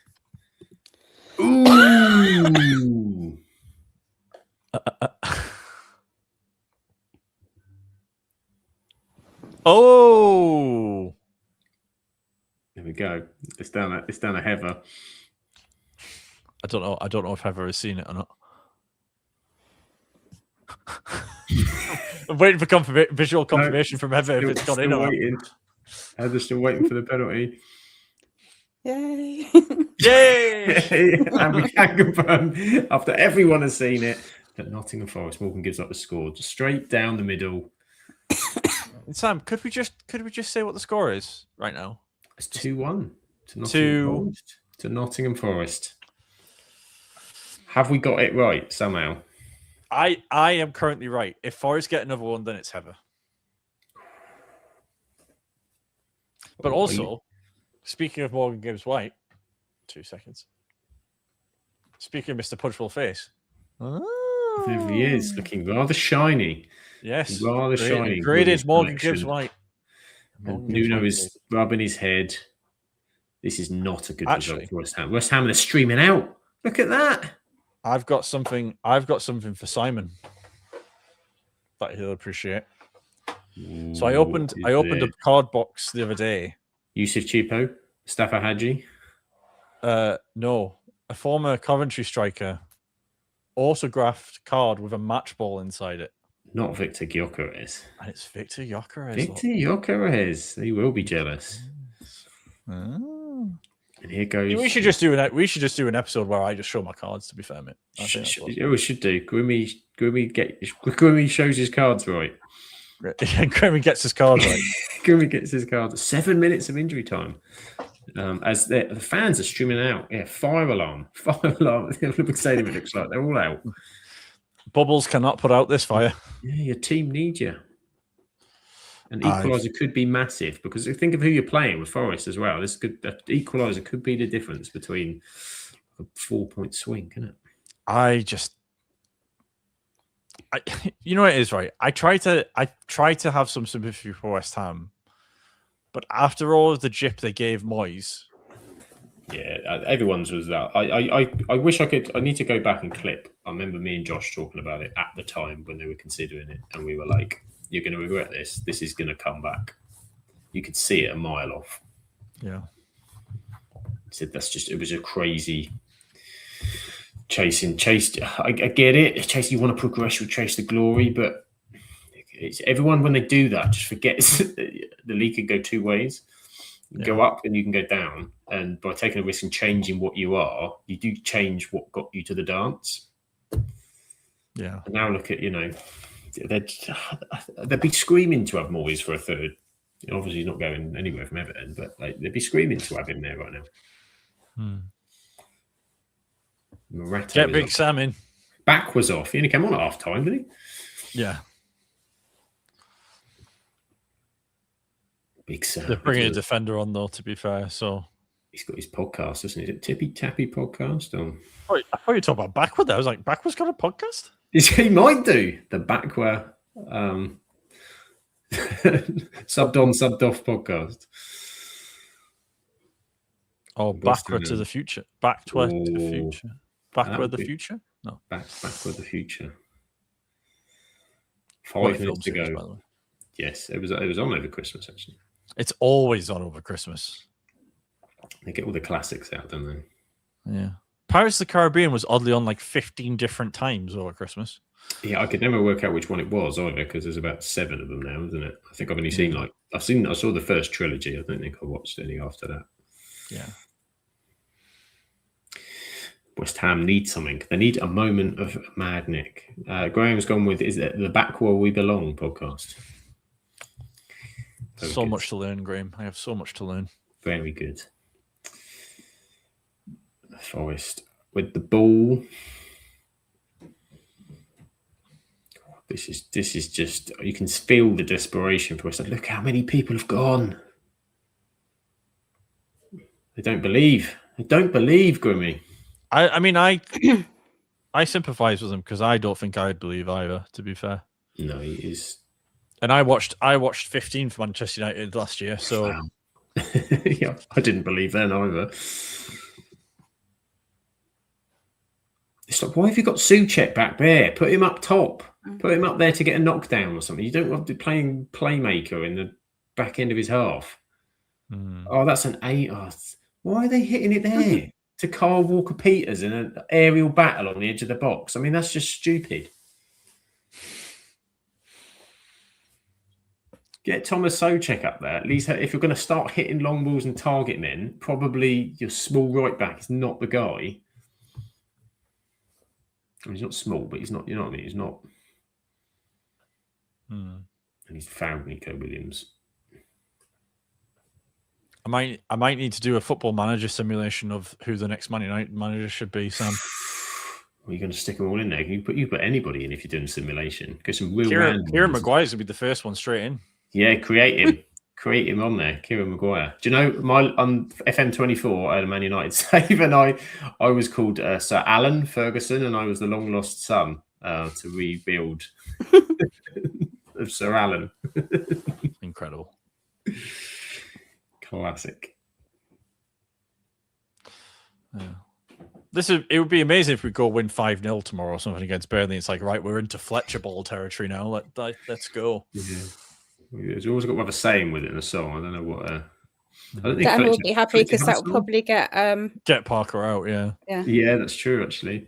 Ooh. Oh, There we go. It's down a heather. I don't know if Heather has seen it or not. I'm waiting for visual confirmation from Heather if it's gone in or not. Heather's still waiting for the penalty. Yay! Yay! And we can confirm, after everyone has seen it, that Nottingham Forest, Morgan gives up the score just straight down the middle. Sam, could we just say what the score is right now? It's 2-1 to Nottingham Forest. Have we got it right somehow? I am currently right. If Forest get another one, then it's Heather. But also, speaking of Morgan Gibbs White, 2 seconds. Speaking of Mr. Punchful Face. Oh. There he is, looking rather shiny. Yes. Rather shiny. Graded Morgan Gibbs White. Nuno is rubbing his head. This is not a good result for West Ham. West Ham are streaming out. Look at that. I've got something for Simon that he'll appreciate. So I opened a card box the other day. Yusuf Chipo, Mustafa Hadji. No, a former Coventry striker, autographed card with a match ball inside it. Not Victor Gyökeres. And it's Victor Gyökeres. Victor Gyökeres. He will be jealous. Oh. And here goes. We should just do an episode where I just show my cards. To be fair, mate. We should do. Grimmy shows his cards right. Grimmy gets his card right. Grimmy gets his cards. 7 minutes of injury time. As the fans are streaming out. Yeah, fire alarm. Fire alarm. The Olympic Stadium, it looks like they're all out. Bubbles cannot put out this fire. Yeah, your team needs you. An equaliser could be massive because think of who you're playing with Forest as well. This could equaliser could be the difference between a 4-point swing, can it? You know what it is, right? I try to have some sympathy for West Ham, but after all of the jip they gave Moyes, yeah, everyone's was that. I wish I could. I need to go back and clip. I remember me and Josh talking about it at the time when they were considering it, and we were like, "You're going to regret this. This is going to come back." You could see it a mile off. Yeah. He said it was a crazy chase. I get it. Chase, you want to progress, you'll chase the glory, but everyone when they do that just forgets the league can go two ways. You go up and you can go down, and by taking a risk and changing what you are, you do change what got you to the dance. Yeah. And now look at they'd be screaming to have Moyes for a third. Obviously, he's not going anywhere from Everton, but they'd be screaming to have him there right now. Get Big Sam in. Back was off. He only came on at half time, didn't he? Yeah. Big Sam. They're bringing a defender on, though, to be fair. So he's got his podcast, isn't it? Is it Tippy Tappy podcast? Or... I thought you were talking about Backward there. I was like, Backward's got a podcast? He might do. The Backward subbed on, subbed off podcast. Oh, Backward to the future. Backward to the future. Backward the future? No. Backward the future. 5 minutes to go. By the way. Yes, it was on over Christmas, actually. It's always on over Christmas. They get all the classics out, don't they? Yeah. Pirates of the Caribbean was oddly on like 15 different times over Christmas. Yeah, I could never work out which one it was either because there's about 7 of them now, isn't it? I think I've only seen I saw the first trilogy. I don't think I watched any after that. Yeah. West Ham need something. They need a moment of mad Nick. Graham's gone with is it the Back Where We Belong podcast. Very good. Much to learn, Graham. I have so much to learn. Very good. Forest with the ball. This is just, you can feel the desperation for us. Like, look how many people have gone. They don't believe. Grimmy. I mean, I sympathise with him because I don't think I'd believe either, to be fair. No, he is. And I watched 15 for Manchester United last year, so wow. Yeah, I didn't believe then either. It's like, why have you got Souček back there? Put him up top. Put him up there to get a knockdown or something. You don't want to be playing playmaker in the back end of his half. Oh, that's an 8. Oh, why are they hitting it there? To Kyle Walker-Peters in an aerial battle on the edge of the box. I mean, that's just stupid. Get Thomas Souček up there. At least if you're going to start hitting long balls and target men, probably your small right back is not the guy. I mean, he's not small, but he's not, you know what I mean? He's not. And he's found Nico Williams. I might need to do a Football Manager simulation of who the next Man United manager should be, Sam. Are you going to stick them all in there? You put anybody in if you're doing a simulation. Get some real Kieran Maguire's going to be the first one straight in. Yeah, create him on there, Kieran Maguire. Do you know, on FM24, I had a Man United save, and I was called Sir Alan Ferguson, and I was the long-lost son to rebuild of Sir Alan. Incredible. Classic. Yeah. It would be amazing if we go win 5-0 tomorrow or something against Burnley. It's like, right, we're into Fletcher ball territory now. Let's go. Yeah. You always got to have a saying with it in a song. I don't know what. I don't think Dan will be happy because that will probably get Parker out. Yeah, that's true. Actually,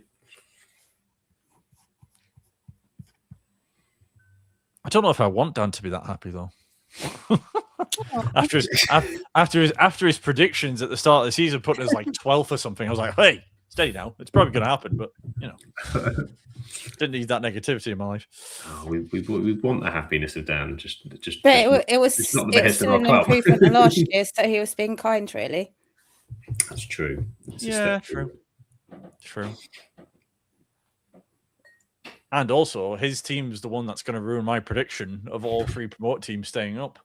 I don't know if I want Dan to be that happy though. after his predictions at the start of the season, putting us like 12th or something, I was like, hey, steady now. It's probably going to happen, but you know. Didn't need that negativity in my life. Oh, we want the happiness of Dan. But it was still an improvement than last year, so he was being kind, really. That's true. True. And also, his team's the one that's going to ruin my prediction of all 3 promote teams staying up.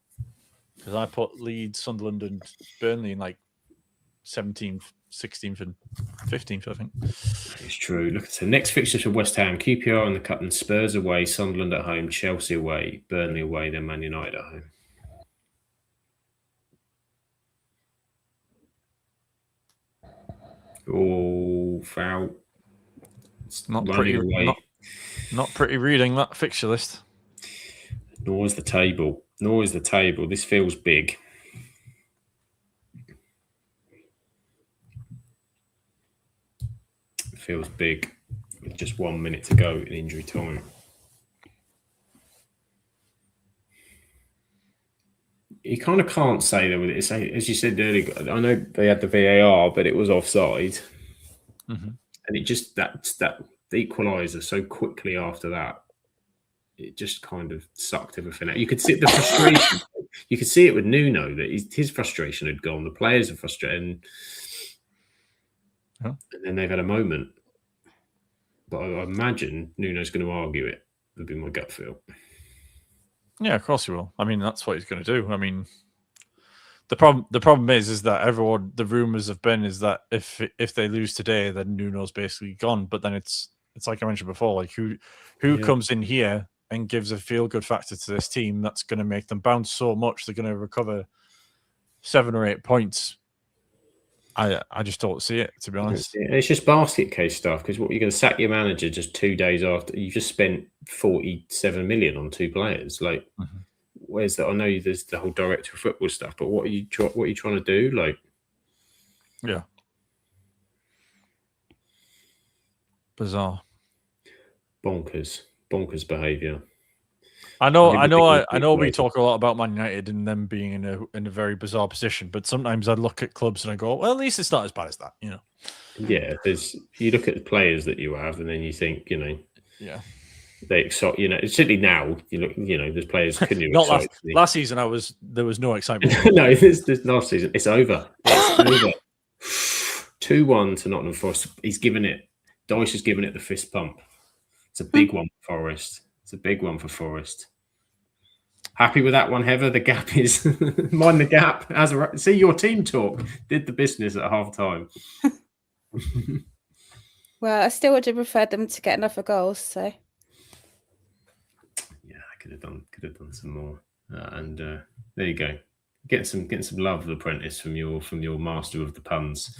Because I put Leeds, Sunderland, and Burnley in like 17th, 16th, and 15th, I think. It's true. Look, so next fixtures for West Ham: QPR in the cup, and Spurs away, Sunderland at home, Chelsea away, Burnley away, then Man United at home. Oh, foul! It's not pretty. Not pretty reading that fixture list. Nor is the table. This feels big. It feels big with just 1 minute to go in injury time. You kind of can't say that with it. As you said earlier, I know they had the VAR, but it was offside. And it just, that the equaliser so quickly after that, it just kind of sucked everything out. You could see the frustration. You could see it with Nuno that his frustration had gone. The players are frustrated, and then they've had a moment. But I imagine Nuno's going to argue it. Would be my gut feel. Yeah, of course he will. I mean, that's what he's going to do. I mean, the problem is that the rumours have been is that if they lose today, then Nuno's basically gone. But then it's like I mentioned before, like who comes in here and gives a feel-good factor to this team that's going to make them bounce so much they're going to recover 7 or 8 points. I just don't see it, to be honest. It's just basket case stuff, because what you're going to sack your manager just 2 days after you just spent 47 million on 2 players. Like, where's that? I know there's the whole director of football stuff, but what are you trying to do? Like, yeah, bizarre, bonkers behaviour. I know. We talk a lot about Man United and them being in a very bizarre position, but sometimes I look at clubs and I go, well, at least it's not as bad as that, you know. Yeah, you look at the players that you have, and then you think, you know, they excite. You know, certainly now you look, you know, there's players. Not last season. There was no excitement. No, this last season, it's over. It's over. 2-1 to Nottingham Forest. Dyche has given it the fist pump. It's a big one for Forest. It's a big one for Forest. Happy with that one, Heather? The gap is mind the gap. See, your team talk did the business at half time. Well, I still would have preferred them to get another goal. So yeah, I could have done some more. And there you go. Get some love, apprentice, from your master of the puns.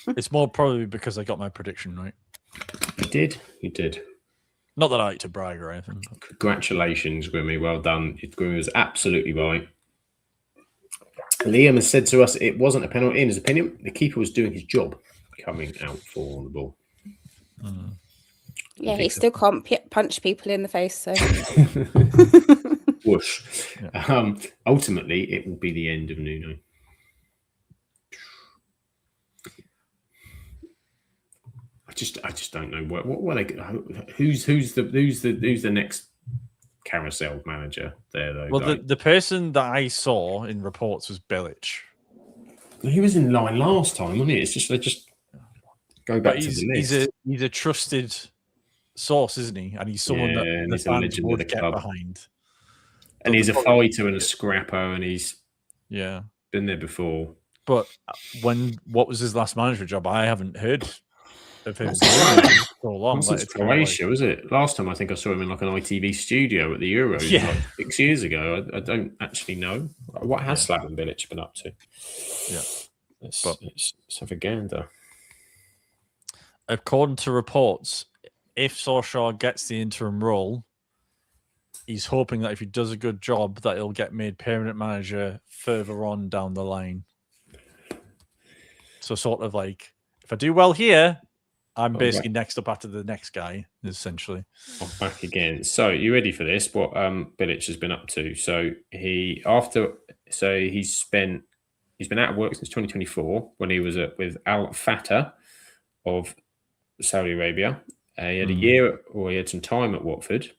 It's more probably because I got my prediction right. You did. Not that I like to brag or anything. But... Congratulations, Grimmy. Well done. Grimmy was absolutely right. Liam has said to us it wasn't a penalty. In his opinion, the keeper was doing his job, coming out for the ball. Yeah, he still can't punch people in the face. So, whoosh. Yeah. Ultimately, it will be the end of Nuno. I just don't know what they. Who's the next carousel manager there though? Well, the person that I saw in reports was Bilic. He was in line last time, wasn't he? It's just they just go back to the list. He's a trusted source, isn't he? And he's someone that the fans would get behind. And he's a fighter and a scrapper, and he's been there before. But what was his last manager job? I haven't heard of him so long. Since Croatia, was it? Last time I think I saw him in like an ITV studio at the Euros, like 6 years ago. I don't actually know. What has Slaven Bilic been up to? Yeah, let's have a gander. According to reports, if Solskjaer gets the interim role, he's hoping that if he does a good job, that he'll get made permanent manager further on down the line. So sort of like, if I do well here, I'm basically next up after the next guy, essentially. I'm back again. So, you ready for this? What Bilic has been up to? So he's been out of work since 2024 when he was with Al Fatah of Saudi Arabia. He had he had some time at Watford.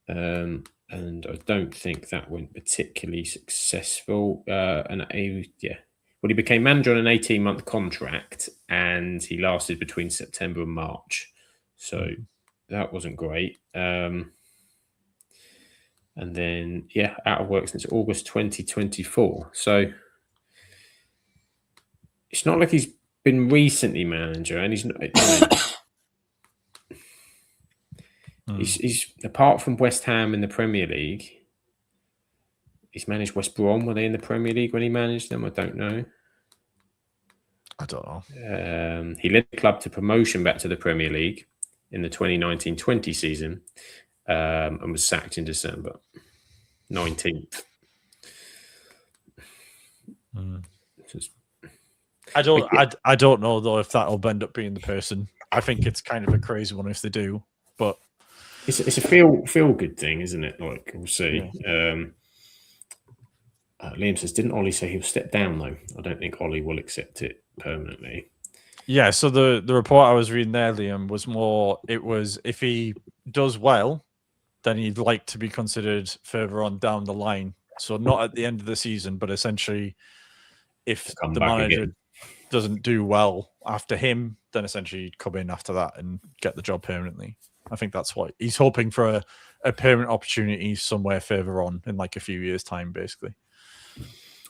And I don't think that went particularly successful. Well, he became manager on an 18-month contract, and he lasted between September and March. So that wasn't great. And then, out of work since August 2024. So it's not like he's been recently manager, and he's not. He's apart from West Ham in the Premier League. He's managed West Brom. Were they in the Premier League when he managed them? I don't know. He led the club to promotion back to the Premier League in the 2019-20 season and was sacked in December 19th. I don't know, though, if that'll end up being the person. I think it's kind of a crazy one if they do, but... It's a feel-good thing, isn't it? Like, we'll see. Yeah. Liam says, didn't Ollie say he'll step down, though? I don't think Ollie will accept it permanently. Yeah, so the report I was reading there, Liam, was if he does well, then he'd like to be considered further on down the line. So not at the end of the season, but essentially if the manager doesn't do well after him, then essentially he'd come in after that and get the job permanently. I think that's what he's hoping for, a permanent opportunity somewhere further on in like a few years' time, basically.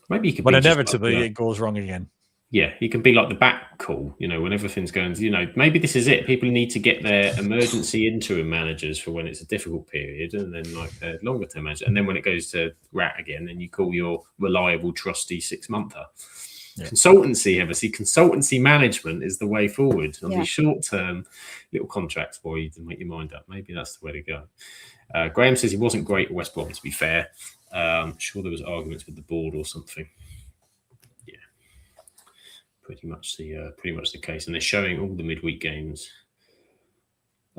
Maybe he could but inevitably it goes wrong again. Yeah, he can be like the back call, when everything's going, maybe this is it. People need to get their emergency interim managers for when it's a difficult period, and then like their longer term manager. And then when it goes to rat again, then you call your reliable, trusty 6-monther. Yeah. Consultancy management is the way forward. On these short-term little contracts for you to make your mind up. Maybe that's the way to go. Graham says he wasn't great at West Brom, to be fair. I'm sure there was arguments with the board or something. Yeah, pretty much the case. And they're showing all the midweek games.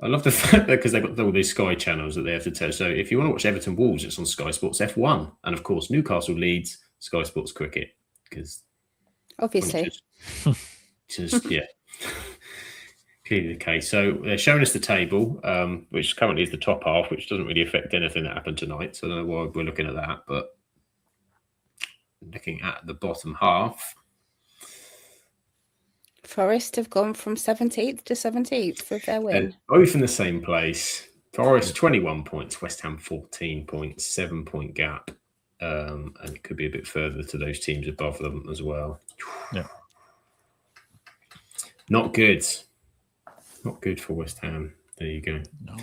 I love the fact that because they've got all these Sky channels that they have to tell. So if you want to watch Everton Wolves, it's on Sky Sports F1, and of course Newcastle Leeds, Sky Sports Cricket, because obviously, just clearly the case. So they're showing us the table, which currently is the top half, which doesn't really affect anything that happened tonight. So I don't know why we're looking at that, but looking at the bottom half, Forest have gone from 17th to 17th with their win. Both in the same place. Forest 21 points, West Ham 14 points, 7-point gap. And it could be a bit further to those teams above them as well. Yeah. Not good. Not good for West Ham. There you go. No.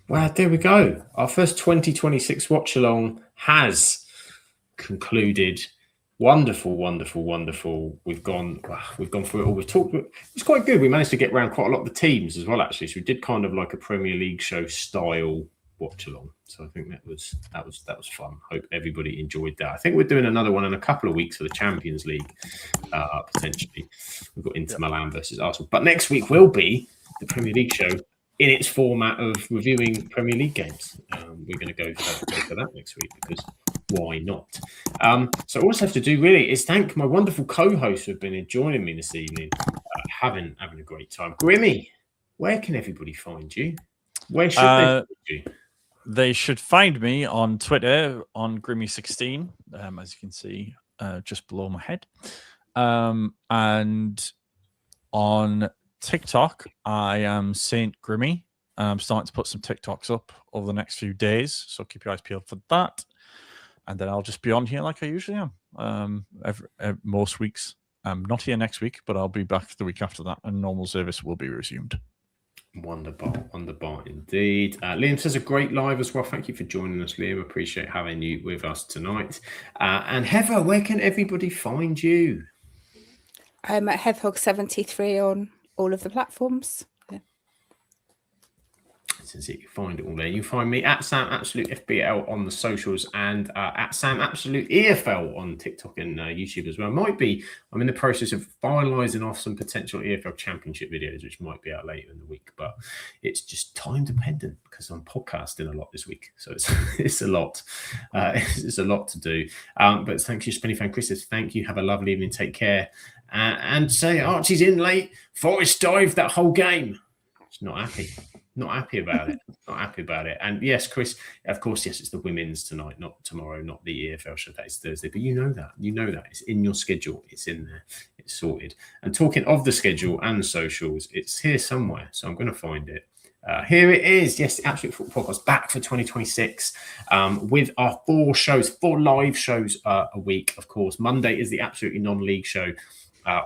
Well, there we go. Our first 2026 watch along has concluded. Wonderful, wonderful, wonderful. We've gone through it all. We've talked. It's quite good. We managed to get around quite a lot of the teams as well, actually. So we did kind of like a Premier League show style watch along. So I think that was fun. Hope everybody enjoyed that. I think we're doing another one in a couple of weeks for the Champions League, potentially. We've got Inter Milan versus Arsenal, but next week will be the Premier League show in its format of reviewing Premier League games. We're going to go for that next week because why not? So all I have to do really is thank my wonderful co-hosts who have been joining me this evening, having a great time. Grimmy, where can everybody find you? Where should they find you? They should find me on Twitter on Grimmy16, as you can see just below my head. And on TikTok, I am Saint Grimmy. I'm starting to put some TikToks up over the next few days, so keep your eyes peeled for that. And then I'll just be on here like I usually am most weeks. I'm not here next week, but I'll be back the week after that, and normal service will be resumed. Wonderful indeed. Liam says a great live as well. Thank you for joining us, Liam. Appreciate having you with us tonight. And Heather, where can everybody find you? I'm at Heathhog73 on all of the platforms. Since you find it all there, you find me at Sam Absolute FBL on the socials and at Sam Absolute EFL on TikTok and YouTube as well. I'm in the process of finalising off some potential EFL Championship videos, which might be out later in the week, but it's just time dependent because I'm podcasting a lot this week, so it's a lot. It's a lot to do. But thank you, Spinny Fan Chris. Thank you. Have a lovely evening. Take care. And say Archie's in late. Forest dived that whole game. It's not happy. Not happy about it. And yes, Chris, of course, yes, it's the women's tonight, not tomorrow, not the EFL show. That is Thursday. But you know that. It's in your schedule. It's in there. It's sorted. And talking of the schedule and socials, it's here somewhere. So I'm going to find it. Here it is. Yes, the Absolute Football Podcast back for 2026 with our 4 live shows a week, of course. Monday is the Absolutely Non-League show,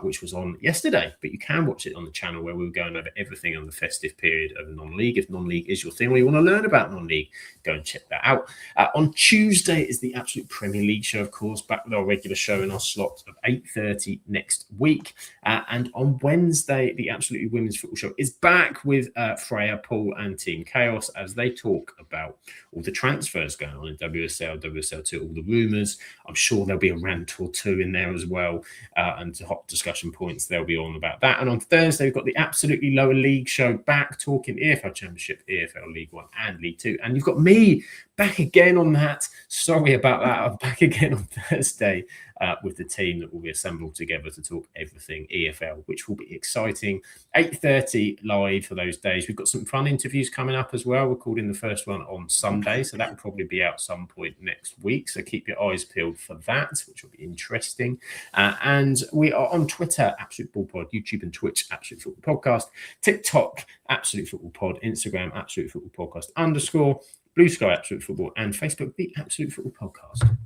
which was on yesterday, but you can watch it on the channel where we were going over everything on the festive period of non-league. If non-league is your thing or you want to learn about non-league, go and check that out. On Tuesday is the Absolute Premier League show, of course, back with our regular show in our slot of 8:30 next week. And on Wednesday, the Absolutely Women's Football show is back with Freya, Paul and Team Chaos as they talk about all the transfers going on in WSL, WSL2, all the rumours. I'm sure there'll be a rant or two in there as well, and hot discussion points they'll be on about that. And on Thursday, we've got the Absolutely Lower League show back talking EFL Championship, EFL League 1 and League 2. And you've got me back again on that. Sorry about that. I'm back again on Thursday with the team that will be assembled together to talk everything EFL, which will be exciting. 8:30 live for those days. We've got some fun interviews coming up as well. We're recording the first one on Sunday, so that will probably be out some point next week. So keep your eyes peeled for that, which will be interesting. And we are on Twitter, Absolute Football Pod, YouTube and Twitch, Absolute Football Podcast, TikTok, Absolute Football Pod, Instagram, Absolute Football Podcast _ Blue Sky Absolute Football, and Facebook, the Absolute Football Podcast.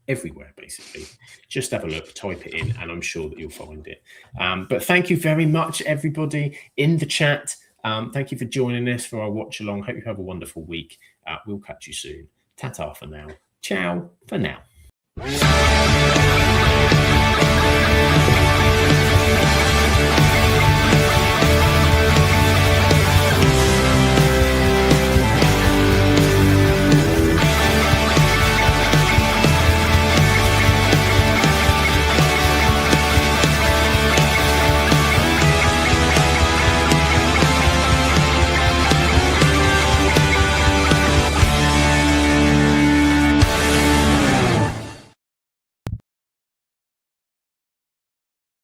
Everywhere, basically. Just have a look, type it in, and I'm sure that you'll find it. But thank you very much, everybody in the chat. Thank you for joining us for our watch along. Hope you have a wonderful week. We'll catch you soon. Ta-ta for now. Ciao for now.